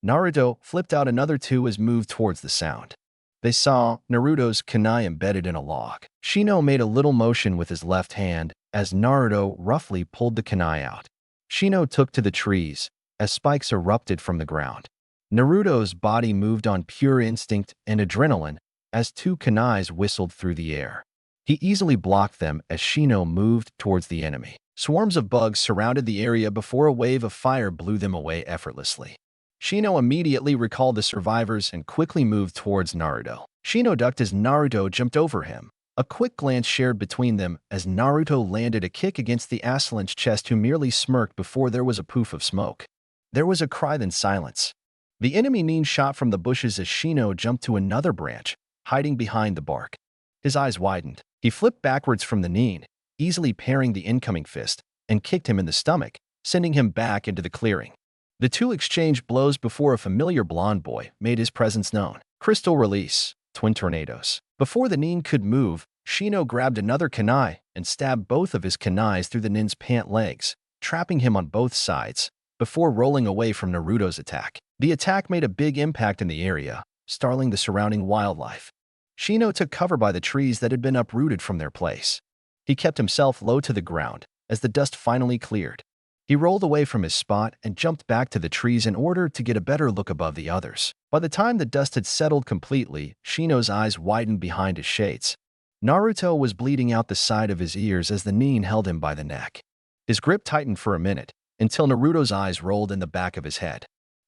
A: Naruto flipped out another 2 as moved towards the sound. They saw Naruto's kunai embedded in a log. Shino made a little motion with his left hand as Naruto roughly pulled the kunai out. Shino took to the trees as spikes erupted from the ground. Naruto's body moved on pure instinct and adrenaline as 2 kunais whistled through the air. He easily blocked them as Shino moved towards the enemy. Swarms of bugs surrounded the area before a wave of fire blew them away effortlessly. Shino immediately recalled the survivors and quickly moved towards Naruto. Shino ducked as Naruto jumped over him. A quick glance shared between them as Naruto landed a kick against the assailant chest, who merely smirked before there was a poof of smoke. There was a cry, then silence. The enemy nin shot from the bushes as Shino jumped to another branch, hiding behind the bark. His eyes widened. He flipped backwards from the nin, easily parrying the incoming fist, and kicked him in the stomach, sending him back into the clearing. The two exchanged blows before a familiar blonde boy made his presence known. Crystal release, twin tornadoes. Before the nin could move, Shino grabbed another kunai and stabbed both of his kunais through the nin's pant legs, trapping him on both sides, before rolling away from Naruto's attack. The attack made a big impact in the area, startling the surrounding wildlife. Shino took cover by the trees that had been uprooted from their place. He kept himself low to the ground as the dust finally cleared. He rolled away from his spot and jumped back to the trees in order to get a better look above the others. By the time the dust had settled completely, Shino's eyes widened behind his shades. Naruto was bleeding out the side of his ears as the nin held him by the neck. His grip tightened for a minute, until Naruto's eyes rolled in the back of his head.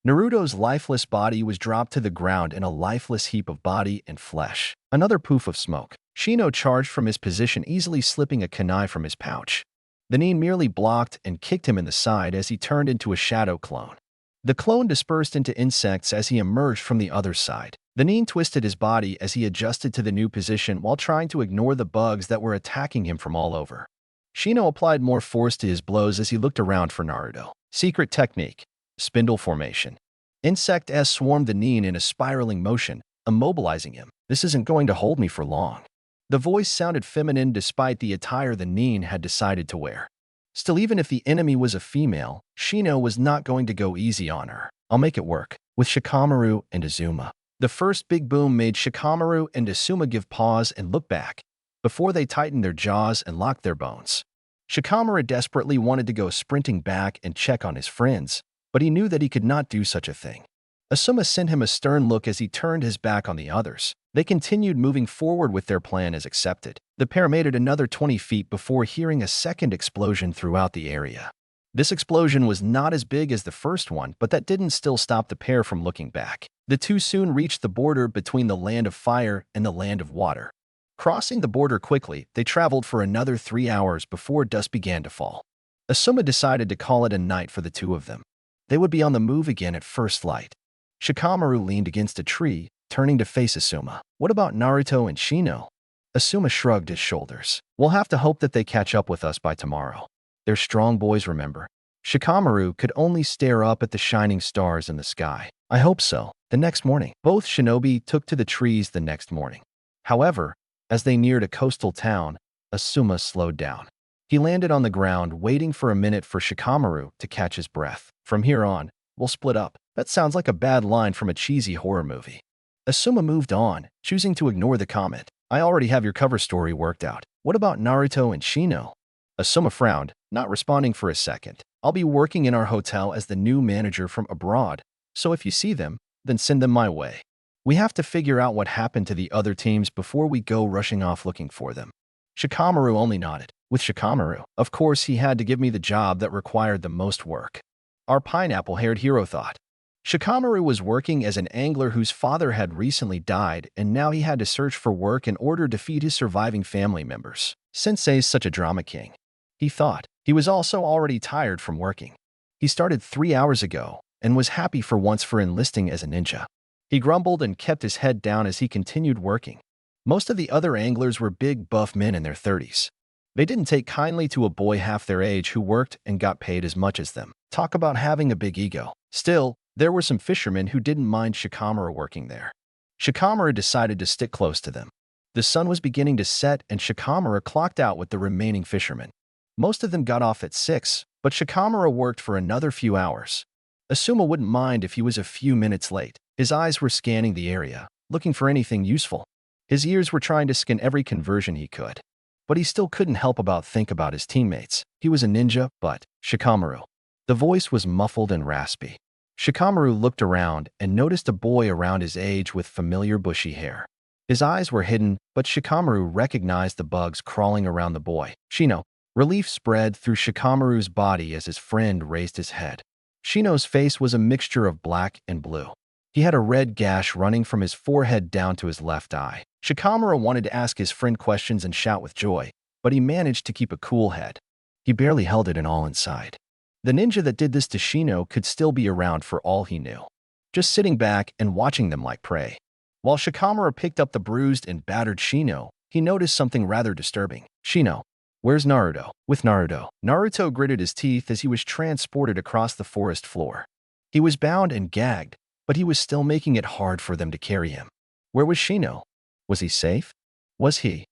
A: Naruto's lifeless body was dropped to the ground in a lifeless heap of body and flesh. Another poof of smoke. Shino charged from his position, easily slipping a kunai from his pouch. The nin merely blocked and kicked him in the side as he turned into a shadow clone. The clone dispersed into insects as he emerged from the other side. The nin twisted his body as he adjusted to the new position while trying to ignore the bugs that were attacking him from all over. Shino applied more force to his blows as he looked around for Naruto. Secret technique. Spindle formation. Insect S swarmed the nin in a spiraling motion, immobilizing him. This isn't going to hold me for long. The voice sounded feminine despite the attire the nin had decided to wear. Still, even if the enemy was a female, Shino was not going to go easy on her. I'll make it work. With Shikamaru and Azuma. The first big boom made Shikamaru and Azuma give pause and look back, before they tightened their jaws and locked their bones. Shikamaru desperately wanted to go sprinting back and check on his friends, but he knew that he could not do such a thing. Azuma sent him a stern look as he turned his back on the others. They continued moving forward with their plan as accepted. The pair made it another 20 feet before hearing a second explosion throughout the area. This explosion was not as big as the first one, but that didn't still stop the pair from looking back. The two soon reached the border between the land of fire and the land of water. Crossing the border quickly, they traveled for another 3 hours before dusk began to fall. Azuma decided to call it a night for the two of them. They would be on the move again at first light. Shikamaru leaned against a tree, turning to face Azuma. What about Naruto and Shino? Azuma shrugged his shoulders. We'll have to hope that they catch up with us by tomorrow. They're strong boys, remember? Shikamaru could only stare up at the shining stars in the sky. I hope so. The next morning, both shinobi took to the trees the next morning. However, as they neared a coastal town, Azuma slowed down. He landed on the ground, waiting for a minute for Shikamaru to catch his breath. From here on, we'll split up. That sounds like a bad line from a cheesy horror movie. Azuma moved on, choosing to ignore the comment. I already have your cover story worked out. What about Naruto and Shino? Azuma frowned, not responding for a second. I'll be working in our hotel as the new manager from abroad, so if you see them, then send them my way. We have to figure out what happened to the other teams before we go rushing off looking for them. Shikamaru only nodded. With Shikamaru, of course, he had to give me the job that required the most work. Our pineapple-haired hero thought. Shikamaru was working as an angler whose father had recently died, and now he had to search for work in order to feed his surviving family members. Sensei's such a drama king, he thought. He was also already tired from working. He started 3 hours ago and was happy for once for enlisting as a ninja. He grumbled and kept his head down as he continued working. Most of the other anglers were big, buff men in their 30s. They didn't take kindly to a boy half their age who worked and got paid as much as them. Talk about having a big ego. Still, there were some fishermen who didn't mind Shikamaru working there. Shikamaru decided to stick close to them. The sun was beginning to set and Shikamaru clocked out with the remaining fishermen. Most of them got off at 6, but Shikamaru worked for another few hours. Azuma wouldn't mind if he was a few minutes late. His eyes were scanning the area, looking for anything useful. His ears were trying to scan every conversion he could. But he still couldn't help but think about his teammates. He was a ninja, but Shikamaru. The voice was muffled and raspy. Shikamaru looked around and noticed a boy around his age with familiar bushy hair. His eyes were hidden, but Shikamaru recognized the bugs crawling around the boy. Shino. Relief spread through Shikamaru's body as his friend raised his head. Shino's face was a mixture of black and blue. He had a red gash running from his forehead down to his left eye. Shikamaru wanted to ask his friend questions and shout with joy, but he managed to keep a cool head. He barely held it in all inside. The ninja that did this to Shino could still be around for all he knew, just sitting back and watching them like prey. While Shikamaru picked up the bruised and battered Shino, he noticed something rather disturbing. Shino, where's Naruto? With Naruto. Naruto gritted his teeth as he was transported across the forest floor. He was bound and gagged, but he was still making it hard for them to carry him. Where was Shino? Was he safe? Was he?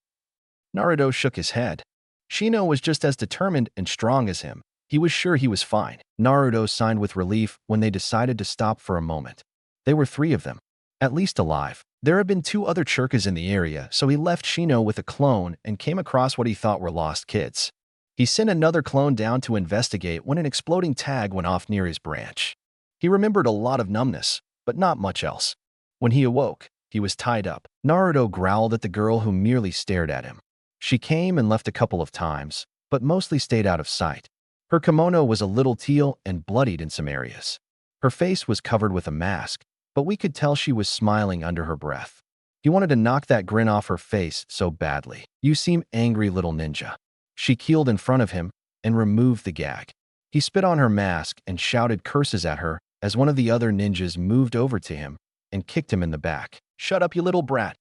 A: Naruto shook his head. Shino was just as determined and strong as him. He was sure he was fine. Naruto sighed with relief when they decided to stop for a moment. They were 3 of them, at least alive. There had been 2 other Churkas in the area, so he left Shino with a clone and came across what he thought were lost kids. He sent another clone down to investigate when an exploding tag went off near his branch. He remembered a lot of numbness, but not much else. When he awoke, he was tied up. Naruto growled at the girl who merely stared at him. She came and left a couple of times, but mostly stayed out of sight. Her kimono was a little teal and bloodied in some areas. Her face was covered with a mask, but we could tell she was smiling under her breath. He wanted to knock that grin off her face so badly. You seem angry, little ninja. She keeled in front of him and removed the gag. He spit on her mask and shouted curses at her as one of the other ninjas moved over to him and kicked him in the back. Shut up, you little brat.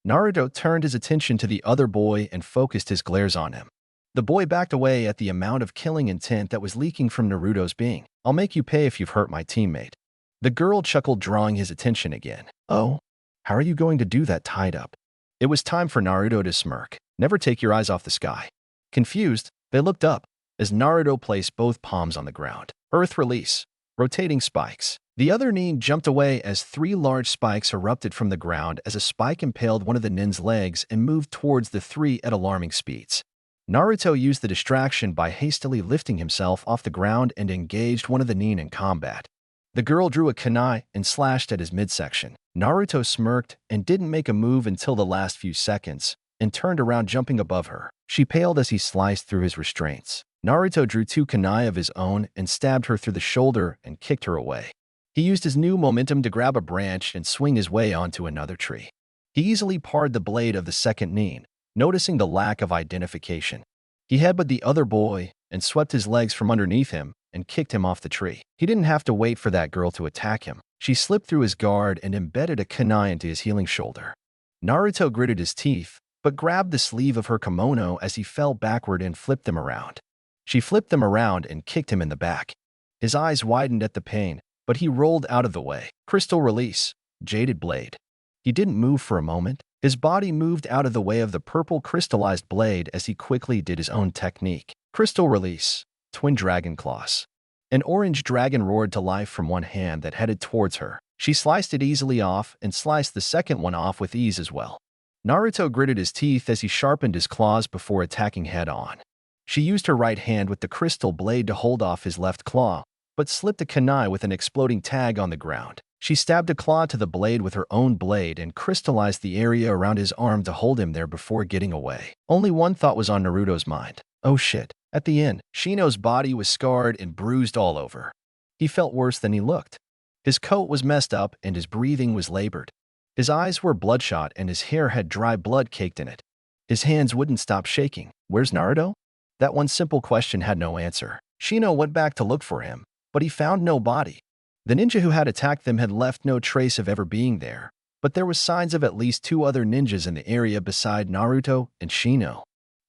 A: Naruto turned his attention to the other boy and focused his glares on him. The boy backed away at the amount of killing intent that was leaking from Naruto's being. I'll make you pay if you've hurt my teammate. The girl chuckled, drawing his attention again. Oh, how are you going to do that tied up? It was time for Naruto to smirk. Never take your eyes off the sky. Confused, they looked up as Naruto placed both palms on the ground. Earth release. Rotating spikes. The other nin jumped away as 3 large spikes erupted from the ground as a spike impaled one of the nin's legs and moved towards the 3 at alarming speeds. Naruto used the distraction by hastily lifting himself off the ground and engaged one of the nin in combat. The girl drew a kunai and slashed at his midsection. Naruto smirked and didn't make a move until the last few seconds, and turned around, jumping above her. She paled as he sliced through his restraints. Naruto drew 2 kunai of his own and stabbed her through the shoulder and kicked her away. He used his new momentum to grab a branch and swing his way onto another tree. He easily parred the blade of the second nin, noticing the lack of identification. He headbutted the other boy and swept his legs from underneath him and kicked him off the tree. He didn't have to wait for that girl to attack him. She slipped through his guard and embedded a kunai into his healing shoulder. Naruto gritted his teeth, but grabbed the sleeve of her kimono as he fell backward and flipped them around. She flipped them around and kicked him in the back. His eyes widened at the pain, but he rolled out of the way. Crystal release. Jaded blade. He didn't move for a moment. His body moved out of the way of the purple crystallized blade as he quickly did his own technique. Crystal release. Twin dragon claws. An orange dragon roared to life from one hand that headed towards her. She sliced it easily off and sliced the second one off with ease as well. Naruto gritted his teeth as he sharpened his claws before attacking head-on. She used her right hand with the crystal blade to hold off his left claw, but slipped a kunai with an exploding tag on the ground. She stabbed a claw to the blade with her own blade and crystallized the area around his arm to hold him there before getting away. Only one thought was on Naruto's mind. Oh shit. At the end, Shino's body was scarred and bruised all over. He felt worse than he looked. His coat was messed up and his breathing was labored. His eyes were bloodshot and his hair had dry blood caked in it. His hands wouldn't stop shaking. Where's Naruto? That one simple question had no answer. Shino went back to look for him, but he found no body. The ninja who had attacked them had left no trace of ever being there, but there was signs of at least 2 other ninjas in the area beside Naruto and Shino.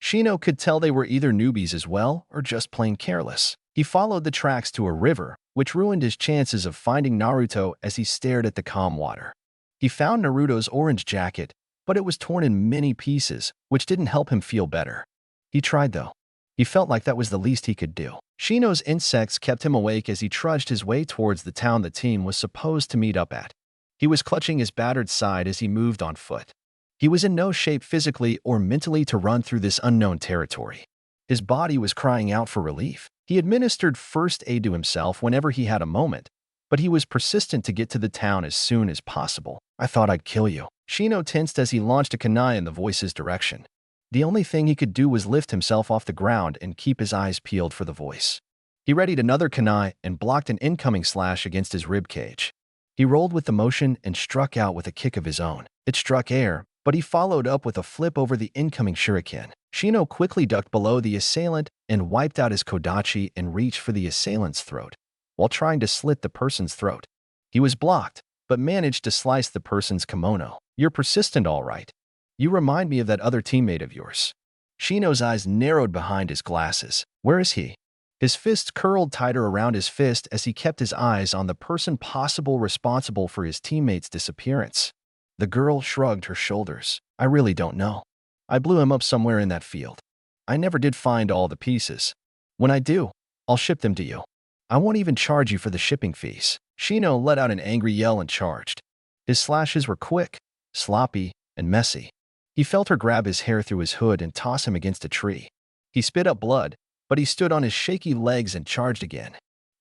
A: Shino could tell they were either newbies as well or just plain careless. He followed the tracks to a river, which ruined his chances of finding Naruto as he stared at the calm water. He found Naruto's orange jacket, but it was torn in many pieces, which didn't help him feel better. He tried though. He felt like that was the least he could do. Shino's insects kept him awake as he trudged his way towards the town the team was supposed to meet up at. He was clutching his battered side as he moved on foot. He was in no shape physically or mentally to run through this unknown territory. His body was crying out for relief. He administered first aid to himself whenever he had a moment, but he was persistent to get to the town as soon as possible. I thought I'd kill you. Shino tensed as he launched a kunai in the voice's direction. The only thing he could do was lift himself off the ground and keep his eyes peeled for the voice. He readied another kunai and blocked an incoming slash against his rib cage. He rolled with the motion and struck out with a kick of his own. It struck air, but he followed up with a flip over the incoming shuriken. Shino quickly ducked below the assailant and wiped out his kodachi and reached for the assailant's throat, while trying to slit the person's throat. He was blocked, but managed to slice the person's kimono. You're persistent, all right. You remind me of that other teammate of yours. Shino's eyes narrowed behind his glasses. Where is he? His fists curled tighter around his fist as he kept his eyes on the person possible responsible for his teammate's disappearance. The girl shrugged her shoulders. I really don't know. I blew him up somewhere in that field. I never did find all the pieces. When I do, I'll ship them to you. I won't even charge you for the shipping fees. Shino let out an angry yell and charged. His slashes were quick, sloppy, and messy. He felt her grab his hair through his hood and toss him against a tree. He spit up blood, but he stood on his shaky legs and charged again.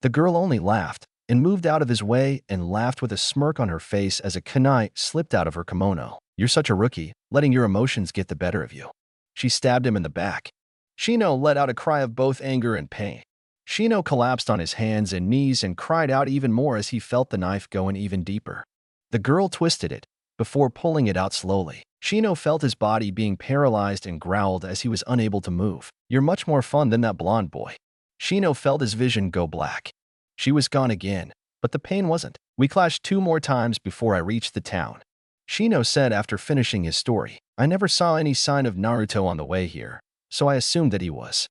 A: The girl only laughed and moved out of his way and laughed with a smirk on her face as a kunai slipped out of her kimono. You're such a rookie, letting your emotions get the better of you. She stabbed him in the back. Shino let out a cry of both anger and pain. Shino collapsed on his hands and knees and cried out even more as he felt the knife go in even deeper. The girl twisted it before pulling it out slowly. Shino felt his body being paralyzed and growled as he was unable to move. You're much more fun than that blonde boy. Shino felt his vision go black. She was gone again, but the pain wasn't. We clashed 2 more times before I reached the town. Shino said after finishing his story. I never saw any sign of Naruto on the way here, so I assumed that he was.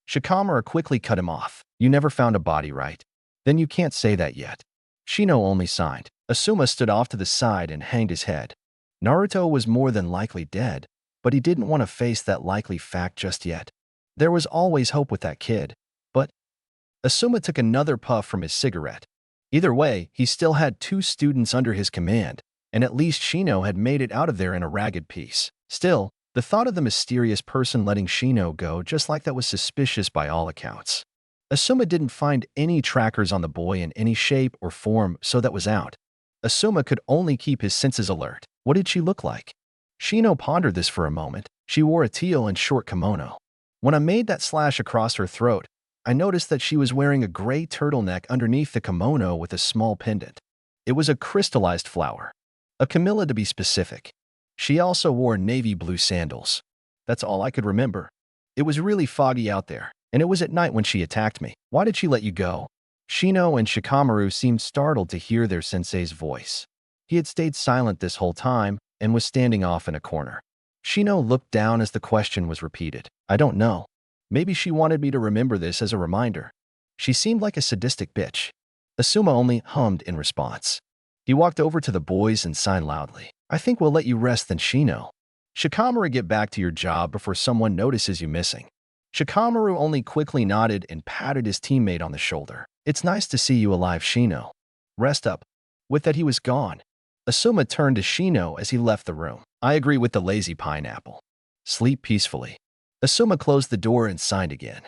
A: Shikamaru quickly cut him off. You never found a body, right? Then you can't say that yet. Shino only signed. Asuma stood off to the side and hanged his head. Naruto was more than likely dead, but he didn't want to face that likely fact just yet. There was always hope with that kid, but Asuma took another puff from his cigarette. Either way, he still had 2 students under his command, and at least Shino had made it out of there in a ragged piece. Still, the thought of the mysterious person letting Shino go just like that was suspicious by all accounts. Asuma didn't find any trackers on the boy in any shape or form, so that was out. Asuma could only keep his senses alert. What did she look like? Shino pondered this for a moment. She wore a teal and short kimono. When I made that slash across her throat, I noticed that she was wearing a gray turtleneck underneath the kimono with a small pendant. It was a crystallized flower. A camellia to be specific. She also wore navy blue sandals. That's all I could remember. It was really foggy out there, and it was at night when she attacked me. Why did she let you go? Shino and Shikamaru seemed startled to hear their sensei's voice. He had stayed silent this whole time and was standing off in a corner. Shino looked down as the question was repeated. I don't know. Maybe she wanted me to remember this as a reminder. She seemed like a sadistic bitch. Asuma only hummed in response. He walked over to the boys and signed loudly. I think we'll let you rest then, Shino. Shikamaru, get back to your job before someone notices you missing. Shikamaru only quickly nodded and patted his teammate on the shoulder. It's nice to see you alive, Shino. Rest up. With that, he was gone. Asuma turned to Shino as he left the room. I agree with the lazy pineapple. Sleep peacefully. Asuma closed the door and signed again.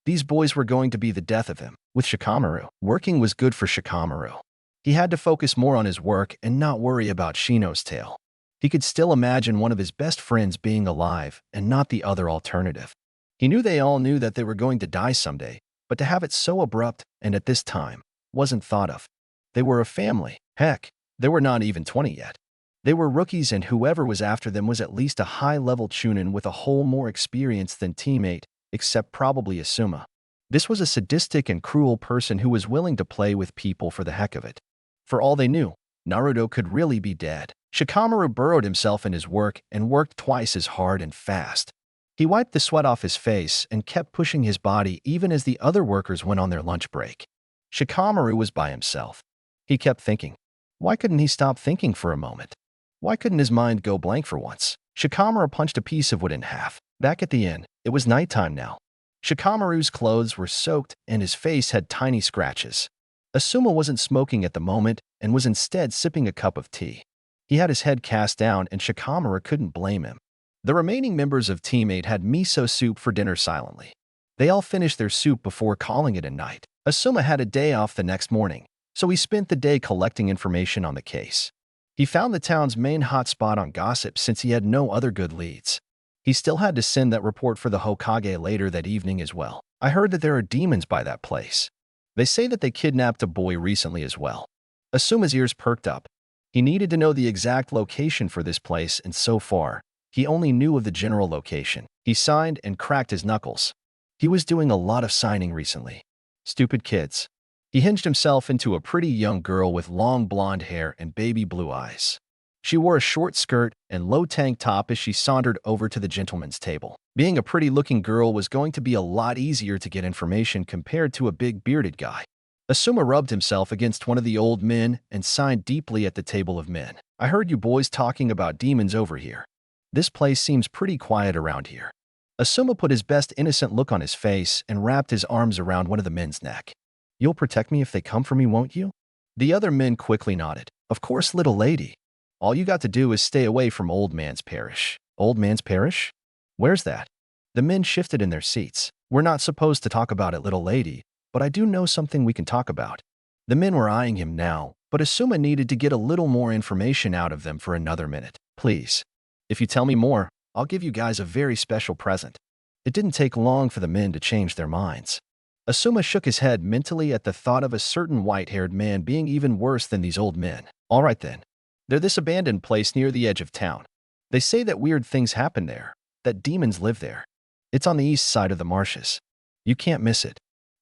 A: These boys were going to be the death of him. With Shikamaru, working was good for Shikamaru. He had to focus more on his work and not worry about Shino's tale. He could still imagine one of his best friends being alive and not the other alternative. He knew they all knew that they were going to die someday, but to have it so abrupt and at this time wasn't thought of. They were a family. Heck, they were not even 20 yet. They were rookies, and whoever was after them was at least a high-level chunin with a whole more experience than teammate, except probably Asuma. This was a sadistic and cruel person who was willing to play with people for the heck of it. For all they knew, Naruto could really be dead. Shikamaru burrowed himself in his work and worked twice as hard and fast. He wiped the sweat off his face and kept pushing his body even as the other workers went on their lunch break. Shikamaru was by himself. He kept thinking. Why couldn't he stop thinking for a moment? Why couldn't his mind go blank for once? Shikamaru punched a piece of wood in half. Back at the inn, it was nighttime now. Shikamaru's clothes were soaked and his face had tiny scratches. Asuma wasn't smoking at the moment and was instead sipping a cup of tea. He had his head cast down and Shikamaru couldn't blame him. The remaining members of Team 8 had miso soup for dinner silently. They all finished their soup before calling it a night. Asuma had a day off the next morning, so he spent the day collecting information on the case. He found the town's main hotspot on gossip since he had no other good leads. He still had to send that report for the Hokage later that evening as well. I heard that there are demons by that place. They say that they kidnapped a boy recently as well. Asuma's ears perked up. He needed to know the exact location for this place, and so far, he only knew of the general location. He signed and cracked his knuckles. He was doing a lot of signing recently. Stupid kids. He hinged himself into a pretty young girl with long blonde hair and baby blue eyes. She wore a short skirt and low tank top as she sauntered over to the gentleman's table. Being a pretty-looking girl was going to be a lot easier to get information compared to a big bearded guy. Asuma rubbed himself against one of the old men and sighed deeply at the table of men. I heard you boys talking about demons over here. This place seems pretty quiet around here. Asuma put his best innocent look on his face and wrapped his arms around one of the men's neck. You'll protect me if they come for me, won't you? The other men quickly nodded. Of course, little lady. All you got to do is stay away from Old Man's Parish. Old Man's Parish? Where's that? The men shifted in their seats. We're not supposed to talk about it, little lady, but I do know something we can talk about. The men were eyeing him now, but Asuma needed to get a little more information out of them for another minute. Please. If you tell me more, I'll give you guys a very special present. It didn't take long for the men to change their minds. Asuma shook his head mentally at the thought of a certain white-haired man being even worse than these old men. All right then. They're this abandoned place near the edge of town. They say that weird things happen there, that demons live there. It's on the east side of the marshes. You can't miss it.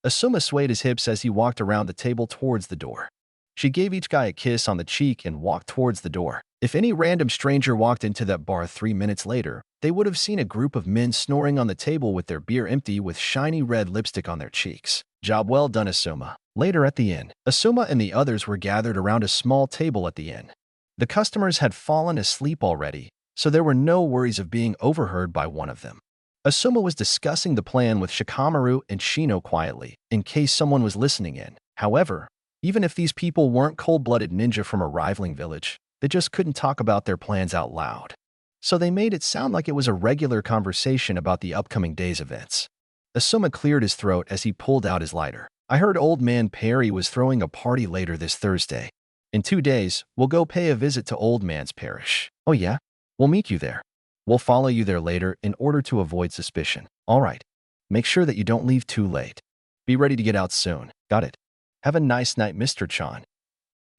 A: Asuma swayed his hips as he walked around the table towards the door. She gave each guy a kiss on the cheek and walked towards the door. If any random stranger walked into that bar 3 minutes later, they would have seen a group of men snoring on the table with their beer empty with shiny red lipstick on their cheeks. Job well done, Asuma. Later at the inn, Asuma and the others were gathered around a small table at the inn. The customers had fallen asleep already, so there were no worries of being overheard by one of them. Asuma was discussing the plan with Shikamaru and Shino quietly, in case someone was listening in. However, even if these people weren't cold-blooded ninja from a rivaling village, they just couldn't talk about their plans out loud. So they made it sound like it was a regular conversation about the upcoming day's events. Asuma cleared his throat as he pulled out his lighter. I heard Old Man Perry was throwing a party later this Thursday. In 2 days, we'll go pay a visit to Old Man's Parish. Oh yeah? We'll meet you there. We'll follow you there later in order to avoid suspicion. All right. Make sure that you don't leave too late. Be ready to get out soon. Got it? Have a nice night, Mr. Chan.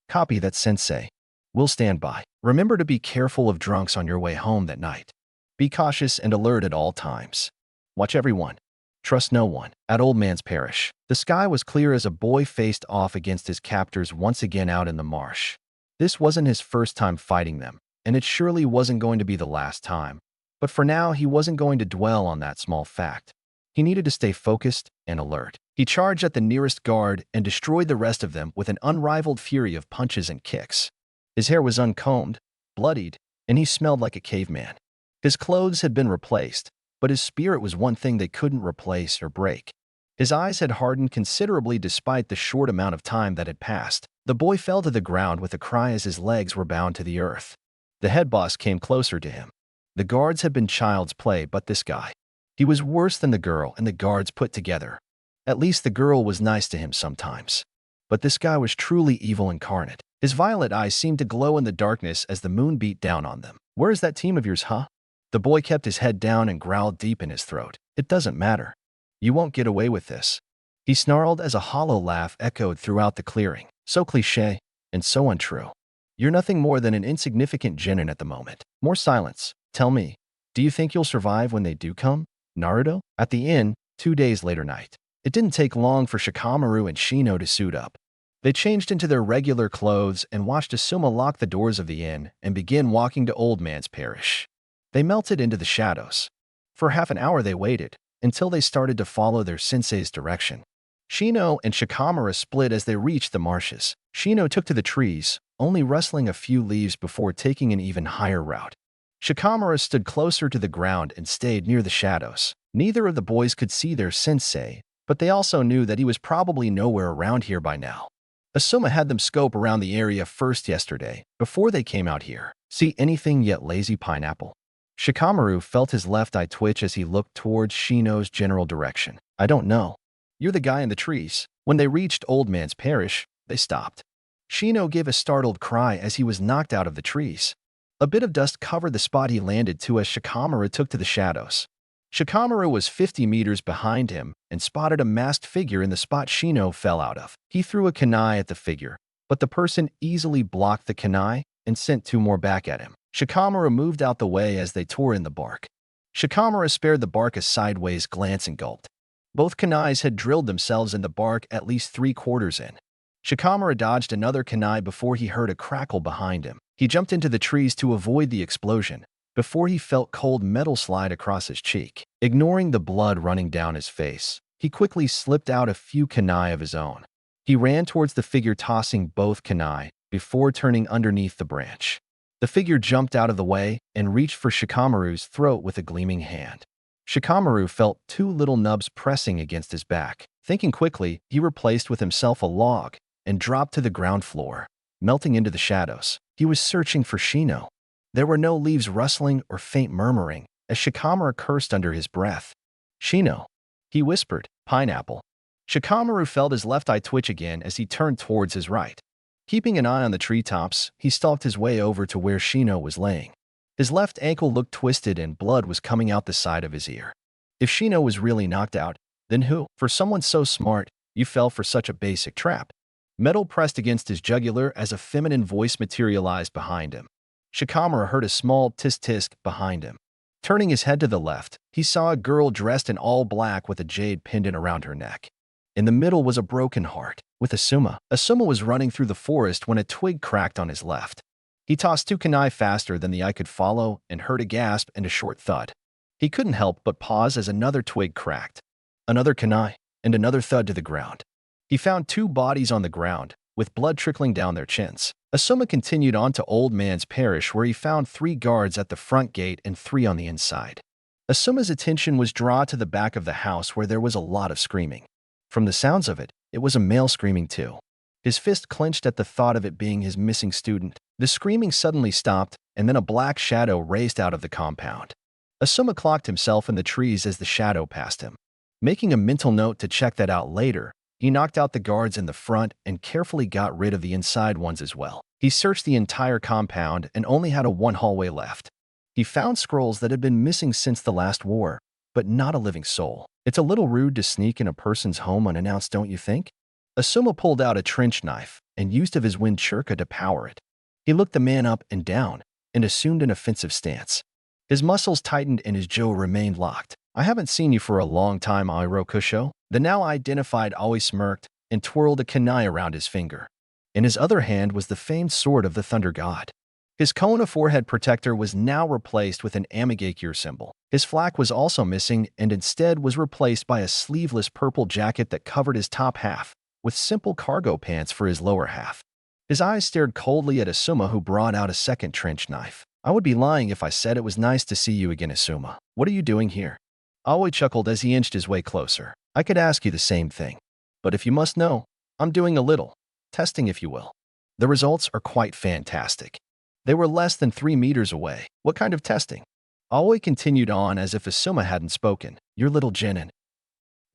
A: Copy that, Sensei. We'll stand by. Remember to be careful of drunks on your way home that night. Be cautious and alert at all times. Watch everyone. Trust no one. At Old Man's Parish, the sky was clear as a boy faced off against his captors once again out in the marsh. This wasn't his first time fighting them, and it surely wasn't going to be the last time. But for now, he wasn't going to dwell on that small fact. He needed to stay focused and alert. He charged at the nearest guard and destroyed the rest of them with an unrivaled fury of punches and kicks. His hair was uncombed, bloodied, and he smelled like a caveman. His clothes had been replaced, but his spirit was one thing they couldn't replace or break. His eyes had hardened considerably despite the short amount of time that had passed. The boy fell to the ground with a cry as his legs were bound to the earth. The head boss came closer to him. The guards had been child's play, but this guy. He was worse than the girl and the guards put together. At least the girl was nice to him sometimes. But this guy was truly evil incarnate. His violet eyes seemed to glow in the darkness as the moon beat down on them. Where is that team of yours, huh? The boy kept his head down and growled deep in his throat. It doesn't matter. You won't get away with this. He snarled as a hollow laugh echoed throughout the clearing. So cliché and so untrue. You're nothing more than an insignificant genin at the moment. More silence. Tell me, do you think you'll survive when they do come? Naruto? At the inn, 2 days later night. It didn't take long for Shikamaru and Shino to suit up. They changed into their regular clothes and watched Asuma lock the doors of the inn and begin walking to Old Man's Parish. They melted into the shadows. For half an hour they waited, until they started to follow their sensei's direction. Shino and Shikamaru split as they reached the marshes. Shino took to the trees, only rustling a few leaves before taking an even higher route. Shikamaru stood closer to the ground and stayed near the shadows. Neither of the boys could see their sensei, but they also knew that he was probably nowhere around here by now. Asuma had them scope around the area first yesterday, before they came out here. See anything yet, lazy pineapple? Shikamaru felt his left eye twitch as he looked towards Shino's general direction. I don't know. You're the guy in the trees. When they reached Old Man's Parish, they stopped. Shino gave a startled cry as he was knocked out of the trees. A bit of dust covered the spot he landed to as Shikamaru took to the shadows. Shikamaru was 50 meters behind him and spotted a masked figure in the spot Shino fell out of. He threw a kunai at the figure, but the person easily blocked the kunai and sent 2 more back at him. Shikamaru moved out the way as they tore in the bark. Shikamaru spared the bark a sideways glance and gulped. Both kunais had drilled themselves in the bark at least 3/4 in. Shikamaru dodged another kunai before he heard a crackle behind him. He jumped into the trees to avoid the explosion, before he felt cold metal slide across his cheek. Ignoring the blood running down his face, he quickly slipped out a few kunai of his own. He ran towards the figure, tossing both kunai, before turning underneath the branch. The figure jumped out of the way and reached for Shikamaru's throat with a gleaming hand. Shikamaru felt 2 little nubs pressing against his back. Thinking quickly, he replaced with himself a log and dropped to the ground floor, melting into the shadows. He was searching for Shino. There were no leaves rustling or faint murmuring as Shikamaru cursed under his breath. "Shino," he whispered, "pineapple." Shikamaru felt his left eye twitch again as he turned towards his right. Keeping an eye on the treetops, he stalked his way over to where Shino was laying. His left ankle looked twisted and blood was coming out the side of his ear. If Shino was really knocked out, then who? For someone so smart, you fell for such a basic trap. Metal pressed against his jugular as a feminine voice materialized behind him. Shikamaru heard a small tisk-tisk behind him. Turning his head to the left, he saw a girl dressed in all black with a jade pendant around her neck. In the middle was a broken heart, with Asuma. Asuma was running through the forest when a twig cracked on his left. He tossed 2 kunai faster than the eye could follow and heard a gasp and a short thud. He couldn't help but pause as another twig cracked. Another kunai, and another thud to the ground. He found 2 bodies on the ground, with blood trickling down their chins. Asuma continued on to Old Man's Parish, where he found 3 guards at the front gate and 3 on the inside. Asuma's attention was drawn to the back of the house where there was a lot of screaming. From the sounds of it, it was a male screaming too. His fist clenched at the thought of it being his missing student. The screaming suddenly stopped, and then a black shadow raced out of the compound. Asuma clocked himself in the trees as the shadow passed him. Making a mental note to check that out later, he knocked out the guards in the front and carefully got rid of the inside ones as well. He searched the entire compound and only had 1 hallway left. He found scrolls that had been missing since the last war, but not a living soul. It's a little rude to sneak in a person's home unannounced, don't you think? Asuma pulled out a trench knife and used of his wind churka to power it. He looked the man up and down and assumed an offensive stance. His muscles tightened and his jaw remained locked. "I haven't seen you for a long time, Airokusho." The now identified Aoi smirked and twirled a kunai around his finger. In his other hand was the famed sword of the Thunder God. His Kona forehead protector was now replaced with an Amigakure symbol. His flak was also missing and instead was replaced by a sleeveless purple jacket that covered his top half, with simple cargo pants for his lower half. His eyes stared coldly at Asuma, who brought out a second trench knife. "I would be lying if I said it was nice to see you again, Asuma. What are you doing here?" Aoi chuckled as he inched his way closer. "I could ask you the same thing. But if you must know, I'm doing a little testing, if you will. The results are quite fantastic." They were less than 3 meters away. "What kind of testing?" Aoi continued on as if Asuma hadn't spoken. "Your little Genin."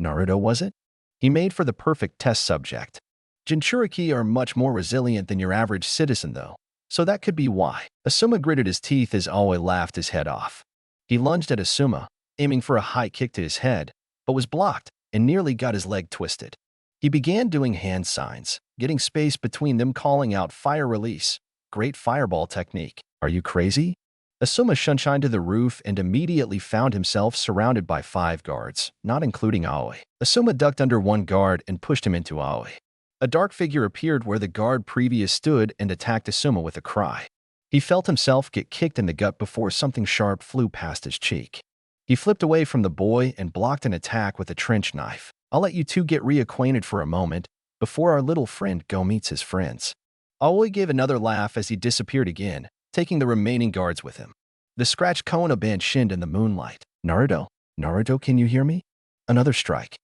A: "Naruto, was it?" He made for the perfect test subject. "Jinchuriki are much more resilient than your average citizen, though, so that could be why." Asuma gritted his teeth as Aoi laughed his head off. He lunged at Asuma, aiming for a high kick to his head, but was blocked and nearly got his leg twisted. He began doing hand signs, getting space between them, calling out "fire release." Great fireball technique. "Are you crazy?" Asuma shunshined to the roof and immediately found himself surrounded by 5 guards, not including Aoi. Asuma ducked under one guard and pushed him into Aoi. A dark figure appeared where the guard previous stood and attacked Asuma with a cry. He felt himself get kicked in the gut before something sharp flew past his cheek. He flipped away from the boy and blocked an attack with a trench knife. "I'll let you two get reacquainted for a moment before our little friend go meets his friends." Aoi gave another laugh as he disappeared again, taking the remaining guards with him. The scratched Konoha band shinned in the moonlight. "Naruto, Naruto, can you hear me?" Another strike.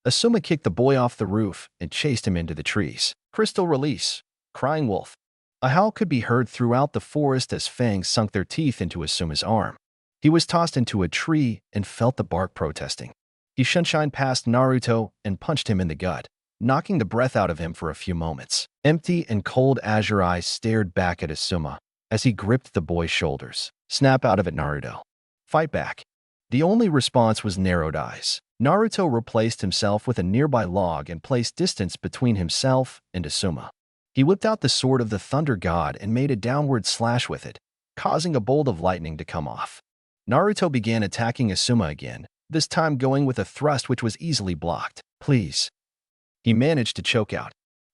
A: Asuma kicked the boy off the roof and chased him into the trees. "Crystal release!" Crying wolf. A howl could be heard throughout the forest as fangs sunk their teeth into Asuma's arm. He was tossed into a tree and felt the bark protesting. He shunshined past Naruto and punched him in the gut, knocking the breath out of him for a few moments. Empty and cold azure eyes stared back at Asuma as he gripped the boy's shoulders. "Snap out of it, Naruto. Fight back." The only response was narrowed eyes. Naruto replaced himself with a nearby log and placed distance between himself and Asuma. He whipped out the sword of the Thunder God and made a downward slash with it, causing a bolt of lightning to come off. Naruto began attacking Asuma again, this time going with a thrust which was easily blocked. Please. He managed to choke out.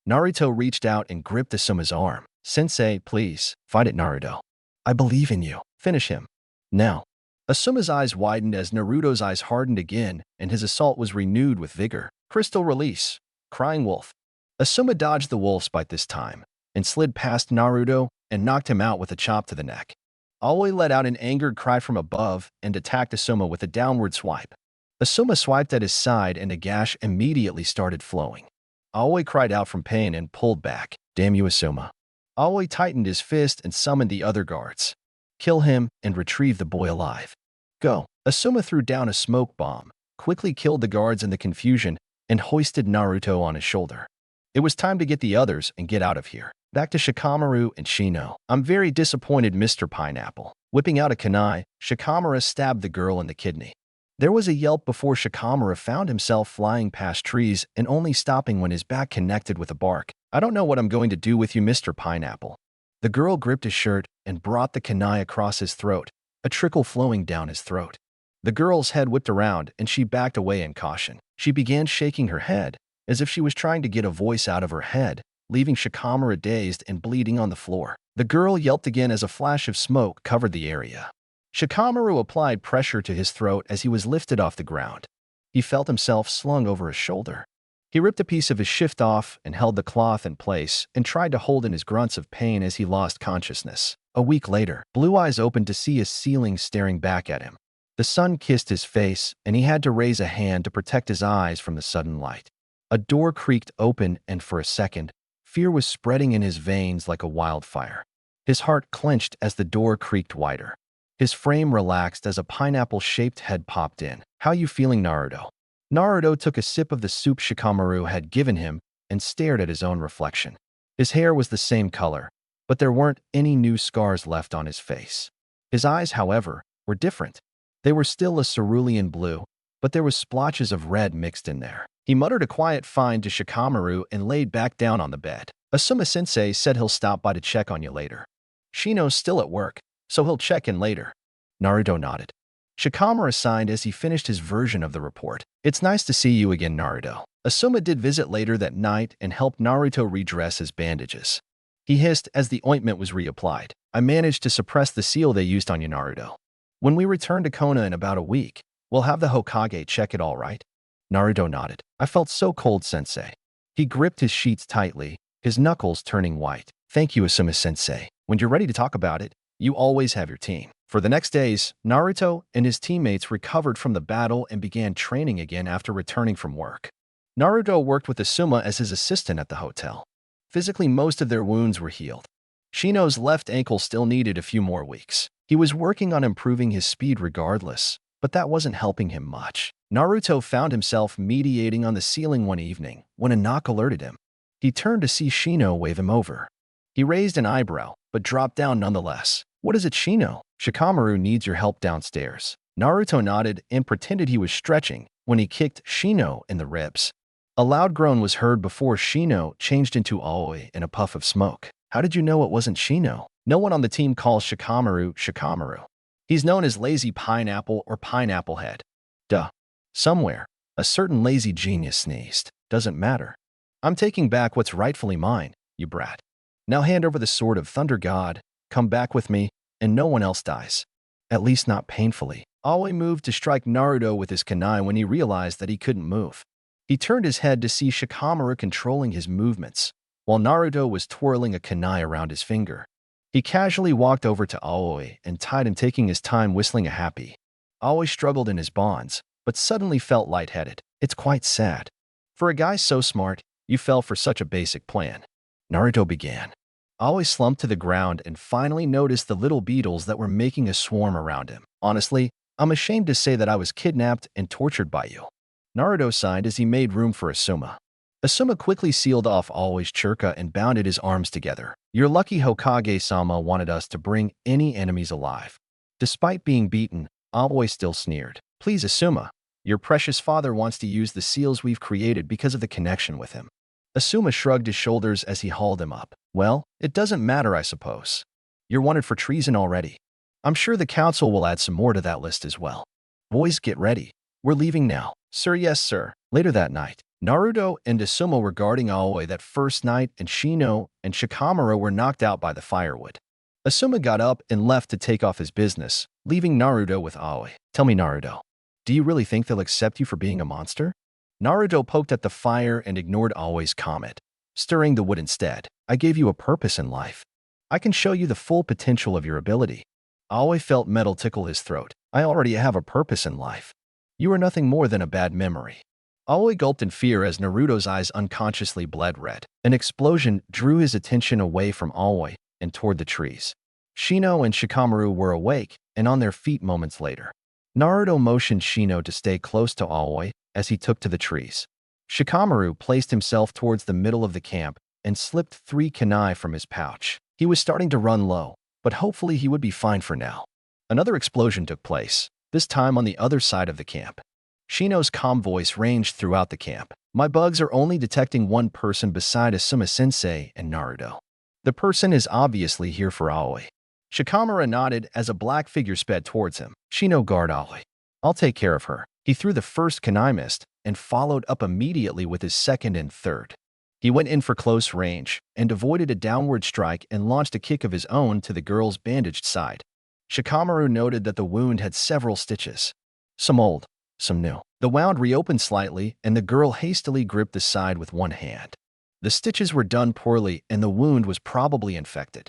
A: Naruto reached out and gripped Asuma's arm. Sensei, please, fight it, Naruto. I believe in you. Finish him. Now. Asuma's eyes widened as Naruto's eyes hardened again, and his assault was renewed with vigor. Crystal release. Crying wolf. Asuma dodged the wolf's bite this time, and slid past Naruto and knocked him out with a chop to the neck. Aoi let out an angered cry from above and attacked Asuma with a downward swipe. Asuma swiped at his side and a gash immediately started flowing. Aoi cried out from pain and pulled back. Damn you, Asuma. Aoi tightened his fist and summoned the other guards. Kill him and retrieve the boy alive. Go. Asuma threw down a smoke bomb, quickly killed the guards in the confusion, and hoisted Naruto on his shoulder. It was time to get the others and get out of here. Back to Shikamaru and Shino. I'm very disappointed, Mr. Pineapple. Whipping out a kunai, Shikamaru stabbed the girl in the kidney. There was a yelp before Shikamaru found himself flying past trees and only stopping when his back connected with a bark. I don't know what I'm going to do with you, Mr. Pineapple. The girl gripped his shirt and brought the kunai across his throat, a trickle flowing down his throat. The girl's head whipped around and she backed away in caution. She began shaking her head, as if she was trying to get a voice out of her head, leaving Shikamaru dazed and bleeding on the floor. The girl yelped again as a flash of smoke covered the area. Shikamaru applied pressure to his throat as he was lifted off the ground. He felt himself slung over his shoulder. He ripped a piece of his shift off and held the cloth in place and tried to hold in his grunts of pain as he lost consciousness. A week later, Blue Eyes opened to see a ceiling staring back at him. The sun kissed his face, and he had to raise a hand to protect his eyes from the sudden light. A door creaked open, and for a second, fear was spreading in his veins like a wildfire. His heart clenched as the door creaked wider. His frame relaxed as a pineapple-shaped head popped in. How you feeling, Naruto? Naruto took a sip of the soup Shikamaru had given him and stared at his own reflection. His hair was the same color, but there weren't any new scars left on his face. His eyes, however, were different. They were still a cerulean blue, but there was splotches of red mixed in there. He muttered a quiet fine to Shikamaru and laid back down on the bed. Asuma-sensei said he'll stop by to check on you later. Shino's still at work, so he'll check in later. Naruto nodded. Shikamaru sighed as he finished his version of the report. It's nice to see you again, Naruto. Asuma did visit later that night and helped Naruto redress his bandages. He hissed as the ointment was reapplied. I managed to suppress the seal they used on you, Naruto. When we return to Konoha in about a week, we'll have the Hokage check it all right? Naruto nodded. I felt so cold, Sensei. He gripped his sheets tightly, his knuckles turning white. Thank you, Asuma-sensei. When you're ready to talk about it, you always have your team. For the next days, Naruto and his teammates recovered from the battle and began training again after returning from work. Naruto worked with Asuma as his assistant at the hotel. Physically, most of their wounds were healed. Shino's left ankle still needed a few more weeks. He was working on improving his speed regardless, but that wasn't helping him much. Naruto found himself mediating on the ceiling one evening when a knock alerted him. He turned to see Shino wave him over. He raised an eyebrow, but dropped down nonetheless. What is it, Shino? Shikamaru needs your help downstairs. Naruto nodded and pretended he was stretching when he kicked Shino in the ribs. A loud groan was heard before Shino changed into Aoi in a puff of smoke. How did you know it wasn't Shino? No one on the team calls Shikamaru Shikamaru. He's known as Lazy Pineapple or Pineapple Head. Duh. Somewhere, a certain lazy genius sneezed. Doesn't matter. I'm taking back what's rightfully mine, you brat. Now hand over the sword of Thunder God, come back with me, and no one else dies. At least not painfully. Aoi moved to strike Naruto with his kunai when he realized that he couldn't move. He turned his head to see Shikamaru controlling his movements, while Naruto was twirling a kunai around his finger. He casually walked over to Aoi and tied him, taking his time whistling a happy. Aoi struggled in his bonds, but suddenly felt lightheaded. It's quite sad. For a guy so smart, you fell for such a basic plan. Naruto began. Aoi slumped to the ground and finally noticed the little beetles that were making a swarm around him. Honestly, I'm ashamed to say that I was kidnapped and tortured by you. Naruto sighed as he made room for Asuma. Asuma quickly sealed off Aoi's churka and bounded his arms together. Your lucky Hokage-sama wanted us to bring any enemies alive. Despite being beaten, Aoi still sneered. Please, Asuma, your precious father wants to use the seals we've created because of the connection with him. Asuma shrugged his shoulders as he hauled him up. Well, it doesn't matter, I suppose. You're wanted for treason already. I'm sure the council will add some more to that list as well. Boys, get ready. We're leaving now. Sir, yes, sir. Later that night, Naruto and Asuma were guarding Aoi that first night, and Shino and Shikamaru were knocked out by the firewood. Asuma got up and left to take off his business, leaving Naruto with Aoi. Tell me, Naruto, do you really think they'll accept you for being a monster? Naruto poked at the fire and ignored Aoi's comment, stirring the wood instead. I gave you a purpose in life. I can show you the full potential of your ability. Aoi felt metal tickle his throat. I already have a purpose in life. You are nothing more than a bad memory. Aoi gulped in fear as Naruto's eyes unconsciously bled red. An explosion drew his attention away from Aoi and toward the trees. Shino and Shikamaru were awake and on their feet moments later. Naruto motioned Shino to stay close to Aoi as he took to the trees. Shikamaru placed himself towards the middle of the camp and slipped 3 kunai from his pouch. He was starting to run low, but hopefully he would be fine for now. Another explosion took place, this time on the other side of the camp. Shino's calm voice ranged throughout the camp. My bugs are only detecting one person beside Asuma-sensei and Naruto. The person is obviously here for Aoi. Shikamaru nodded as a black figure sped towards him. Shino, guard Aoi. I'll take care of her. He threw the first kunai mist and followed up immediately with his second and third. He went in for close range and avoided a downward strike and launched a kick of his own to the girl's bandaged side. Shikamaru noted that the wound had several stitches. Some old, some new. The wound reopened slightly and the girl hastily gripped the side with one hand. The stitches were done poorly and the wound was probably infected.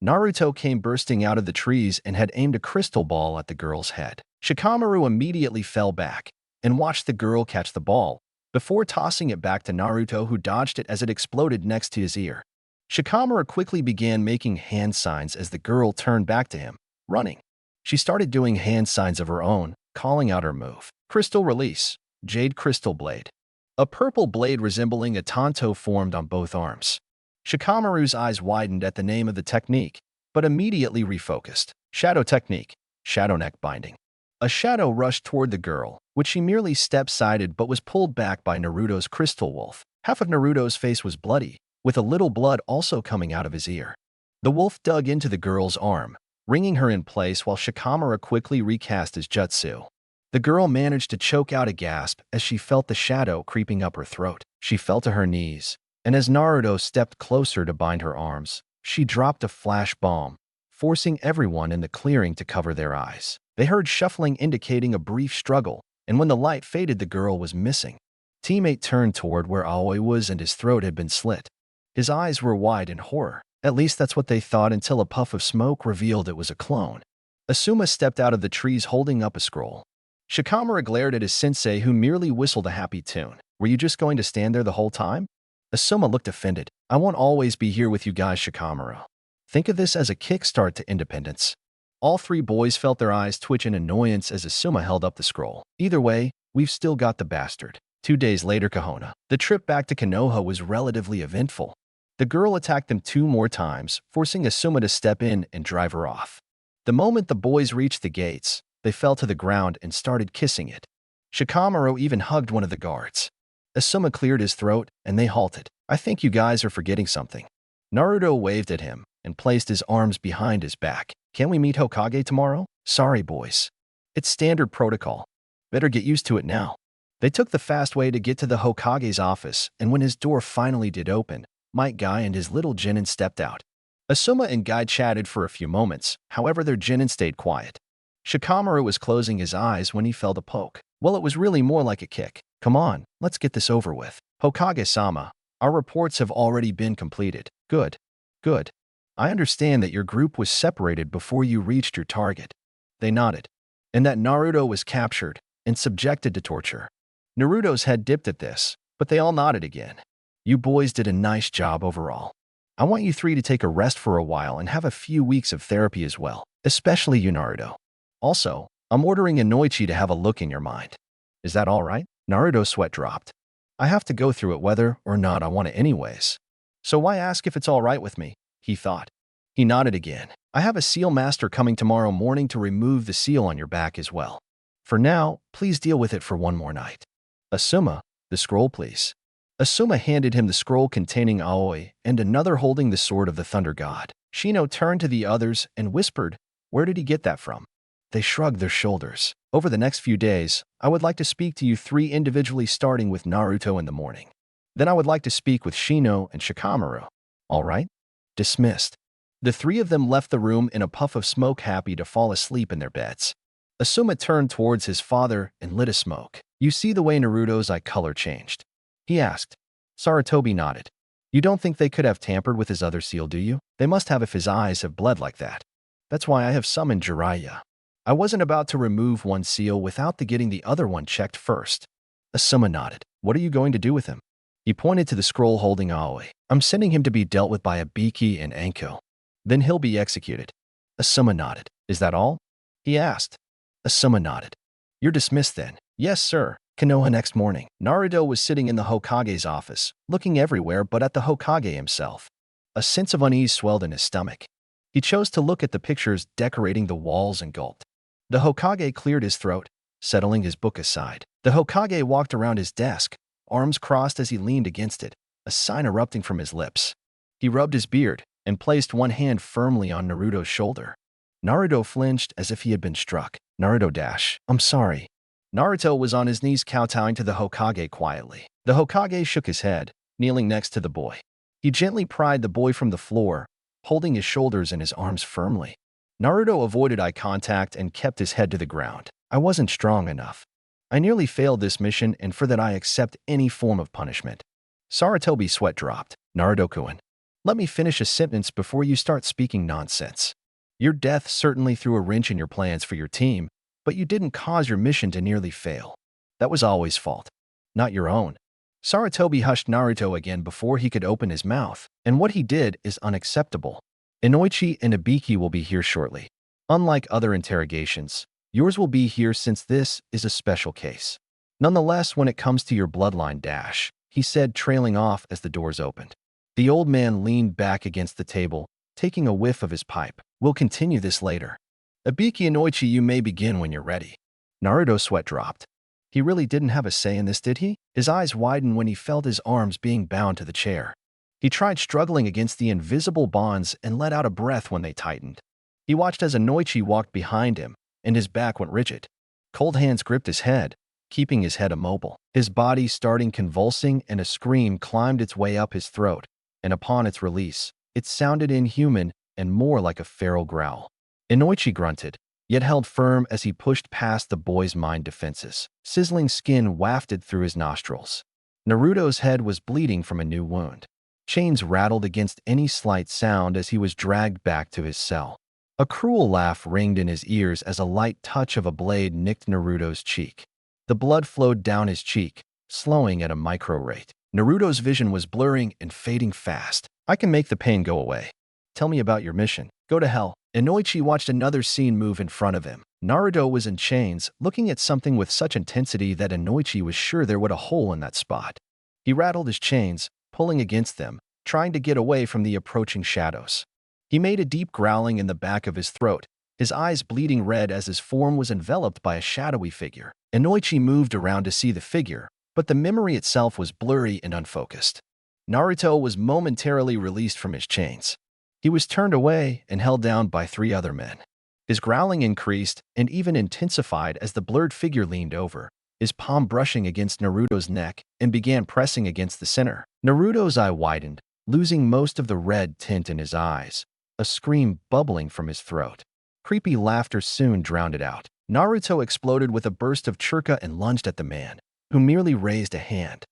A: Naruto came bursting out of the trees and had aimed a crystal ball at the girl's head. Shikamaru immediately fell back and watched the girl catch the ball before tossing it back to Naruto, who dodged it as it exploded next to his ear. Shikamaru quickly began making hand signs as the girl turned back to him, running. She started doing hand signs of her own, calling out her move. Crystal Release, Jade Crystal Blade. A purple blade resembling a tanto formed on both arms. Shikamaru's eyes widened at the name of the technique, but immediately refocused. Shadow Technique, Shadow Neck Binding. A shadow rushed toward the girl, which she merely step-sided but was pulled back by Naruto's crystal wolf. Half of Naruto's face was bloody, with a little blood also coming out of his ear. The wolf dug into the girl's arm, wringing her in place while Shikamaru quickly recast his jutsu. The girl managed to choke out a gasp as she felt the shadow creeping up her throat. She fell to her knees, and as Naruto stepped closer to bind her arms, she dropped a flash bomb, forcing everyone in the clearing to cover their eyes. They heard shuffling indicating a brief struggle, and when the light faded, the girl was missing. Teammate turned toward where Aoi was and his throat had been slit. His eyes were wide in horror. At least that's what they thought until a puff of smoke revealed it was a clone. Asuma stepped out of the trees holding up a scroll. Shikamaru glared at his sensei, who merely whistled a happy tune. Were you just going to stand there the whole time? Asuma looked offended. I won't always be here with you guys, Shikamaru. Think of this as a kickstart to independence. All 3 boys felt their eyes twitch in annoyance as Asuma held up the scroll. Either way, we've still got the bastard. 2 days later, Konoha. The trip back to Konoha was relatively eventful. The girl attacked them 2 more times, forcing Asuma to step in and drive her off. The moment the boys reached the gates, they fell to the ground and started kissing it. Shikamaru even hugged one of the guards. Asuma cleared his throat, and they halted. I think you guys are forgetting something. Naruto waved at him and placed his arms behind his back. Can we meet Hokage tomorrow? Sorry, boys. It's standard protocol. Better get used to it now. They took the fast way to get to the Hokage's office, and when his door finally did open, Might Guy and his little genin stepped out. Asuma and Guy chatted for a few moments, however their genin stayed quiet. Shikamaru was closing his eyes when he felt a poke. Well, it was really more like a kick. Come on, let's get this over with. Hokage-sama, our reports have already been completed. Good. Good. I understand that your group was separated before you reached your target. They nodded. And that Naruto was captured and subjected to torture. Naruto's head dipped at this, but they all nodded again. You boys did a nice job overall. I want you 3 to take a rest for a while and have a few weeks of therapy as well, especially you, Naruto. Also, I'm ordering Inoichi to have a look in your mind. Is that all right? Naruto's sweat dropped. I have to go through it whether or not I want it anyways. So why ask if it's all right with me? He thought. He nodded again. I have a seal master coming tomorrow morning to remove the seal on your back as well. For now, please deal with it for 1 more night. Asuma, the scroll please. Asuma handed him the scroll containing Aoi and another holding the sword of the Thunder God. Shino turned to the others and whispered, "Where did he get that from?" They shrugged their shoulders. "Over the next few days, I would like to speak to you three individually, starting with Naruto in the morning. Then I would like to speak with Shino and Shikamaru. All right?" Dismissed. The three of them left the room in a puff of smoke, happy to fall asleep in their beds. Asuma turned towards his father and lit a smoke. "You see the way Naruto's eye color changed?" he asked. Sarutobi nodded. "You don't think they could have tampered with his other seal, do you? They must have if his eyes have bled like that. That's why I have summoned Jiraiya. I wasn't about to remove one seal without getting the other one checked first." Asuma nodded. "What are you going to do with him?" He pointed to the scroll holding Aoi. "I'm sending him to be dealt with by Ibiki and Anko. Then he'll be executed." Asuma nodded. "Is that all?" he asked. Asuma nodded. "You're dismissed then." "Yes, sir." Konoha. Next morning, Naruto was sitting in the Hokage's office, looking everywhere but at the Hokage himself. A sense of unease swelled in his stomach. He chose to look at the pictures decorating the walls and gulped. The Hokage cleared his throat, settling his book aside. The Hokage walked around his desk, arms crossed as he leaned against it, a sign erupting from his lips. He rubbed his beard and placed one hand firmly on Naruto's shoulder. Naruto flinched as if he had been struck. "Naruto I'm sorry." Naruto was on his knees kowtowing to the Hokage quietly. The Hokage shook his head, kneeling next to the boy. He gently pried the boy from the floor, holding his shoulders and his arms firmly. Naruto avoided eye contact and kept his head to the ground. "I wasn't strong enough. I nearly failed this mission, and for that I accept any form of punishment." Sarutobi's sweat dropped. "Naruto-kun, let me finish a sentence before you start speaking nonsense. Your death certainly threw a wrench in your plans for your team, but you didn't cause your mission to nearly fail. That was Aoi's fault, not your own." Sarutobi hushed Naruto again before he could open his mouth, "And what he did is unacceptable. Inoichi and Ibiki will be here shortly. Unlike other interrogations, yours will be here since this is a special case. Nonetheless, when it comes to your bloodline he said, trailing off as the doors opened. The old man leaned back against the table, taking a whiff of his pipe. "We'll continue this later. Ibiki and Inoichi, you may begin when you're ready." Naruto's sweat dropped. He really didn't have a say in this, did he? His eyes widened when he felt his arms being bound to the chair. He tried struggling against the invisible bonds and let out a breath when they tightened. He watched as Inoichi walked behind him, and his back went rigid. Cold hands gripped his head, keeping his head immobile. His body starting convulsing, and a scream climbed its way up his throat, and upon its release, it sounded inhuman and more like a feral growl. Inoichi grunted, yet held firm as he pushed past the boy's mind defenses. Sizzling skin wafted through his nostrils. Naruto's head was bleeding from a new wound. Chains rattled against any slight sound as he was dragged back to his cell. A cruel laugh ringed in his ears as a light touch of a blade nicked Naruto's cheek. The blood flowed down his cheek, slowing at a micro rate. Naruto's vision was blurring and fading fast. "I can make the pain go away. Tell me about your mission." "Go to hell." Inoichi watched another scene move in front of him. Naruto was in chains, looking at something with such intensity that Inoichi was sure there was a hole in that spot. He rattled his chains, pulling against them, trying to get away from the approaching shadows. He made a deep growling in the back of his throat, his eyes bleeding red as his form was enveloped by a shadowy figure. Inoichi moved around to see the figure, but the memory itself was blurry and unfocused. Naruto was momentarily released from his chains. He was turned away and held down by three other men. His growling increased and even intensified as the blurred figure leaned over, his palm brushing against Naruto's neck, and began pressing against the center. Naruto's eye widened, losing most of the red tint in his eyes, a scream bubbling from his throat. Creepy laughter soon drowned it out. Naruto exploded with a burst of churka and lunged at the man, who merely raised a hand.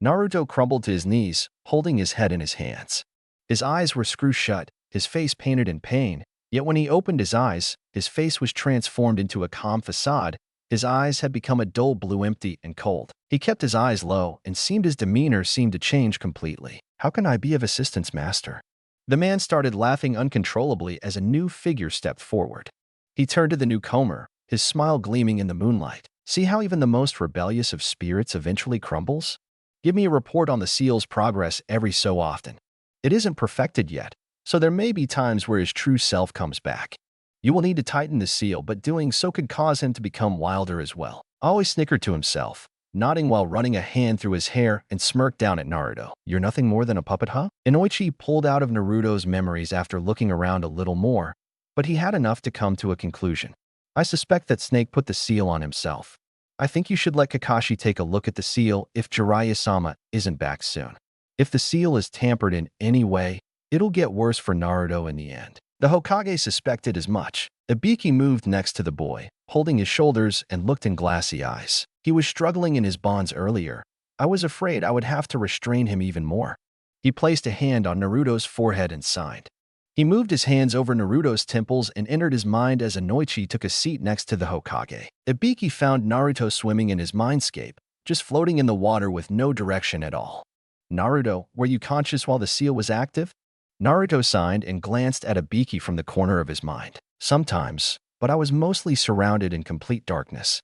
A: Naruto crumbled to his knees, holding his head in his hands. His eyes were screwed shut, his face painted in pain, yet when he opened his eyes, his face was transformed into a calm facade. His eyes had become a dull blue, empty and cold. He kept his eyes low and his demeanor seemed to change completely. "How can I be of assistance, master?" The man started laughing uncontrollably as a new figure stepped forward. He turned to the newcomer, his smile gleaming in the moonlight. "See how even the most rebellious of spirits eventually crumbles? Give me a report on the seal's progress every so often. It isn't perfected yet, so there may be times where his true self comes back. You will need to tighten the seal, but doing so could cause him to become wilder as well." Always snickered to himself. nodding while running a hand through his hair and smirked down at Naruto. "You're nothing more than a puppet, huh?" Inoichi pulled out of Naruto's memories after looking around a little more, but he had enough to come to a conclusion. "I suspect that Snake put the seal on himself. I think you should let Kakashi take a look at the seal if Jiraiya-sama isn't back soon. If the seal is tampered in any way, it'll get worse for Naruto in the end." The Hokage suspected as much. Ibiki moved next to the boy, holding his shoulders and looked in glassy eyes. "He was struggling in his bonds earlier. I was afraid I would have to restrain him even more." He placed a hand on Naruto's forehead and signed. He moved his hands over Naruto's temples and entered his mind as Inoichi took a seat next to the Hokage. Ibiki found Naruto swimming in his mindscape, just floating in the water with no direction at all. "Naruto, were you conscious while the seal was active?" Naruto signed and glanced at Ibiki from the corner of his mind. "Sometimes, but I was mostly surrounded in complete darkness."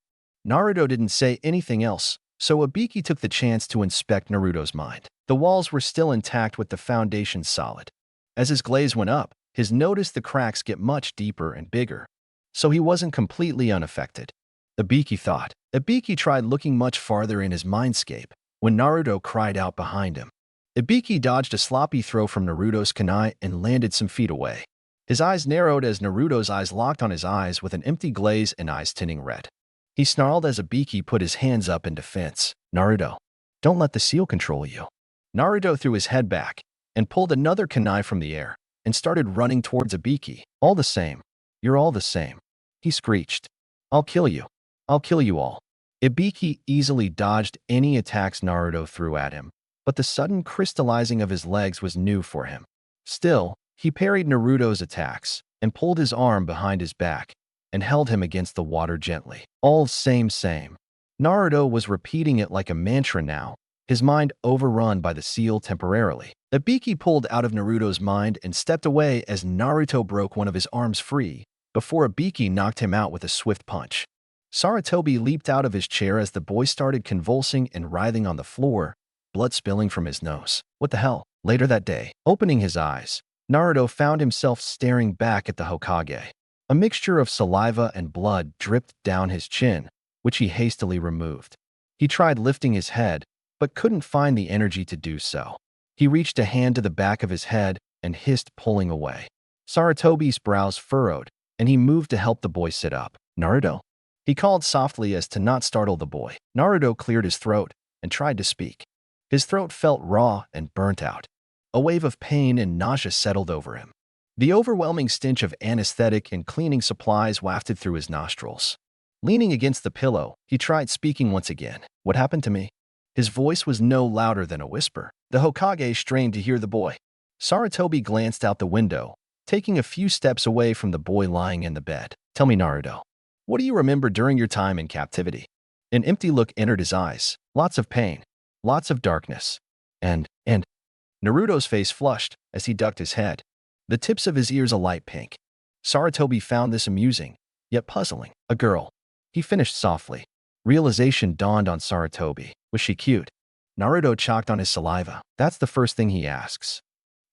A: Naruto didn't say anything else, so Ibiki took the chance to inspect Naruto's mind. The walls were still intact with the foundation solid. As his glaze went up, he noticed the cracks get much deeper and bigger, so he wasn't completely unaffected. Ibiki thought. Ibiki tried looking much farther in his mindscape when Naruto cried out behind him. Ibiki dodged a sloppy throw from Naruto's kunai and landed some feet away. His eyes narrowed as Naruto's eyes locked on his eyes with an empty glaze and eyes tinting red. He snarled as Ibiki put his hands up in defense. "Naruto, don't let the seal control you." Naruto threw his head back and pulled another kunai from the air and started running towards Ibiki. "All the same, you're all the same," he screeched. "I'll kill you. I'll kill you all." Ibiki easily dodged any attacks Naruto threw at him, but the sudden crystallizing of his legs was new for him. Still, he parried Naruto's attacks and pulled his arm behind his back and held him against the water gently. "All same. Naruto was repeating it like a mantra now, his mind overrun by the seal temporarily. Ibiki pulled out of Naruto's mind and stepped away as Naruto broke one of his arms free before Ibiki knocked him out with a swift punch. Sarutobi leaped out of his chair as the boy started convulsing and writhing on the floor, blood spilling from his nose. "What the hell?" Later that day, opening his eyes, Naruto found himself staring back at the Hokage. A mixture of saliva and blood dripped down his chin, which he hastily removed. He tried lifting his head, but couldn't find the energy to do so. He reached a hand to the back of his head and hissed, pulling away. Sarutobi's brows furrowed, and he moved to help the boy sit up. "Naruto?" He called softly as to not startle the boy. Naruto cleared his throat and tried to speak. His throat felt raw and burnt out. A wave of pain and nausea settled over him. The overwhelming stench of anesthetic and cleaning supplies wafted through his nostrils. Leaning against the pillow, he tried speaking once again. "What happened to me?" His voice was no louder than a whisper. The Hokage strained to hear the boy. Sarutobi glanced out the window, taking a few steps away from the boy lying in the bed. "Tell me, Naruto, what do you remember during your time in captivity?" An empty look entered his eyes. Lots of pain, lots of darkness, and Naruto's face flushed as he ducked his head, the tips of his ears a light pink. Sarutobi found this amusing, yet puzzling. "A girl," he finished softly. Realization dawned on Sarutobi. Was she cute? Naruto chalked on his saliva. "That's the first thing he asks."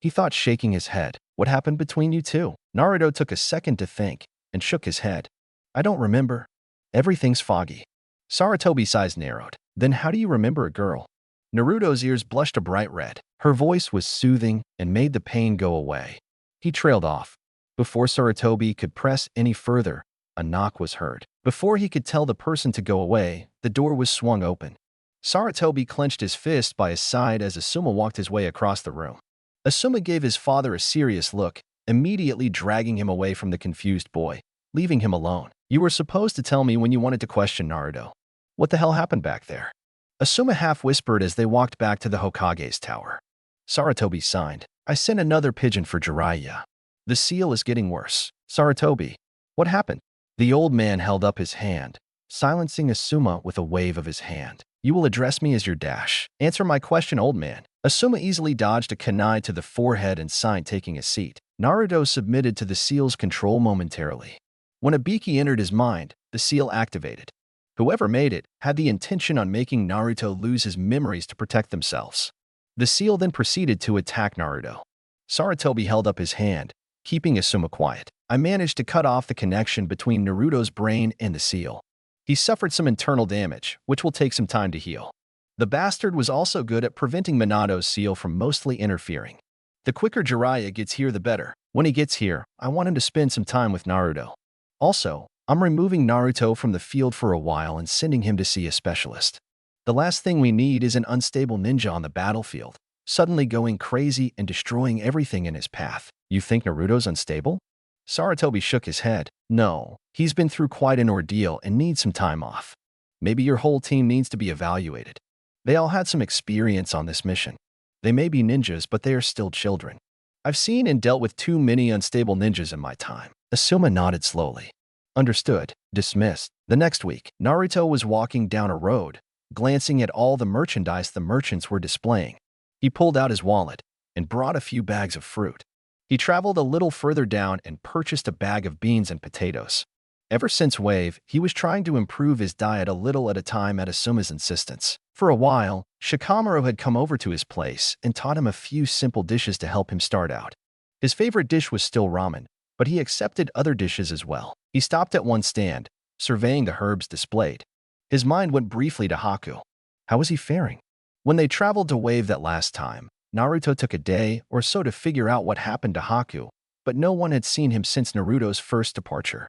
A: He thought, shaking his head. "What happened between you two?" Naruto took a second to think and shook his head. "I don't remember. Everything's foggy." Sarutobi's eyes narrowed. "Then how do you remember a girl?" Naruto's ears blushed a bright red. Her voice was soothing and made the pain go away. He trailed off. Before Sarutobi could press any further, a knock was heard. Before he could tell the person to go away, the door was swung open. Sarutobi clenched his fist by his side as Asuma walked his way across the room. Asuma gave his father a serious look, immediately dragging him away from the confused boy, leaving him alone. "You were supposed to tell me when you wanted to question Naruto. What the hell happened back there?" Asuma half-whispered as they walked back to the Hokage's tower. Sarutobi signed. "I sent another pigeon for Jiraiya. The seal is getting worse." "Sarutobi, what happened?" The old man held up his hand, silencing Asuma with a wave of his hand. "You will address me as your dash. Answer my question, old man." Asuma easily dodged a kunai to the forehead and signed, taking a seat. Naruto submitted to the seal's control momentarily. When Ibiki entered his mind, the seal activated. Whoever made it had the intention on making Naruto lose his memories to protect themselves. The seal then proceeded to attack Naruto. Sarutobi held up his hand, keeping Asuma quiet. "I managed to cut off the connection between Naruto's brain and the seal. He suffered some internal damage, which will take some time to heal. The bastard was also good at preventing Minato's seal from mostly interfering. The quicker Jiraiya gets here, the better. When he gets here, I want him to spend some time with Naruto. Also, I'm removing Naruto from the field for a while and sending him to see a specialist. The last thing we need is an unstable ninja on the battlefield, suddenly going crazy and destroying everything in his path. You think Naruto's unstable? Sarutobi shook his head. No, he's been through quite an ordeal and needs some time off. Maybe your whole team needs to be evaluated. They all had some experience on this mission. They may be ninjas, but they are still children. I've seen and dealt with too many unstable ninjas in my time. Asuma nodded slowly. Understood. Dismissed. The next week, Naruto was walking down a road, glancing at all the merchandise the merchants were displaying. He pulled out his wallet and brought a few bags of fruit. He traveled a little further down and purchased a bag of beans and potatoes. Ever since Wave, he was trying to improve his diet a little at a time at Asuma's insistence. For a while, Shikamaru had come over to his place and taught him a few simple dishes to help him start out. His favorite dish was still ramen, but he accepted other dishes as well. He stopped at one stand, surveying the herbs displayed. His mind went briefly to Haku. How was he faring? When they traveled to Wave that last time, Naruto took a day or so to figure out what happened to Haku, but no one had seen him since Naruto's first departure.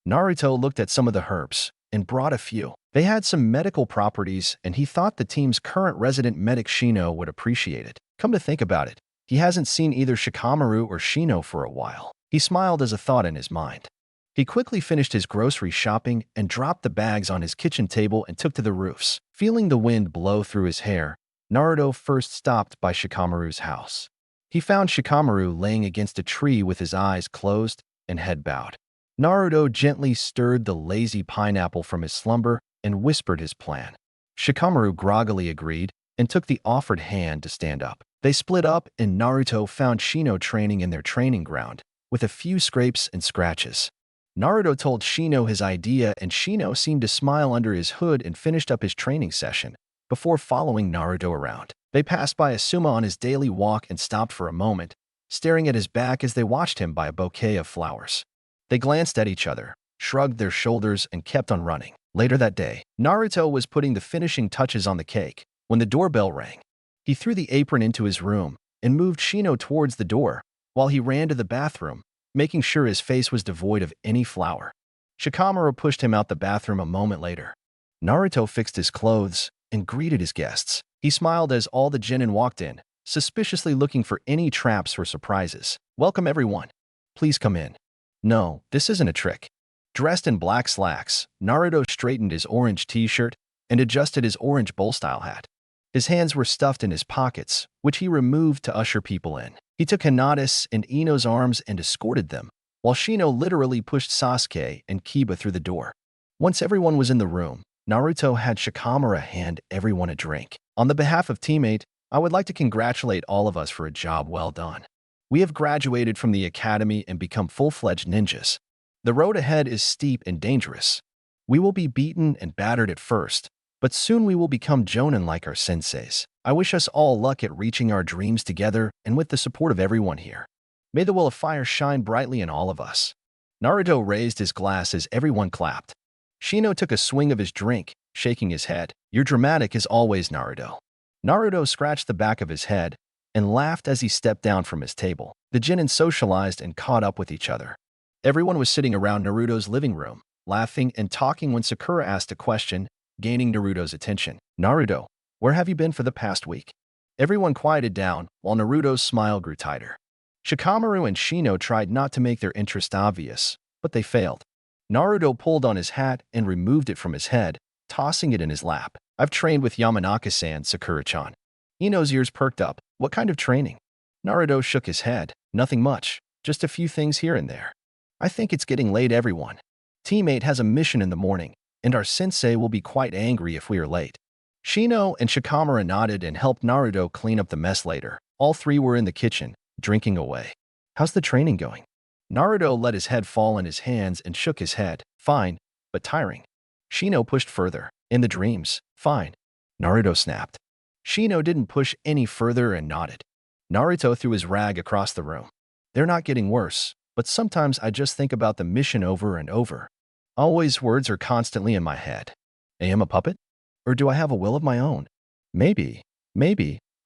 A: Naruto looked at some of the herbs and brought a few. They had some medical properties, and he thought the team's current resident medic Shino would appreciate it. Come to think about it, he hasn't seen either Shikamaru or Shino for a while. He smiled as a thought in his mind. He quickly finished his grocery shopping and dropped the bags on his kitchen table and took to the roofs. Feeling the wind blow through his hair, Naruto first stopped by Shikamaru's house. He found Shikamaru laying against a tree with his eyes closed and head bowed. Naruto gently stirred the lazy pineapple from his slumber and whispered his plan. Shikamaru groggily agreed and took the offered hand to stand up. They split up and Naruto found Shino training in their training ground, with a few scrapes and scratches. Naruto told Shino his idea and Shino seemed to smile under his hood and finished up his training session, before following Naruto around. They passed by Asuma on his daily walk and stopped for a moment, staring at his back as they watched him by a bouquet of flowers. They glanced at each other, shrugged their shoulders, and kept on running. Later that day, Naruto was putting the finishing touches on the cake when the doorbell rang. He threw the apron into his room and moved Shino towards the door while he ran to the bathroom, making sure his face was devoid of any flour. Shikamaru pushed him out the bathroom a moment later. Naruto fixed his clothes and greeted his guests. He smiled as all the genin walked in, suspiciously looking for any traps or surprises. Welcome everyone. Please come in. No, this isn't a trick. Dressed in black slacks, Naruto straightened his orange t-shirt and adjusted his orange bowl-style hat. His hands were stuffed in his pockets, which he removed to usher people in. He took Hinata's and Ino's arms and escorted them, while Shino literally pushed Sasuke and Kiba through the door. Once everyone was in the room, Naruto had Shikamaru hand everyone a drink. On the behalf of teammate, I would like to congratulate all of us for a job well done. We have graduated from the academy and become full-fledged ninjas. The road ahead is steep and dangerous. We will be beaten and battered at first, but soon we will become jonin like our senseis. I wish us all luck at reaching our dreams together and with the support of everyone here. May the will of fire shine brightly in all of us. Naruto raised his glass as everyone clapped. Shino took a swing of his drink, shaking his head. You're dramatic as always, Naruto. Naruto scratched the back of his head and laughed as he stepped down from his table. The genin socialized and caught up with each other. Everyone was sitting around Naruto's living room, laughing and talking when Sakura asked a question, gaining Naruto's attention. Naruto, where have you been for the past week? Everyone quieted down, while Naruto's smile grew tighter. Shikamaru and Shino tried not to make their interest obvious, but they failed. Naruto pulled on his hat and removed it from his head, tossing it in his lap. I've trained with Yamanaka-san, Sakura-chan. Ino's ears perked up. What kind of training? Naruto shook his head. Nothing much, just a few things here and there. I think it's getting late, everyone. Teammate has a mission in the morning, and our sensei will be quite angry if we are late. Shino and Shikamaru nodded and helped Naruto clean up the mess later. All three were in the kitchen, drinking away. How's the training going? Naruto let his head fall in his hands and shook his head. Fine, but tiring. Shino pushed further. In the dreams, fine. Naruto snapped. Shino didn't push any further and nodded. Naruto threw his rag across the room. They're not getting worse, but sometimes I just think about the mission over and over. Always words are constantly in my head. Am I a puppet? Or do I have a will of my own? Maybe.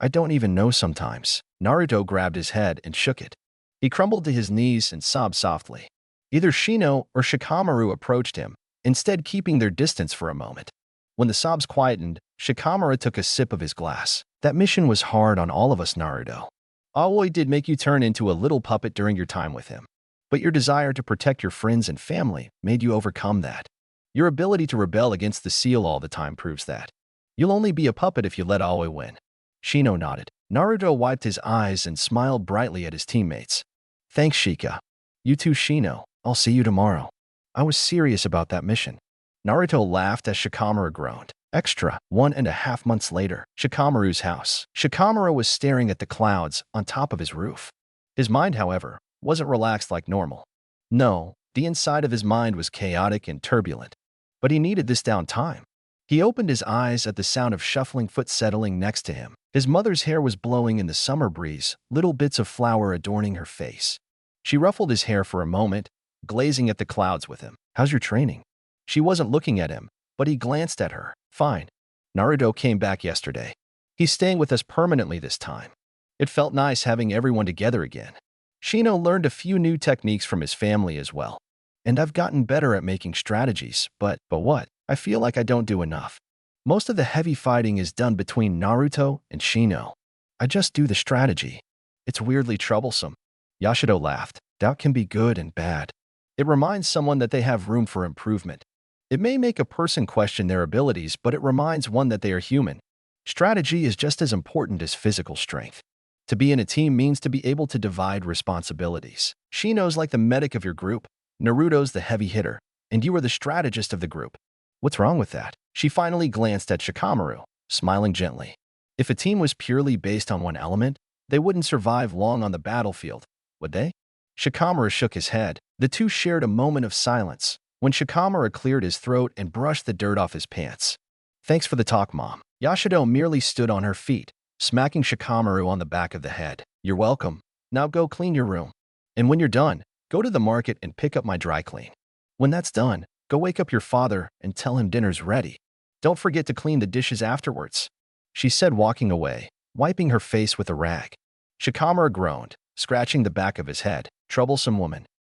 A: I don't even know sometimes. Naruto grabbed his head and shook it. He crumbled to his knees and sobbed softly. Either Shino or Shikamaru approached him, instead keeping their distance for a moment. When the sobs quietened, Shikamaru took a sip of his glass. That mission was hard on all of us, Naruto. Aoi did make you turn into a little puppet during your time with him. But your desire to protect your friends and family made you overcome that. Your ability to rebel against the seal all the time proves that. You'll only be a puppet if you let Aoi win. Shino nodded. Naruto wiped his eyes and smiled brightly at his teammates. Thanks, Shika. You too, Shino. I'll see you tomorrow. I was serious about that mission. Naruto laughed as Shikamaru groaned. Extra, 1.5 months later, Shikamaru's house. Shikamaru was staring at the clouds on top of his roof. His mind, however, wasn't relaxed like normal. No, the inside of his mind was chaotic and turbulent. But he needed this downtime. He opened his eyes at the sound of shuffling foot settling next to him. His mother's hair was blowing in the summer breeze, little bits of flower adorning her face. She ruffled his hair for a moment, glazing at the clouds with him. How's your training? She wasn't looking at him, but he glanced at her. Fine. Naruto came back yesterday. He's staying with us permanently this time. It felt nice having everyone together again. Shino learned a few new techniques from his family as well. And I've gotten better at making strategies, but what? I feel like I don't do enough. Most of the heavy fighting is done between Naruto and Shino. I just do the strategy. It's weirdly troublesome. Yashido laughed. Doubt can be good and bad. It reminds someone that they have room for improvement. It may make a person question their abilities, but it reminds one that they are human. Strategy is just as important as physical strength. To be in a team means to be able to divide responsibilities. Shino's like the medic of your group, Naruto's the heavy hitter, and you are the strategist of the group. What's wrong with that? She finally glanced at Shikamaru, smiling gently. If a team was purely based on one element, they wouldn't survive long on the battlefield, would they? Shikamaru shook his head. The two shared a moment of silence, when Shikamaru cleared his throat and brushed the dirt off his pants. Thanks for the talk, Mom. Yashido merely stood on her feet, smacking Shikamaru on the back of the head. You're welcome. Now go clean your room. And when you're done, go to the market and pick up my dry clean. When that's done, go wake up your father and tell him dinner's ready. Don't forget to clean the dishes afterwards, she said, walking away, wiping her face with a rag. Shikamaru groaned, scratching the back of his head. Troublesome woman.